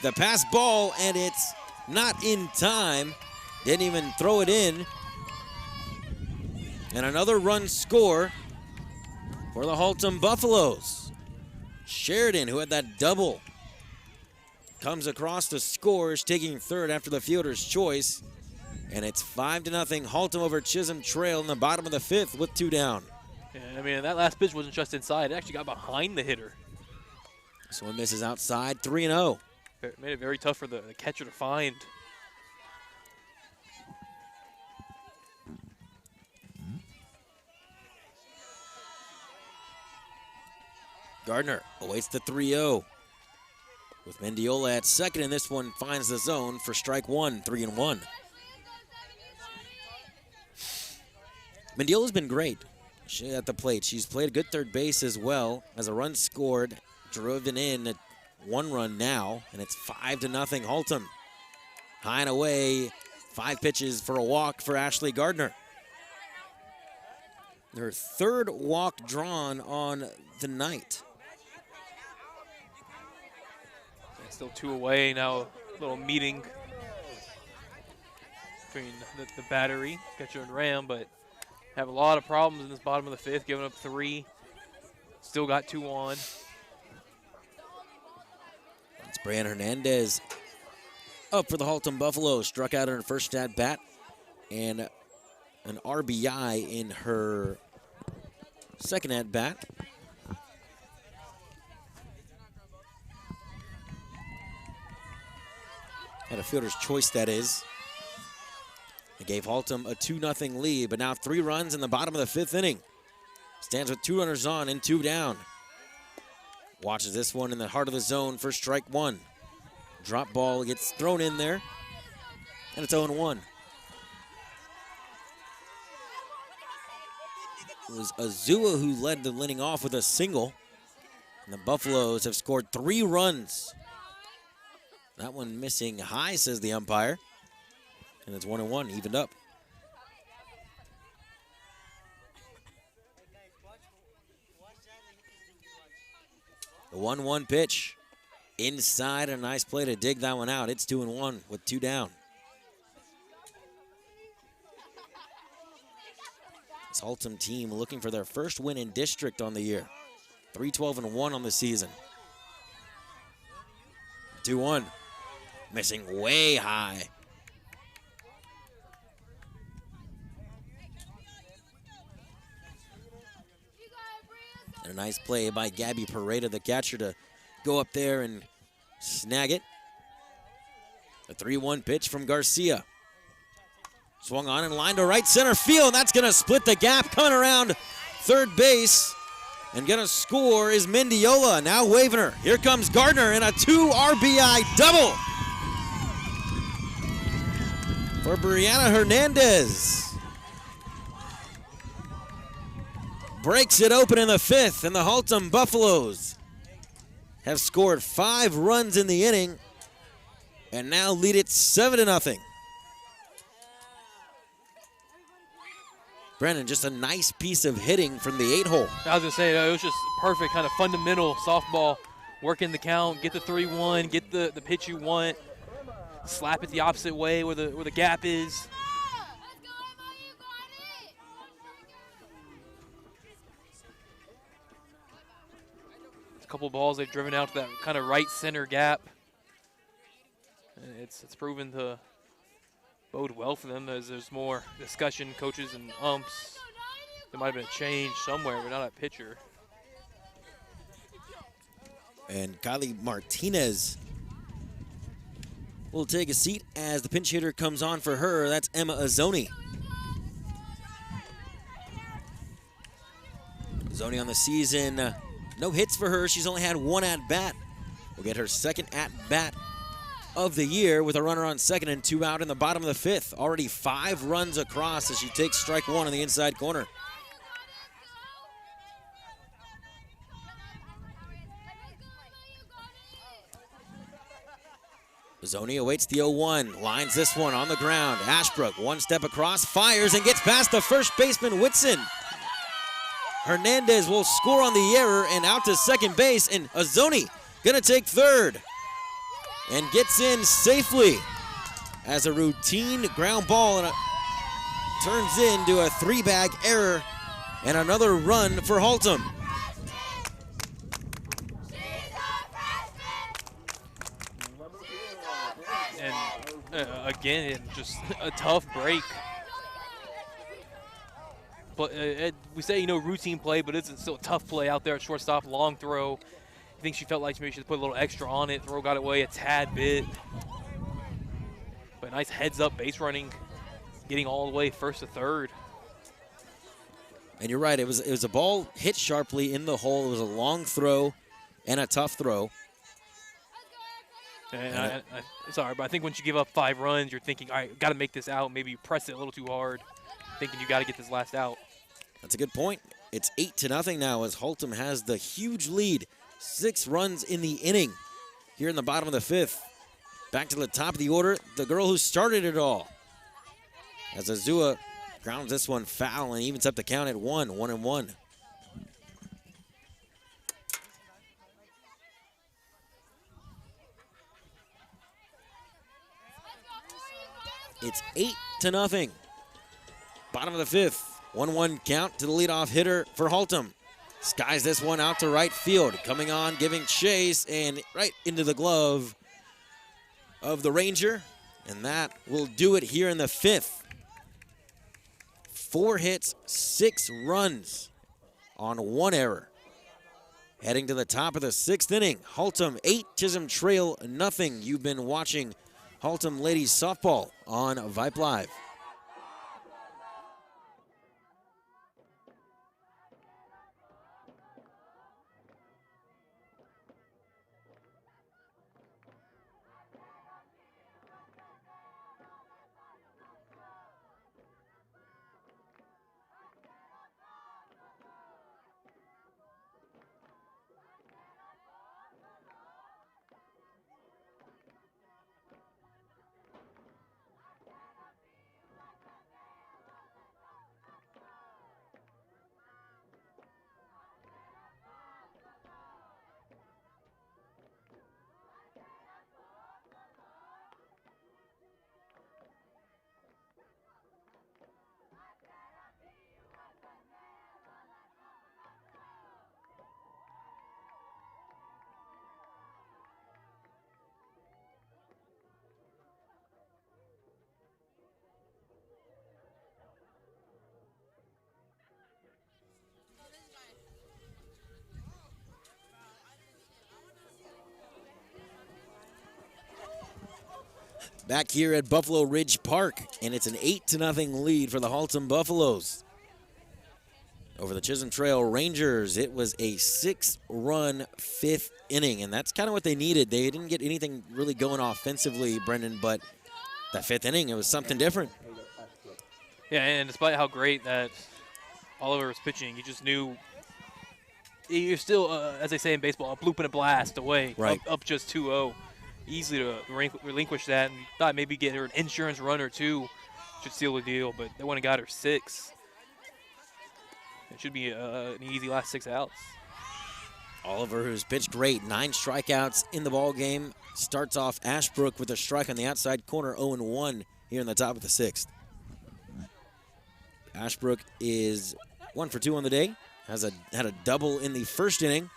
The pass ball, and it's not in time. Didn't even throw it in. And another run score for the Haltom Buffaloes. Sheridan, who had that double, comes across to scores, taking third after the fielder's choice. And it's 5-0 Haltom over Chisholm Trail in the bottom of the 5th with 2 down. Yeah, I mean, that last pitch wasn't just inside. It actually got behind the hitter. This one misses outside, 3-0. It made it very tough for the catcher to find. Gardner awaits the 3-0. With Mendiola at second, and this one finds the zone for strike 1, 3-1. Mendiola's been great at the plate. She's played a good third base as well. As a run scored, driven in, 1 run now, and it's 5-0 Haltom. High and away, 5 pitches for a walk for Ashley Gardner. Their 3rd walk drawn on the night. Still 2 away now. A little meeting between the battery, catcher and Ram, but have a lot of problems in this bottom of the 5th, giving up 3. Still got 2 on. It's Brianna Hernandez up for the Haltom Buffaloes. Struck out in her first at bat and an RBI in her second at bat. Had a fielder's choice, that is. It gave Haltom a 2-0 lead, but now 3 runs in the bottom of the 5th inning. Stands with 2 runners on and 2 down. Watches this one in the heart of the zone for strike 1. Drop ball gets thrown in there, and it's 0-1. It was Azua who led the inning off with a single, and the Buffaloes have scored 3 runs. That one missing high, says the umpire. And it's 1-1, evened up. The 1-1 pitch. Inside, a nice play to dig that one out. It's 2-1 with 2 down. This Haltom team looking for their first win in district on the year. 3-12-1 on the season. 2-1. Missing way high. And a nice play by Gabby Pareda, the catcher, to go up there and snag it. A 3-1 pitch from Garcia. Swung on and lined to right center field. That's going to split the gap. Coming around third base and going to score is Mendiola. Now waving her. Here comes Gardner in a 2 RBI double for Brianna Hernandez. Breaks it open in the 5th, and the Haltom Buffaloes have scored 5 runs in the inning and now lead it 7-0. Brennan, just a nice piece of hitting from the 8-hole. I was going to say, it was just perfect kind of fundamental softball. Working the count, get the 3-1, get the pitch you want. slap it the opposite way where the gap is. A couple balls they've driven out to that kind of right center gap. And it's proven to bode well for them as there's more discussion, coaches and umps. There might have been a change somewhere, but not at pitcher. And Kylie Martinez will take a seat as the pinch hitter comes on for her. That's Emma Azzoni. Azzoni on the season, no hits for her. She's only had one at-bat. Will get her second at-bat of the year with a runner on second and 2 out in the bottom of the 5th. Already 5 runs across as she takes strike 1 on the inside corner. Azzoni awaits the 0-1, lines this one on the ground. Ashbrook, 1 step across, fires and gets past the first baseman, Whitson. Hernandez will score on the error and out to second base, and Azzoni gonna take third and gets in safely as a routine ground ball and turns into a 3-bag error and another run for HALTOM. And again, just a tough break. But we say, routine play, but it's still a tough play out there at shortstop, long throw. I think she felt like maybe she should put a little extra on it. Throw got away a tad bit. But nice heads-up base running, getting all the way first to third. And you're right, it was a ball hit sharply in the hole. It was a long throw and a tough throw. And sorry, but I think once you give up 5 runs, you're thinking, all right, got to make this out. Maybe you press it a little too hard, thinking you got to get this last out. That's a good point. It's 8-0 now as HALTOM has the huge lead. 6 runs in the inning here in the bottom of the 5th. Back to the top of the order, the girl who started it all. As Azua grounds this one foul and evens up the count at 1-1. It's 8-0. Bottom of the 5th. 1-1 count to the leadoff hitter for HALTOM. Skies this one out to right field. Coming on, giving chase, and right into the glove of the Ranger. And that will do it here in the 5th. 4 hits, 6 runs on 1 error. Heading to the top of the 6th inning. HALTOM 8, Chisholm Trail nothing. You've been watching HALTOM Ladies Softball on Vype Live. Back here at Buffalo Ridge Park, and it's an 8-0 lead for the HALTOM Buffaloes. Over the Chisholm Trail Rangers, it was a 6-run 5th inning, and that's kind of what they needed. They didn't get anything really going offensively, Brendan, but that 5th inning, it was something different. Yeah, and despite how great that Oliver was pitching, you just knew you're still, as they say in baseball, a bloop and a blast away, right. up just 2-0. Easily to relinquish that, and thought maybe get her an insurance run or 2 should seal the deal, but they went and got her 6. It should be an easy last 6 outs. Oliver, who's pitched great, 9 strikeouts in the ball game, starts off Ashbrook with a strike on the outside corner, 0-1 here in the top of the 6th. Ashbrook is 1 for 2 on the day, had a double in the first inning.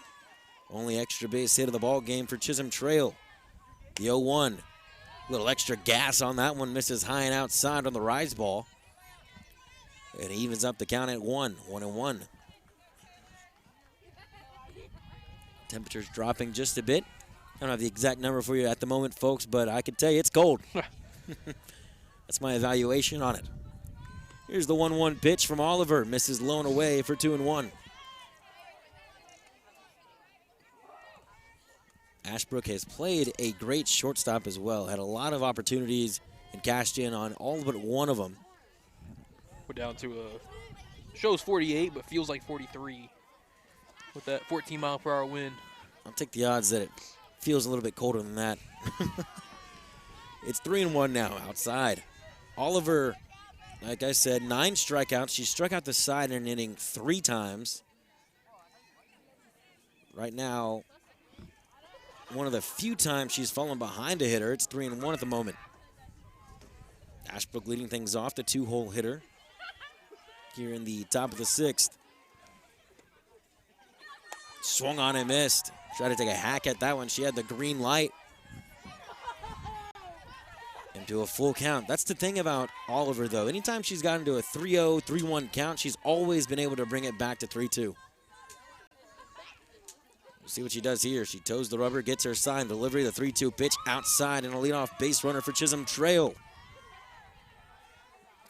Only extra base hit of the ball game for Chisholm Trail. The 0-1, little extra gas on that one, misses high and outside on the rise ball. And he evens up the count at 1-1. Temperature's dropping just a bit. I don't have the exact number for you at the moment, folks, but I can tell you it's cold. That's my evaluation on it. Here's the 1-1 pitch from Oliver. Misses low and away for 2-1. Ashbrook has played a great shortstop as well. Had a lot of opportunities and cashed in on all but one of them. We're down to shows 48, but feels like 43 with that 14-mile-per-hour wind. I'll take the odds that it feels a little bit colder than that. It's 3-1 now outside. Oliver, like I said, 9 strikeouts. She struck out the side in an inning 3 times. Right now, one of the few times she's fallen behind a hitter. It's 3-1 at the moment. Ashbrook leading things off, the 2-hole hitter here in the top of the 6th. Swung on and missed. Tried to take a hack at that one. She had the green light. Into a full count. That's the thing about Oliver, though. Anytime she's gotten to a 3-0, 3-1 count, she's always been able to bring it back to 3-2. We'll see what she does here. She toes the rubber, gets her sign. Delivery, the 3-2 pitch outside, and a leadoff base runner for Chisholm Trail.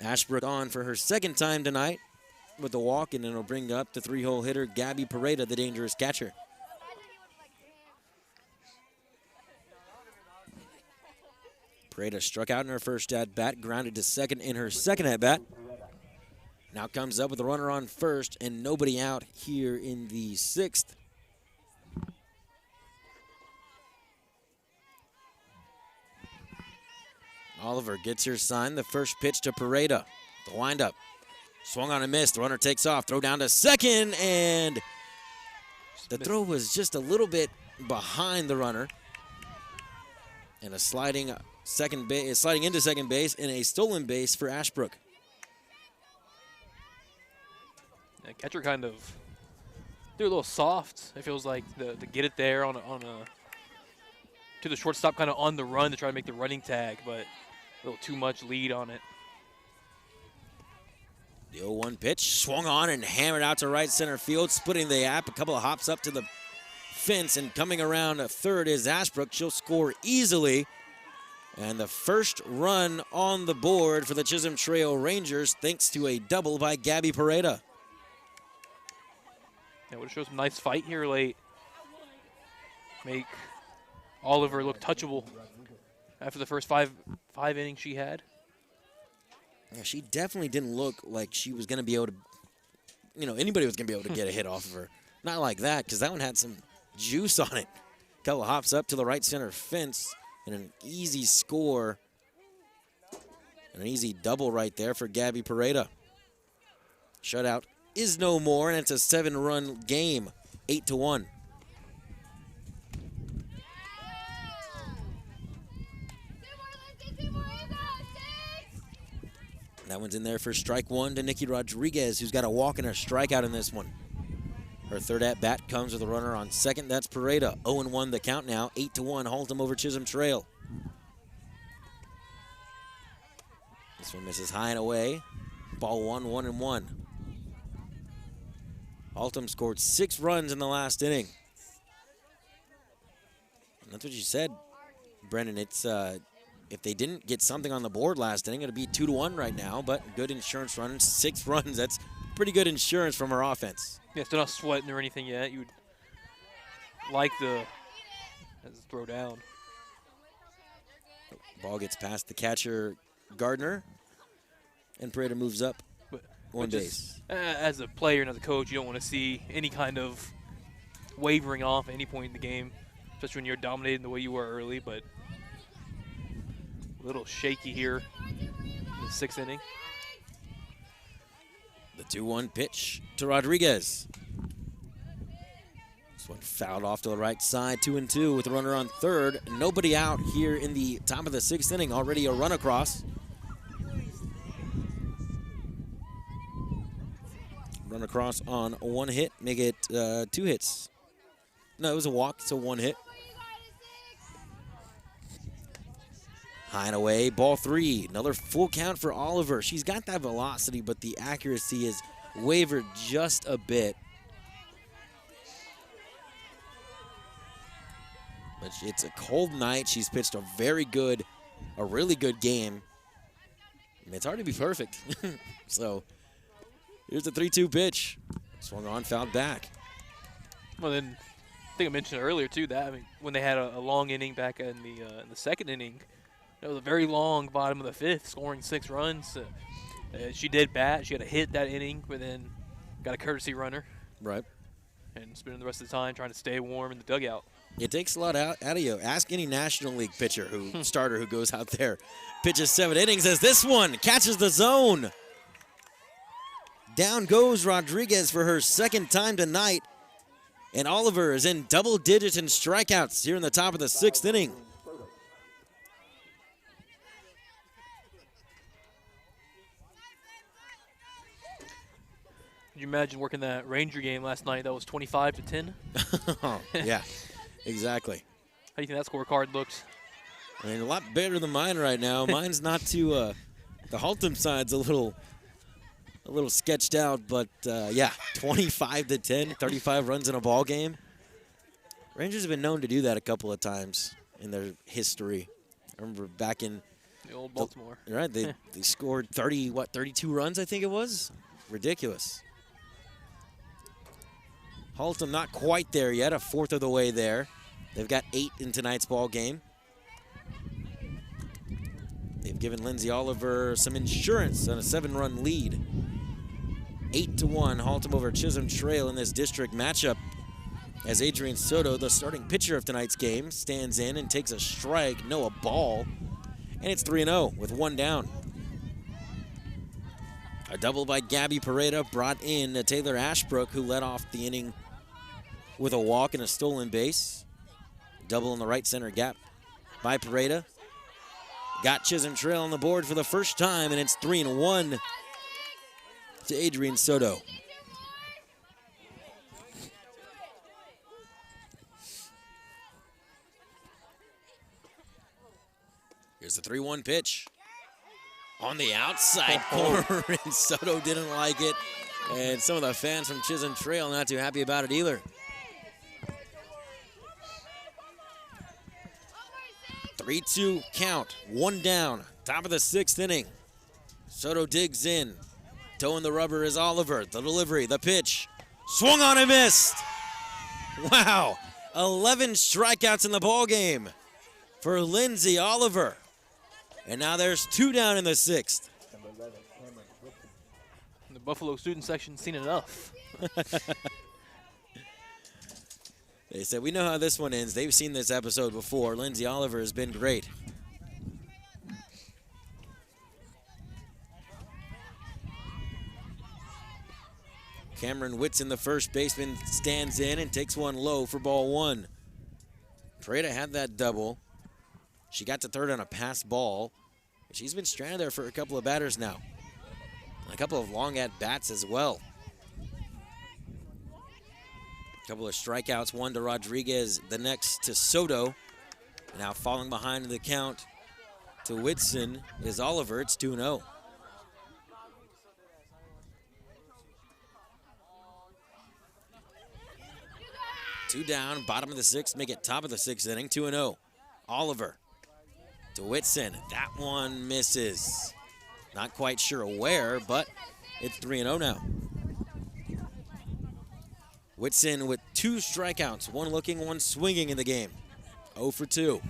Ashbrook on for her 2nd time tonight with the walk, and it'll bring up the 3-hole hitter, Gabby Pareda, the dangerous catcher. Pareda struck out in her first at-bat, grounded to second in her second at-bat. Now comes up with a runner on first and nobody out here in the 6th. Oliver gets her sign. The first pitch to Pareda. The windup. Swung on and missed. The runner takes off. Throw down to second, and the throw was just a little bit behind the runner. And a sliding into second base and a stolen base for Ashbrook. Yeah, catcher kind of they're a little soft. It feels like to get it there on a to the shortstop, kind of on the run to try to make the running tag, but a little too much lead on it. The 0-1 pitch swung on and hammered out to right center field, splitting the gap. A couple of hops up to the fence, and coming around a third is Ashbrook. She'll score easily. And the first run on the board for the Chisholm Trail Rangers, thanks to a double by Gabby Pareda. Yeah, would show some nice fight here late. Make Oliver look touchable after the first five innings she had. Yeah, she definitely didn't look like she was going to be able to, anybody was going to be able to get a hit off of her. Not like that, because that one had some juice on it. Couple hops up to the right center fence, and an easy score. And an easy double right there for Gabby Pareda. Shutout is no more, and it's a 7-run game, 8-1. That one's in there for strike one to Nikki Rodriguez, who's got a walk and a strikeout in this one. Her third at-bat comes with a runner on second. That's Pareda. 0-1 the count now. 8-1, HALTOM over Chisholm Trail. This one misses high and away. Ball 1-1. HALTOM scored 6 runs in the last inning. And that's what you said, Brendan. It's if they didn't get something on the board last inning, it would be 2-1 right now. But good insurance run, 6 runs. That's pretty good insurance from her offense. Yeah, still not sweating or anything yet. You would like the throw down. Ball gets past the catcher, Gardner, and Pareda moves up one base. As a player and as a coach, you don't want to see any kind of wavering off at any point in the game, especially when you're dominating the way you were early, but a little shaky here in the 6th inning. The 2-1 pitch to Rodriguez. This one fouled off to the right side, 2-2 with a runner on third. Nobody out here in the top of the 6th inning, already a run across. Run across on 1 hit, make it 2 hits. No, it was a walk, so 1 hit. High and away, ball 3. Another full count for Oliver. She's got that velocity, but the accuracy is wavered just a bit. But it's a cold night. She's pitched a really good game. I mean, it's hard to be perfect. So here's the 3-2 pitch. Swung on, fouled back. Well, then I think I mentioned earlier too that when they had a long inning back in the 2nd inning, it was a very long bottom of the 5th, scoring 6 runs. She did bat. She had a hit that inning, but then got a courtesy runner. Right. And spending the rest of the time trying to stay warm in the dugout. It takes a lot out of you. Ask any National League pitcher starter who goes out there, pitches 7 innings as this one catches the zone. Down goes Rodriguez for her 2nd time tonight. And Oliver is in double digits in strikeouts here in the top of the 6th inning. Could you imagine working that Ranger game last night that was 25-10? Yeah, exactly. How do you think that scorecard looked? I mean, a lot better than mine right now. Mine's not too, the HALTOM side's a little sketched out, but yeah, 25-10, 35 runs in a ball game. Rangers have been known to do that a couple of times in their history. I remember back in the old Baltimore. Right, they scored 32 runs, I think it was? Ridiculous. HALTOM not quite there yet, a 4th of the way there. They've got 8 in tonight's ball game. They've given Lindsay Oliver some insurance on a 7-run lead. 8-1, HALTOM over Chisholm Trail in this district matchup as Adrian Soto, the starting pitcher of tonight's game, stands in and takes a strike, a ball, and it's 3-0 with 1 down. A double by Gabby Pareda brought in Taylor Ashbrook, who led off the inning with a walk and a stolen base. Double in the right center gap by Pareda. Got Chisholm Trail on the board for the first time, and it's 3-1 to Adrian Soto. Here's the 3-1 pitch. On the outside corner, and Soto didn't like it. And some of the fans from Chisholm Trail not too happy about it either. 3-2 count, 1 down, top of the 6th inning. Soto digs in. Toeing the rubber is Oliver. The delivery, the pitch. Swung on and missed. Wow, 11 strikeouts in the ball game for Lindsay Oliver. And now there's 2 down in the 6th. The Buffalo student section seen enough. They said, we know how this one ends. They've seen this episode before. Lindsay Oliver has been great. Cameron Whitson, the first baseman, stands in and takes one low for ball 1. Pareda had that double. She got to third on a pass ball. She's been stranded there for a couple of batters now. A couple of long at-bats as well. A couple of strikeouts, one to Rodriguez, the next to Soto. And now falling behind in the count to Whitson is Oliver. It's 2-0. Two down, bottom of the 6th, make it top of the 6th inning, 2-0. Oliver to Whitson. That one misses. Not quite sure where, but it's 3-0 now. Whitson with 2 strikeouts, 1 looking, 1 swinging in the game. 0 for 2.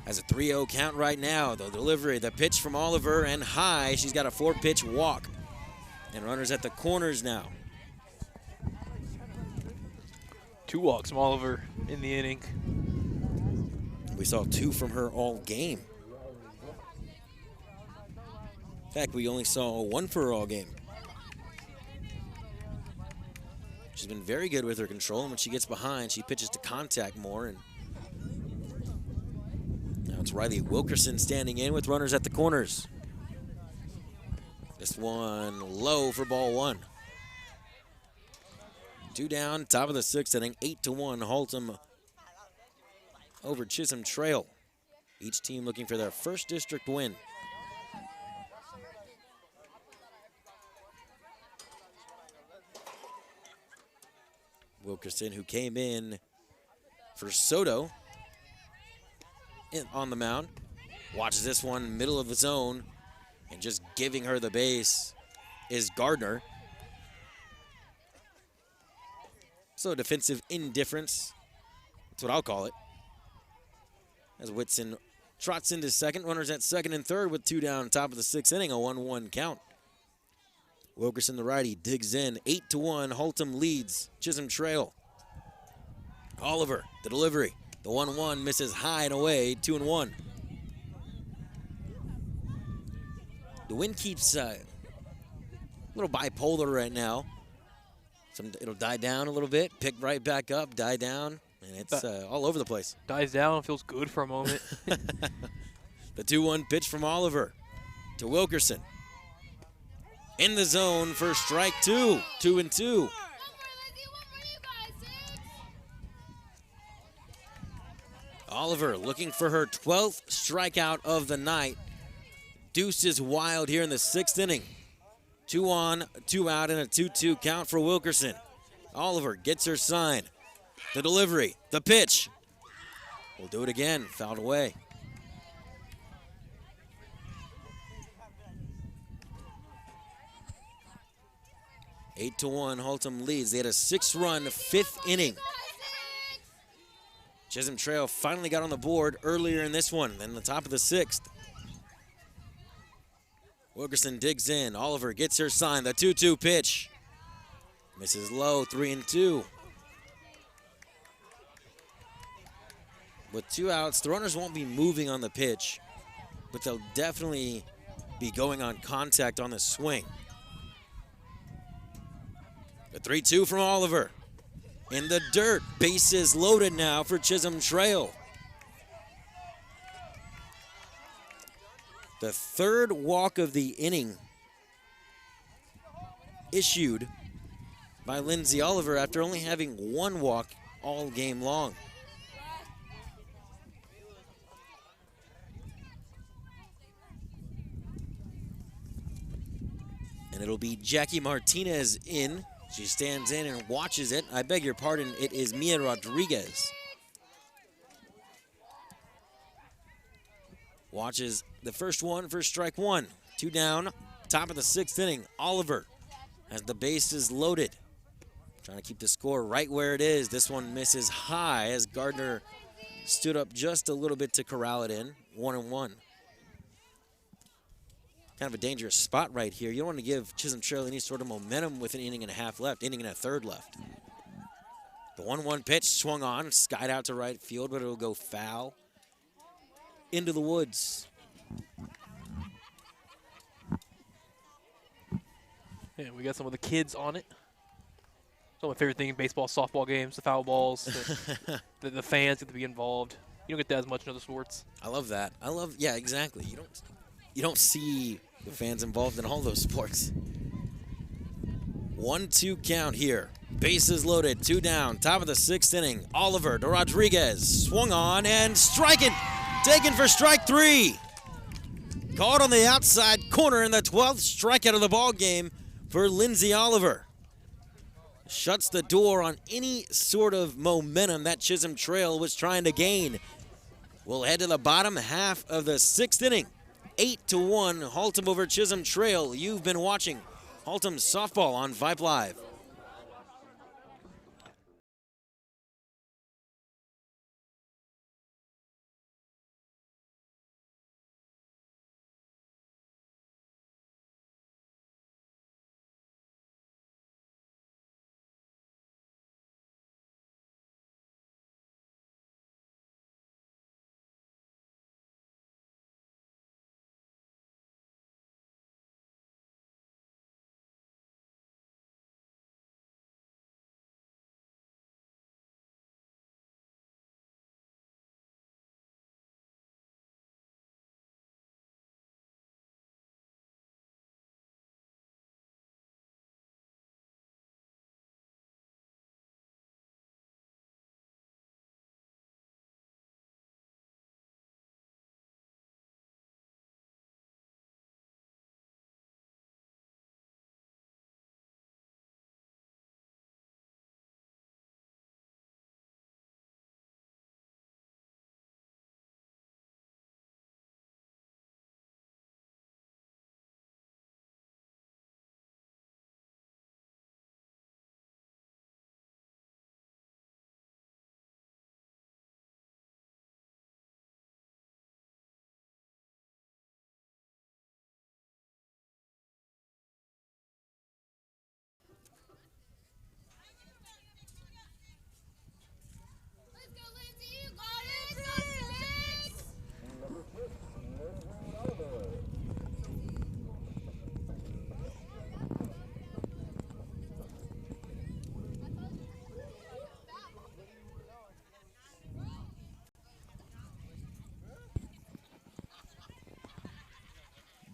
Has a 3-0 count right now. The delivery, the pitch from Oliver, and high. She's got a 4-pitch walk. And runners at the corners now. 2 walks from Oliver in the inning. We saw 2 from her all game. In fact, we only saw 1 for her all game. She's been very good with her control, and when she gets behind, she pitches to contact more. And now it's Riley Wilkerson standing in with runners at the corners. This one low for ball one. 2 down, top of the 6th inning, 8-1, Haltom over Chisholm Trail. Each team looking for their first district win. Wilkerson, who came in for Soto on the mound, watches this one, middle of the zone, and just giving her the base is Gardner. So defensive indifference, that's what I'll call it. As Whitson trots into second, runners at second and third with 2 down, top of the 6th inning, a 1-1 count. Wilkerson, the righty, digs in, 8-1, Haltom leads Chisholm Trail. Oliver, the delivery, the 1-1 misses high and away, 2-1. The wind keeps a little bipolar right now. It'll die down a little bit, pick right back up, die down, and it's all over the place. Dies down, feels good for a moment. The 2-1 pitch from Oliver to Wilkerson. In the zone for strike 2, 2-2. Oliver looking for her 12th strikeout of the night. Deuce is wild here in the 6th inning. 2 on, 2 out, and a 2-2 count for Wilkerson. Oliver gets her sign. The delivery, the pitch. We'll do it again, fouled away. Eight to 1, Haltom leads. They had a 6-run 5th inning. Chisholm Trail finally got on the board earlier in this one than the top of the 6th. Wilkerson digs in. Oliver gets her sign. The 2-2 pitch. Misses low, 3-2. With 2 outs, the runners won't be moving on the pitch, but they'll definitely be going on contact on the swing. The 3-2 from Oliver. In the dirt. Bases loaded now for Chisholm Trail. The 3rd walk of the inning issued by Lindsay Oliver after only having 1 walk all game long. And it'll be Jackie Martinez in. She stands in and watches it. I beg your pardon, it is Mia Rodriguez. Watches the first one for strike 1. 2 down, top of the 6th inning. Oliver has the bases loaded. Trying to keep the score right where it is. This one misses high as Gardner stood up just a little bit to corral it in. 1-1. Kind of a dangerous spot right here. You don't want to give Chisholm Trail any sort of momentum with an inning and a half left, inning and a third left. The 1-1 pitch swung on, skied out to right field, but it'll go foul into the woods. Yeah, we got some of the kids on it. Some of my favorite things, baseball, softball games, the foul balls, the fans get to be involved. You don't get that as much in other sports. I love that. Yeah, exactly. You don't see the fans involved in all those sports. 1-2 count here. Bases loaded, 2 down, top of the 6th inning. Oliver to Rodriguez, swung on and striking. Taken for strike 3. Caught on the outside corner in the 12th strikeout of the ball game for Lindsay Oliver. Shuts the door on any sort of momentum that Chisholm Trail was trying to gain. We'll head to the bottom half of the 6th inning. 8-1, Haltom over Chisholm Trail. You've been watching Haltom Softball on Vype Live.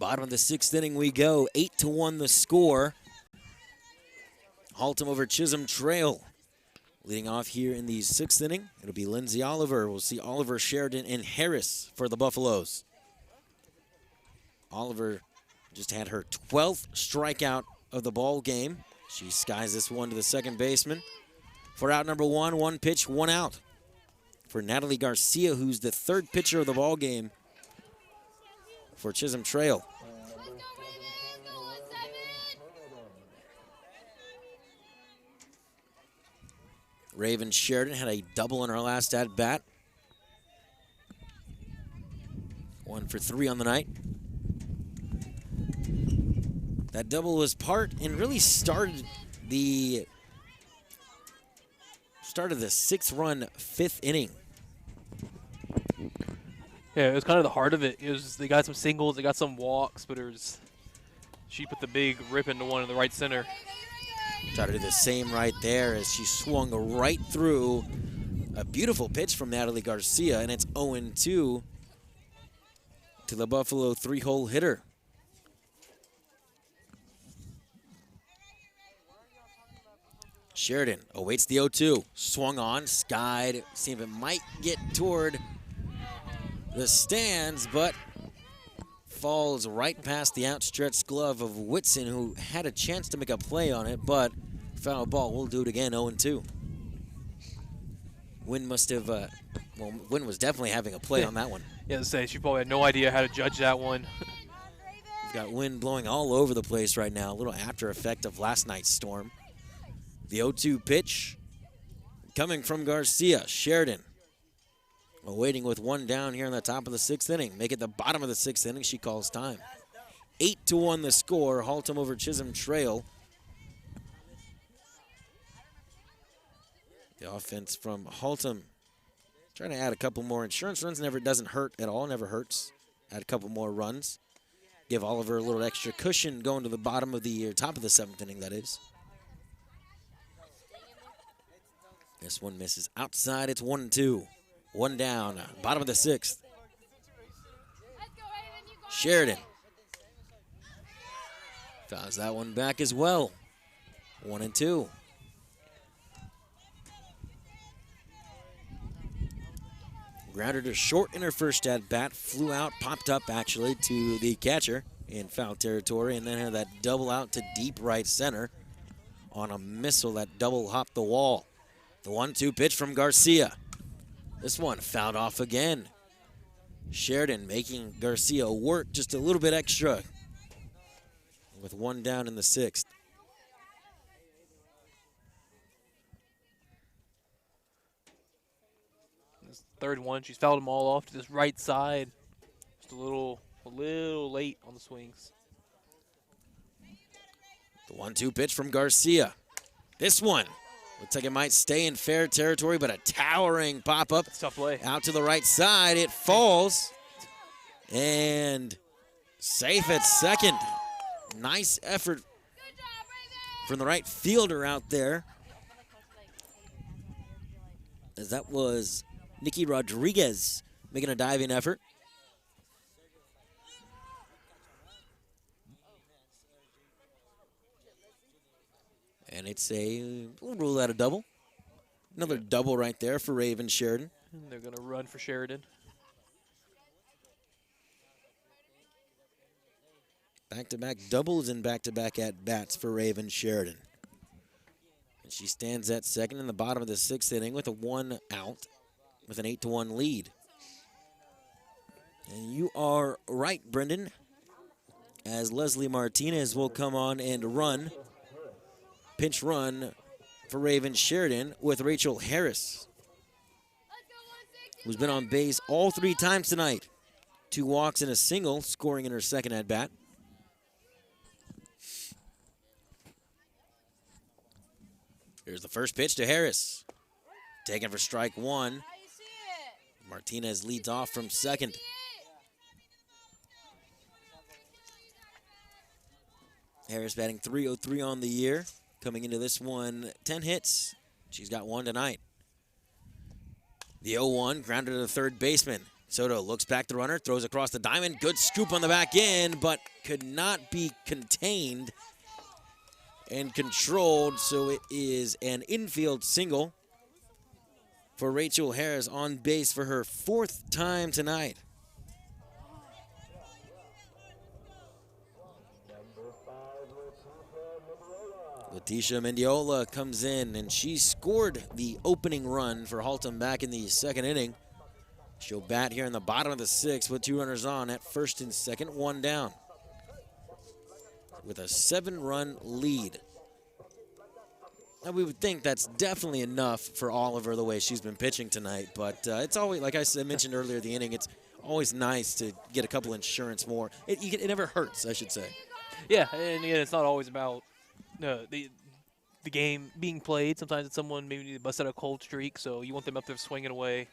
Bottom of the 6th inning we go. 8-1 the score. HALTOM over Chisholm Trail. Leading off here in the 6th inning, it'll be Lindsay Oliver. We'll see Oliver, Sheridan, and Harris for the Buffaloes. Oliver just had her 12th strikeout of the ball game. She skies this one to the second baseman. For out number 1, 1 pitch, 1 out. For Natalie Garcia, who's the 3rd pitcher of the ball game for Chisholm Trail. Raven Sheridan had a double in her last at-bat. 1 for 3 on the night. That double was part and really started the 6-run 5th inning. Yeah, it was kind of the heart of it. They got some singles, they got some walks, but she put the big rip into one in the right center. Tried to do the same right there as she swung right through a beautiful pitch from Natalie Garcia, and it's 0-2 to the Buffalo 3-hole hitter. Sheridan awaits the 0-2, swung on, skied, see if it might get toward the stands, but falls right past the outstretched glove of Whitson, who had a chance to make a play on it, but foul ball. We'll do it again, 0-2. Wynn must have, Wynn was definitely having a play on that one. Yeah, to say, she probably had no idea how to judge that one. We've got wind blowing all over the place right now, a little after effect of last night's storm. The 0-2 pitch coming from Garcia. Sheridan waiting with 1 down here in the top of the 6th inning. Make it the bottom of the 6th inning. She calls time. 8-1 the score. HALTOM over Chisholm Trail. The offense from HALTOM trying to add a couple more insurance runs. Never doesn't hurt at all. Never hurts. Add a couple more runs. Give Oliver a little extra cushion going to the bottom of the top of the 7th inning. That is. This one misses outside. It's 1-2. 1 down. Bottom of the 6th. Sheridan fouls that one back as well. 1-2. Grounded her short in her first at-bat. Flew out, popped up actually to the catcher in foul territory, and then had that double out to deep right center on a missile that double hopped the wall. The 1-2 pitch from Garcia. This one fouled off again. Sheridan making Garcia work just a little bit extra with 1 down in the 6th. This 3rd one, she's fouled them all off to this right side. Just a little late on the swings. The 1-2 pitch from Garcia. This one looks like it might stay in fair territory, but a towering pop-up Tough play. out to the right side. It falls, and safe at second. Nice effort from the right fielder out there, as that was Nikki Rodriguez making a diving effort. And we'll rule that a double. Another double right there for Raven Sheridan. And they're going to run for Sheridan. Back-to-back doubles and back-to-back at-bats for Raven Sheridan. And she stands at second in the bottom of the 6th inning with a 1 out with an 8-1 lead. And you are right, Brendan, as Leslie Martinez will come on and run. Pinch run for Raven Sheridan with Rachel Harris, who's been on base all 3 times tonight. 2 walks and a single, scoring in her second at-bat. Here's the first pitch to Harris. Taken for strike 1. Martinez leads off from second. Harris batting .303 on the year. Coming into this one, 10 hits. She's got 1 tonight. The 0-1 grounded to the third baseman. Soto looks back the runner, throws across the diamond. Good scoop on the back end, but could not be contained and controlled, so it is an infield single for Rachel Harris, on base for her 4th time tonight. Leticia Mendiola comes in, and she scored the opening run for Haltom back in the 2nd inning. She'll bat here in the bottom of the 6th with 2 runners on at 1st and 2nd, 1 down, with a 7-run lead. Now, we would think that's definitely enough for Oliver the way she's been pitching tonight, but it's always, like I mentioned earlier in the inning, it's always nice to get a couple insurance more. It never hurts, I should say. Yeah, and yeah, it's not always about the game being played. Sometimes it's someone maybe need to bust out a cold streak, so you want them up there swinging away,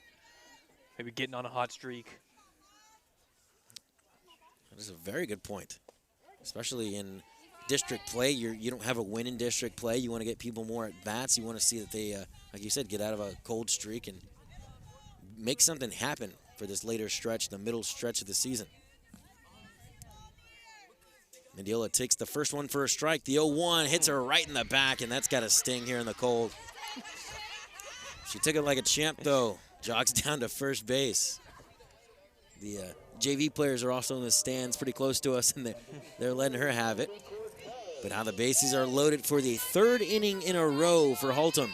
maybe getting on a hot streak. That is a very good point, especially in district play. You don't have a win in district play. You want to get people more at bats. You want to see that they, like you said, get out of a cold streak and make something happen for this later stretch, the middle stretch of the season. Mendiola takes the first one for a strike. The 0-1 hits her right in the back, and that's got a sting here in the cold. She took it like a champ, though. Jogs down to first base. The JV players are also in the stands pretty close to us, and they're letting her have it. But how the bases are loaded for the 3rd inning in a row for Haltom.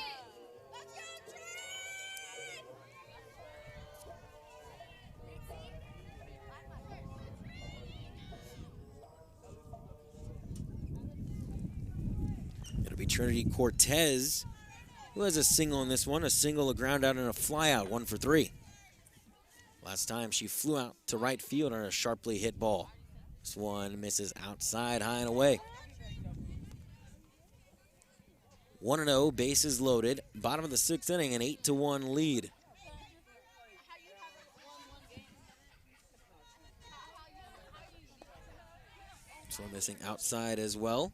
It'll be Trinity Cortez, who has a single in this one, a single, a ground out, and a fly out, 1 for 3. Last time she flew out to right field on a sharply hit ball. This one misses outside, high and away. 1-0, bases loaded. Bottom of the 6th inning, an 8-1 lead. This one missing outside as well.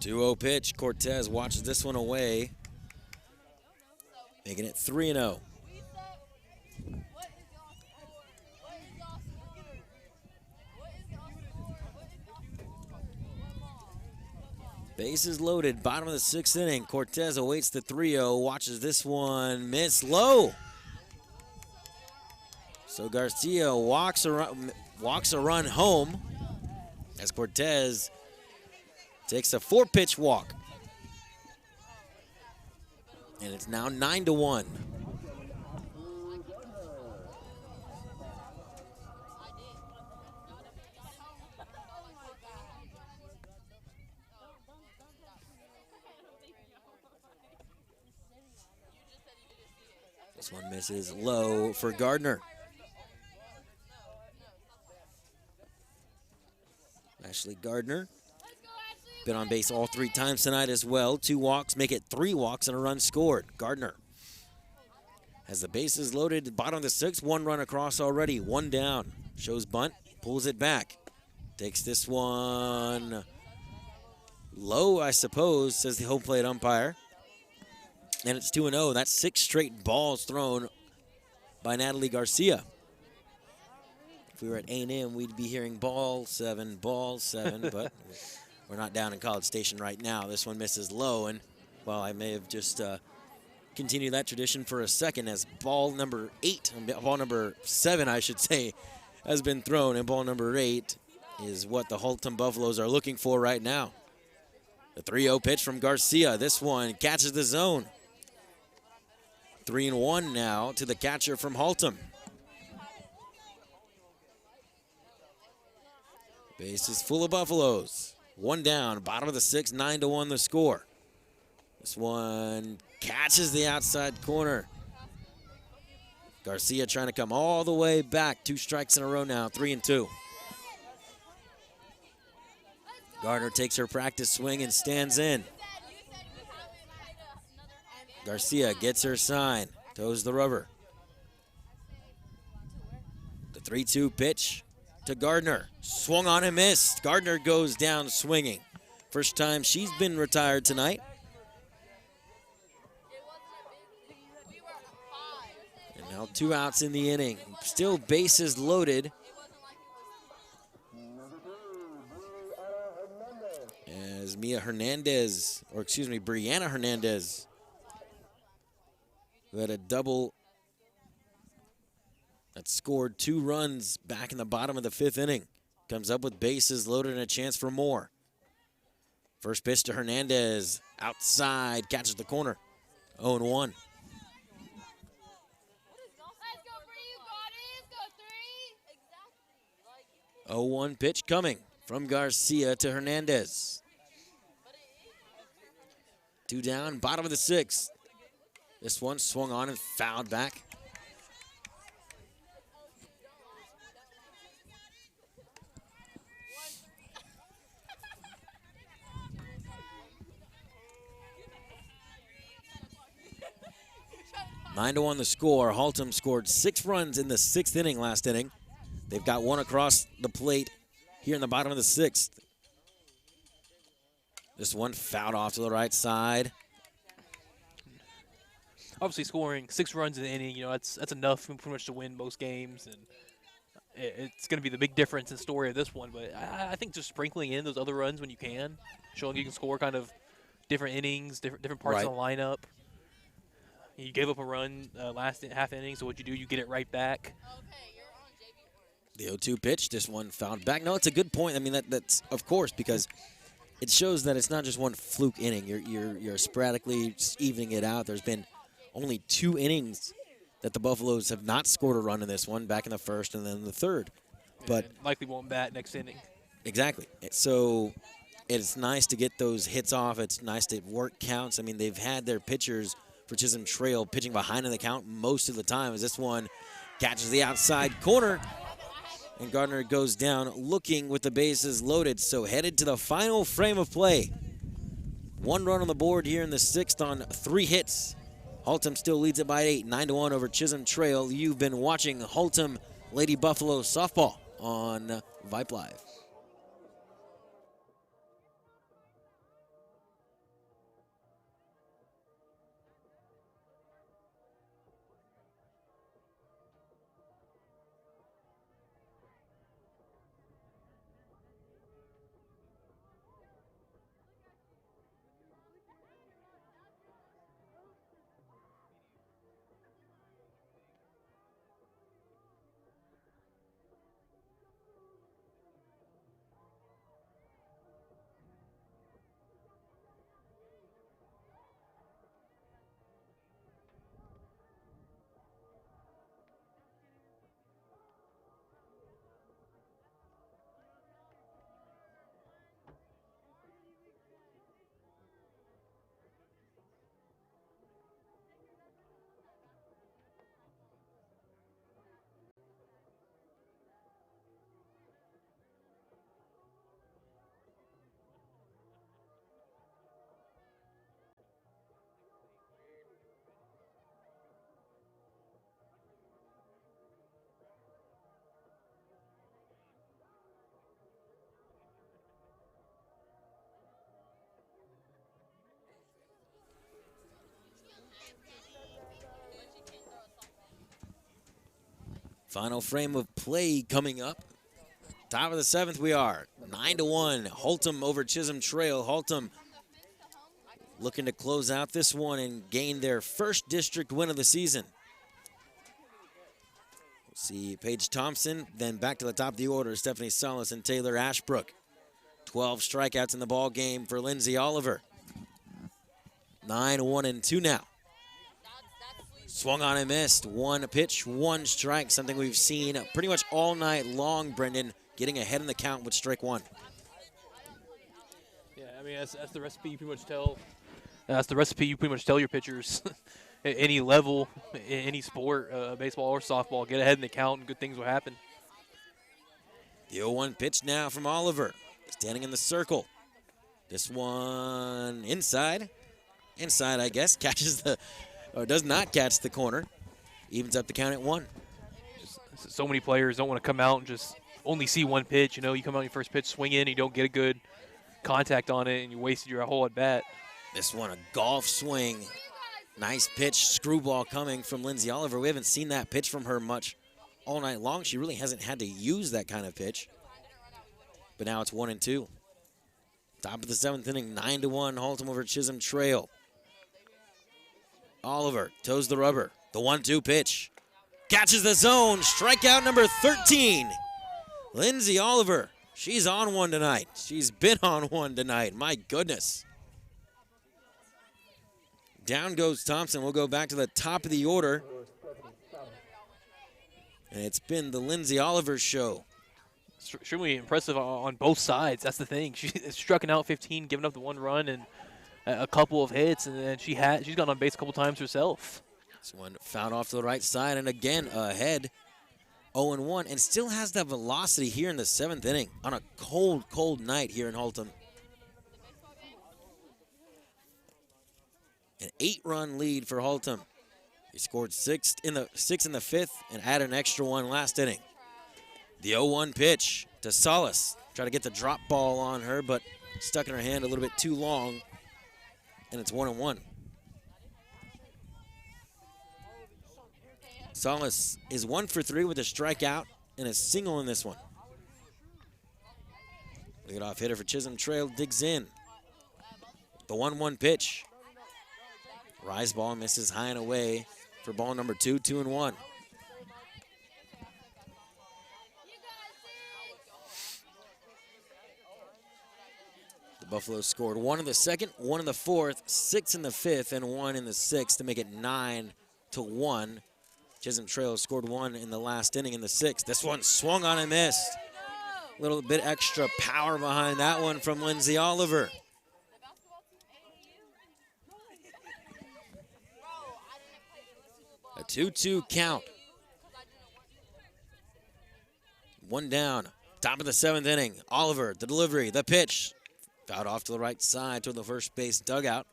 The 2-0 pitch. Cortez watches this one away, making it 3-0. Bases loaded, bottom of the 6th inning. Cortez awaits the 3-0, watches this one miss low. So Garcia walks a run home as Cortez takes a 4-pitch walk. And it's now 9-1. This one misses low for Gardner. Ashley Gardner been on base all 3 times tonight as well. 2 walks make it 3 walks and a run scored. Gardner has the bases loaded, bottom of the 6th, 1 run across already, 1 down. Shows bunt, pulls it back. Takes this one low, I suppose, says the home plate umpire. And it's 2-0. That's 6 straight balls thrown by Natalie Garcia. If we were at A&M, we'd be hearing ball 7, but we're not down in College Station right now. This one misses low, and, well, I may have just continued that tradition for a second as ball number 7, I should say, has been thrown, and ball number 8 is what the Haltom Buffaloes are looking for right now. The 3-0 pitch from Garcia. This one catches the zone. 3-1 now to the catcher from Haltom. Base is full of Buffaloes. 1 down, bottom of the 6th, 9-1 the score. This one catches the outside corner. Garcia trying to come all the way back. 2 strikes in a row now, 3-2. Gardner takes her practice swing and stands in. Garcia gets her sign, toes the rubber. 3-2 pitch to Gardner. Swung on and missed. Gardner goes down swinging. First time she's been retired tonight. And now 2 outs in the inning. Still bases loaded. As Brianna Hernandez, who had a double that scored 2 runs back in the bottom of the 5th inning, comes up with bases loaded and a chance for more. First pitch to Hernandez, outside, catches the corner, 0-1. 0-1 pitch coming from Garcia to Hernandez. 2 down, bottom of the 6th. This one swung on and fouled back. Nine to 1 the score. Haltom scored 6 runs in the 6th inning last inning. They've got 1 across the plate here in the bottom of the 6th. This one fouled off to the right side. Obviously, scoring 6 runs in the inning, you know, that's enough pretty much to win most games, and it's going to be the big difference in story of this one. But I think just sprinkling in those other runs when you can, showing you can score kind of different innings, different parts of the lineup. You gave up a run last half inning, so what you do, you get it right back. The 0-2 pitch, this one fouled back. No, it's a good point. I mean, that's of course, because it shows that it's not just one fluke inning. You're sporadically evening it out. There's been only 2 innings that the Buffaloes have not scored a run in this one, back in the 1st and then the 3rd. But and likely won't bat next inning. Exactly. So it's nice to get those hits off. It's nice to work counts. I mean, they've had their pitchers for Chisholm Trail pitching behind in the count most of the time, as this one catches the outside corner. And Gardner goes down looking with the bases loaded. So headed to the final frame of play. 1 run on the board here in the 6th on 3 hits. Haltom still leads it by 8, 9-1 over Chisholm Trail. You've been watching Haltom Lady Buffalo softball on Vype Live. Final frame of play coming up. Top of the 7th we are. 9-1. Haltom over Chisholm Trail. Haltom looking to close out this one and gain their 1st district win of the season. We'll see Paige Thompson, then back to the top of the order, Stephanie Salas and Taylor Ashbrook. 12 strikeouts in the ball game for Lindsay Oliver. 9-1-2 now. Swung on and missed. 1 pitch, 1 strike, something we've seen pretty much all night long, Brendan, getting ahead in the count with strike 1. Yeah, I mean, that's the recipe you pretty much tell. That's the recipe you pretty much tell your pitchers at any level, in any sport, baseball or softball. Get ahead in the count and good things will happen. The 0-1 pitch now from Oliver, standing in the circle. This one inside, I guess, catches the, or does not catch the corner. Evens up the count at 1. so many players don't want to come out and just only see one pitch. You know, you come out on your first pitch, swing in, you don't get a good contact on it, and you wasted your whole at bat. This one, a golf swing. Nice pitch, screwball coming from Lindsay Oliver. We haven't seen that pitch from her much all night long. She really hasn't had to use that kind of pitch. But now it's 1-2. Top of the 7th inning, 9-1, Haltom over Chisholm Trail. Oliver toes the rubber. The 1-2 pitch. Catches the zone. Strikeout number 13. Lindsay Oliver. She's on one tonight. She's been on one tonight. My goodness. Down goes Thompson. We'll go back to the top of the order. And it's been the Lindsay Oliver show. Extremely impressive on both sides. That's the thing. She struck out 15, giving up the 1 run and a couple of hits, and then she's gone on base a couple times herself. This one fouled off to the right side, and again ahead, 0-1, and still has that velocity here in the 7th inning on a cold, cold night here in Haltom. An 8-run lead for Haltom. He scored 6 in the 5th and added an extra one last inning. The 0-1 pitch to Salas. Try to get the drop ball on her, but stuck in her hand a little bit too long, and it's 1-1. Salas is 1 for 3 with a strikeout and a single in this one. Leadoff hitter for Chisholm Trail digs in. The 1-1 pitch. Rise ball misses high and away for ball number 2, 2-1. The Buffaloes scored 1 in the 2nd, 1 in the 4th, 6 in the 5th, and 1 in the 6th to make it 9-1. Chisholm Trail scored 1 in the last inning in the 6th. This one swung on and missed. A little bit extra power behind that one from Lindsay Oliver. A 2-2 count. 1 down. Top of the 7th inning. Oliver, the delivery, the pitch. Fouled off to the right side toward the first base dugout.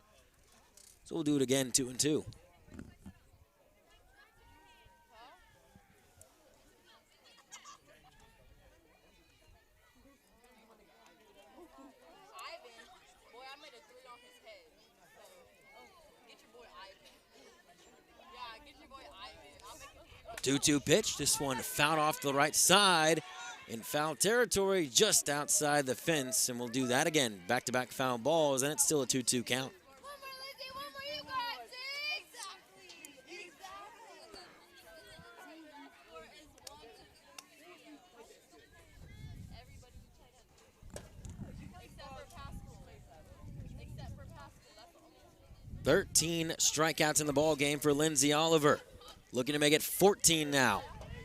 So we'll do it again, 2-2. A 2-2 pitch. This one fouled off to the right side in foul territory just outside the fence, and we'll do that again. Back-to-back foul balls, and it's still a 2-2 count. Thirteen strikeouts in the ball game for Lindsay Oliver. Looking to make it 14 now.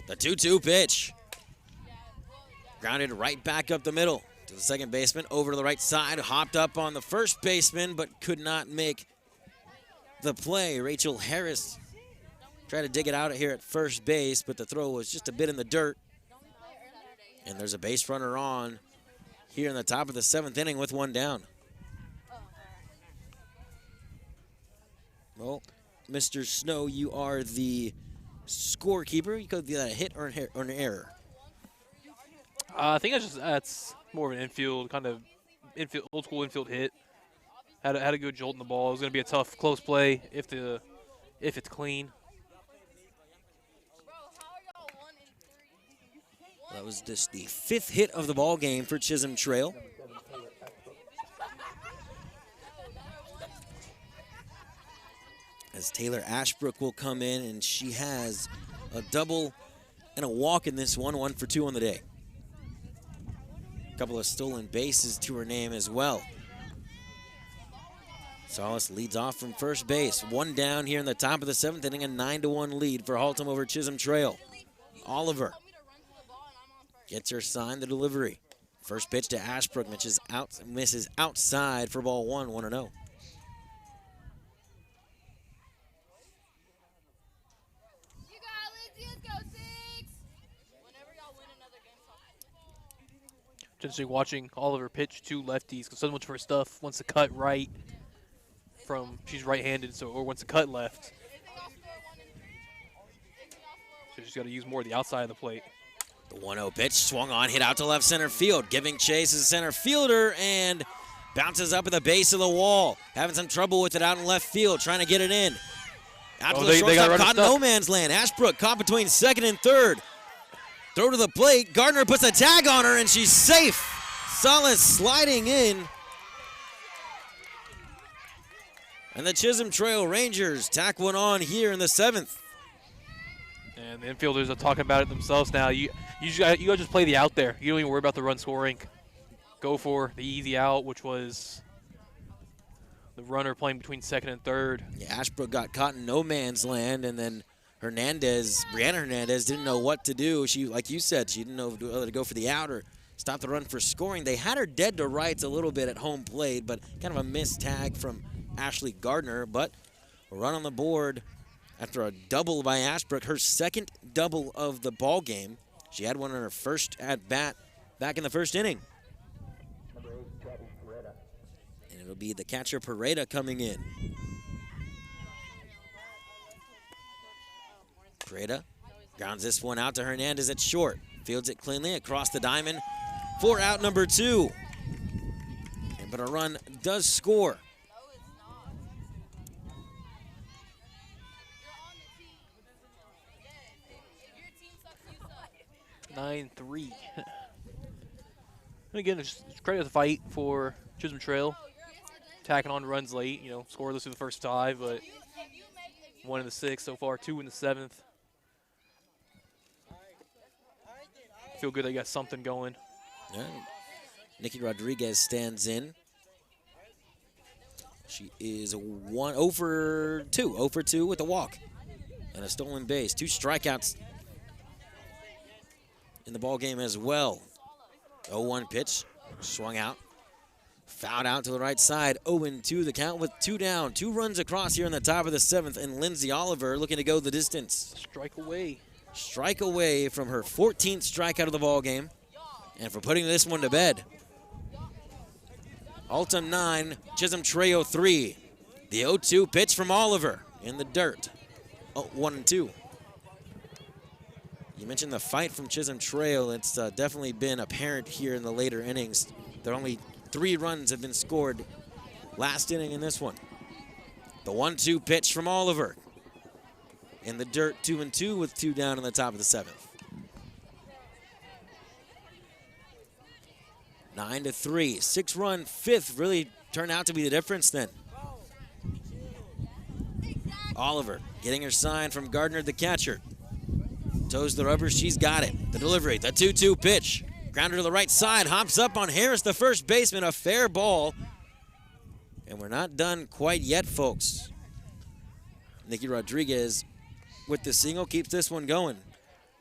The 2-2 pitch. Grounded right back up the middle to the second baseman, over to the right side, hopped up on the first baseman, but could not make the play. Rachel Harris tried to dig it out here at first base, but the throw was just a bit in the dirt. And there's a base runner on here in the top of the 7th inning with 1 down. Well, Mr. Snow, you are the scorekeeper. You could be a hit or an error. I think that's more of an infield, old school infield hit. Had a good jolt in the ball. It was going to be a tough, close play if it's clean. That was just the 5th hit of the ball game for Chisholm Trail. As Taylor Ashbrook will come in, and she has a double and a walk in this one, 1 for 2 on the day. A couple of stolen bases to her name as well. Salas leads off from first base. 1 down here in the top of the 7th inning, a 9-1 lead for Haltom over Chisholm Trail. Oliver gets her sign, the delivery. First pitch to Ashbrook, misses outside for ball 1, 1-0. Just watching Oliver pitch 2 lefties, because so much of her stuff wants to cut right she's right-handed, or wants to cut left. So she's got to use more of the outside of the plate. The 1-0 pitch swung on, hit out to left center field. Giving chase is the center fielder and bounces up at the base of the wall. Having some trouble with it out in left field, trying to get it in. Out to the shortstop, caught in no man's land. Ashbrook caught between second and third. Throw to the plate. Gardner puts a tag on her, and she's safe. Salas sliding in. And the Chisholm Trail Rangers tack one on here in the 7th. And the infielders are talking about it themselves now. You gotta just play the out there. You don't even worry about the run scoring. Go for the easy out, which was the runner playing between second and third. Yeah, Ashbrook got caught in no man's land, and then Brianna Hernandez didn't know what to do. She, like you said, she didn't know whether to go for the out or stop the run for scoring. They had her dead to rights a little bit at home plate, but kind of a missed tag from Ashley Gardner. But a run on the board after a double by Ashbrook, her second double of the ball game. She had one on her first at bat back in the first inning. And it'll be the catcher Pareda coming in. Pareda grounds this one out to Hernandez at short. Fields it cleanly across the diamond for out number 2. But a run does score. 9-3. And again, it's credit the fight for Chisholm Trail. Tacking on runs late, scoreless through the first 5, but 1 in the 6th so far, 2 in the 7th. Feel good they got something going. Yeah. Nikki Rodriguez stands in. She is 0 for 2 with a walk and a stolen base. 2 strikeouts in the ball game as well. 0-1 pitch, swung out, fouled out to the right side. 0-2 the count with 2 down. 2 runs across here in the top of the 7th, and Lindsay Oliver looking to go the distance. Strike away from her 14th strikeout of the ball game, and for putting this one to bed. HALTOM 9, Chisholm Trail 3. The 0-2 pitch from Oliver in the dirt. 1-2. You mentioned the fight from Chisholm Trail. It's definitely been apparent here in the later innings. There are only 3 runs have been scored last inning in this one. The 1-2 pitch from Oliver. In the dirt, 2-2 with 2 down in the top of the 7th. 9-3, 6-run 5th really turned out to be the difference then. Oliver getting her sign from Gardner, the catcher. Toes the rubber, she's got it. The delivery, the 2-2 pitch. Grounder to the right side, hops up on Harris, the first baseman, a fair ball. And we're not done quite yet, folks. Nikki Rodriguez with the single keeps this one going.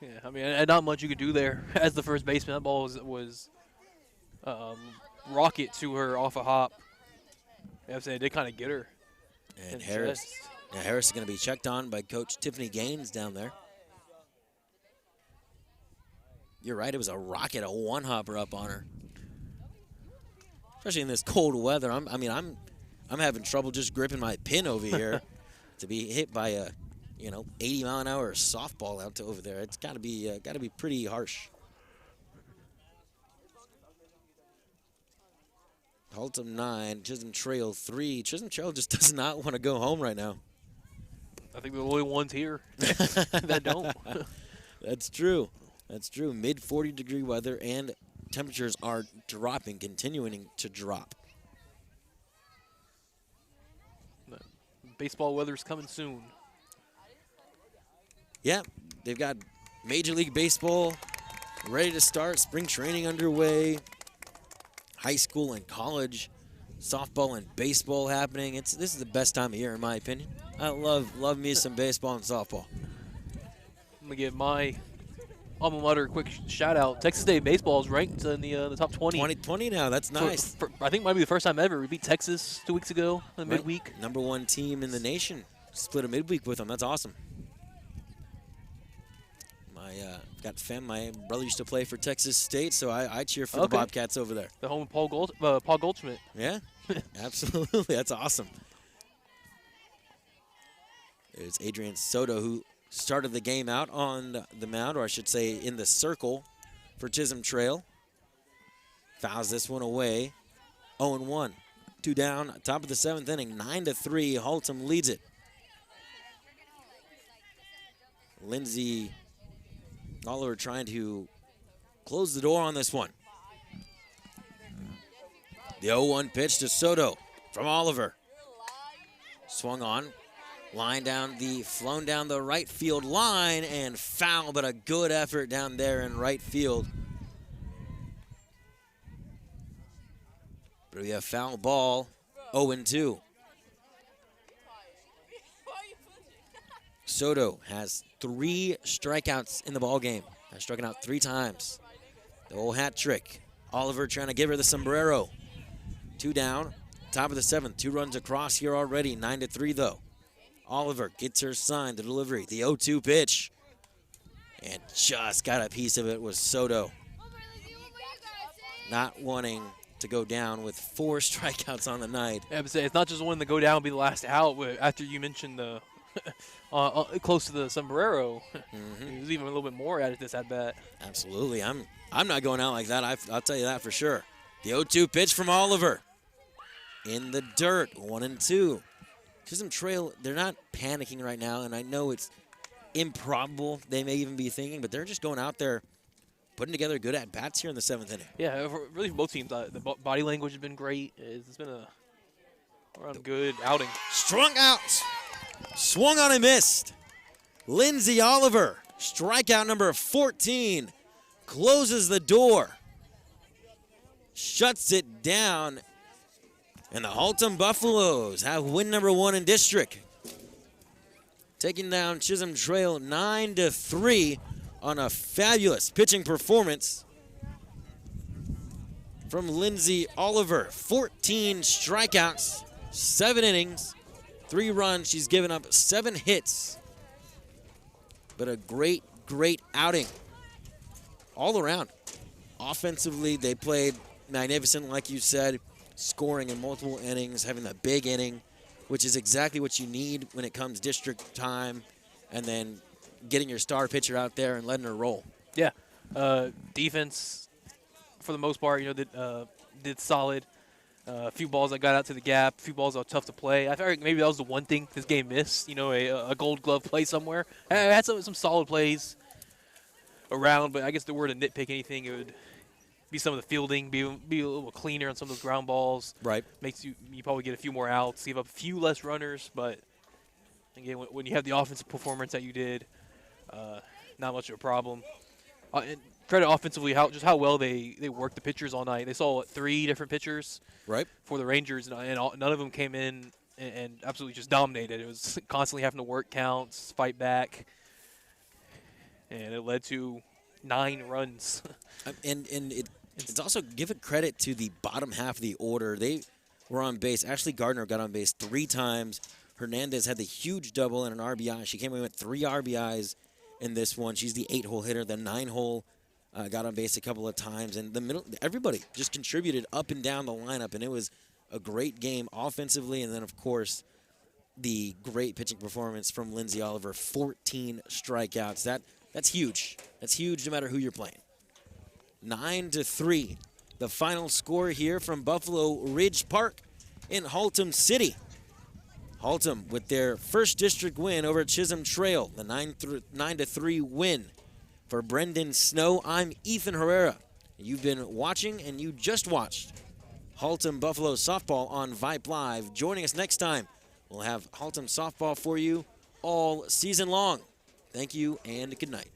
Yeah, I mean, not much you could do there as the first baseman. That ball was rocket to her off a hop. I'm saying it did kind of get her. And Harris is going to be checked on by Coach Tiffany Gaines down there. You're right, it was a rocket, a one-hopper up on her. Especially in this cold weather. I'm having trouble just gripping my pin over here to be hit by a 80-mile-an-hour softball out to over there. It's got to be pretty harsh. HALTOM 9, Chisholm Trail 3. Chisholm Trail just does not want to go home right now. I think we're the only ones here that don't. That's true. That's true. Mid-40-degree weather and temperatures are dropping, continuing to drop. Baseball weather's coming soon. Yeah, they've got Major League Baseball ready to start, spring training underway, high school and college softball and baseball happening. This is the best time of year, in my opinion. I love me some baseball and softball. I'm gonna give my alma mater a quick shout out. Texas State baseball is ranked in the top 20. 20 now. That's nice. I think it might be the first time ever. We beat Texas 2 weeks ago in the midweek. Number 1 team in the nation. Split a midweek with them. That's awesome. My brother used to play for Texas State, so I cheer for the Bobcats over there. The home of Paul Goldschmidt. Yeah, absolutely. That's awesome. It's Adrian Soto who started the game out on the mound, or I should say in the circle for Chisholm Trail. Fouls this one away. 0-1. 2 down, top of the 7th inning. 9-3, Haltom leads it. Lindsay Oliver trying to close the door on this one. The 0-1 pitch to Soto from Oliver. Swung on, flown down the right field line, and foul, but a good effort down there in right field. But we have foul ball, 0-2. Soto has 3 strikeouts in the ball game. Has struck out 3 times. The old hat trick. Oliver trying to give her the sombrero. 2 down, top of the 7th. 2 runs across here already. 9-3 though. Oliver gets her sign, the delivery. The 0-2 pitch. And just got a piece of it was Soto. Not wanting to go down with 4 strikeouts on the night. Yeah, but it's not just one to go down and be the last out. But after you mentioned the close to the sombrero, there's even a little bit more at it this at bat. Absolutely, I'm not going out like that. I'll tell you that for sure. The 0-2 pitch from Oliver. In the dirt, 1-2. Chisholm Trail, they're not panicking right now, and I know it's improbable they may even be thinking, but they're just going out there, putting together good at-bats here in the 7th inning. Yeah, really for both teams. The body language has been great. It's been a good outing. Strung out. Swung on and missed. Lindsay Oliver, strikeout number 14, closes the door, shuts it down, and the Haltom Buffaloes have win number 1 in district. Taking down Chisholm Trail 9-3 on a fabulous pitching performance from Lindsay Oliver. 14 strikeouts, 7 innings, 3 runs. She's given up 7 hits. But a great, great outing all around. Offensively, they played magnificent, like you said, scoring in multiple innings, having a big inning, which is exactly what you need when it comes district time, and then getting your star pitcher out there and letting her roll. Yeah. Defense, for the most part, did solid. A few balls that got out to the gap, a few balls that were tough to play. I felt like maybe that was the one thing this game missed, a gold glove play somewhere. I had some solid plays around, but I guess if we were to nitpick anything, it would be some of the fielding, be a little cleaner on some of those ground balls. Right. Makes you probably get a few more outs, give up a few less runners, but again, when you have the offensive performance that you did, not much of a problem. And credit offensively how well they worked the pitchers all night. They saw 3 different pitchers for the Rangers, and none of them came in and absolutely just dominated. It was constantly having to work counts, fight back, and it led to 9 runs. And it's also give it credit to the bottom half of the order. They were on base. Ashley Gardner got on base 3 times. Hernandez had the huge double and an RBI. She came away with 3 RBIs in this one. She's the 8-hole hitter. The 9-hole got on base a couple of times. And the middle, everybody just contributed up and down the lineup, and it was a great game offensively. And then, of course, the great pitching performance from Lindsay Oliver, 14 strikeouts. That's huge. That's huge no matter who you're playing. 9-3, the final score here from Buffalo Ridge Park in Haltom City. Haltom with their first district win over Chisholm Trail, the 9-3 win. For Brendan Snow, I'm Ethan Herrera. You've been watching, and you just watched Haltom Buffalo softball on Vype Live. Joining us next time, we'll have Haltom softball for you all season long. Thank you and good night.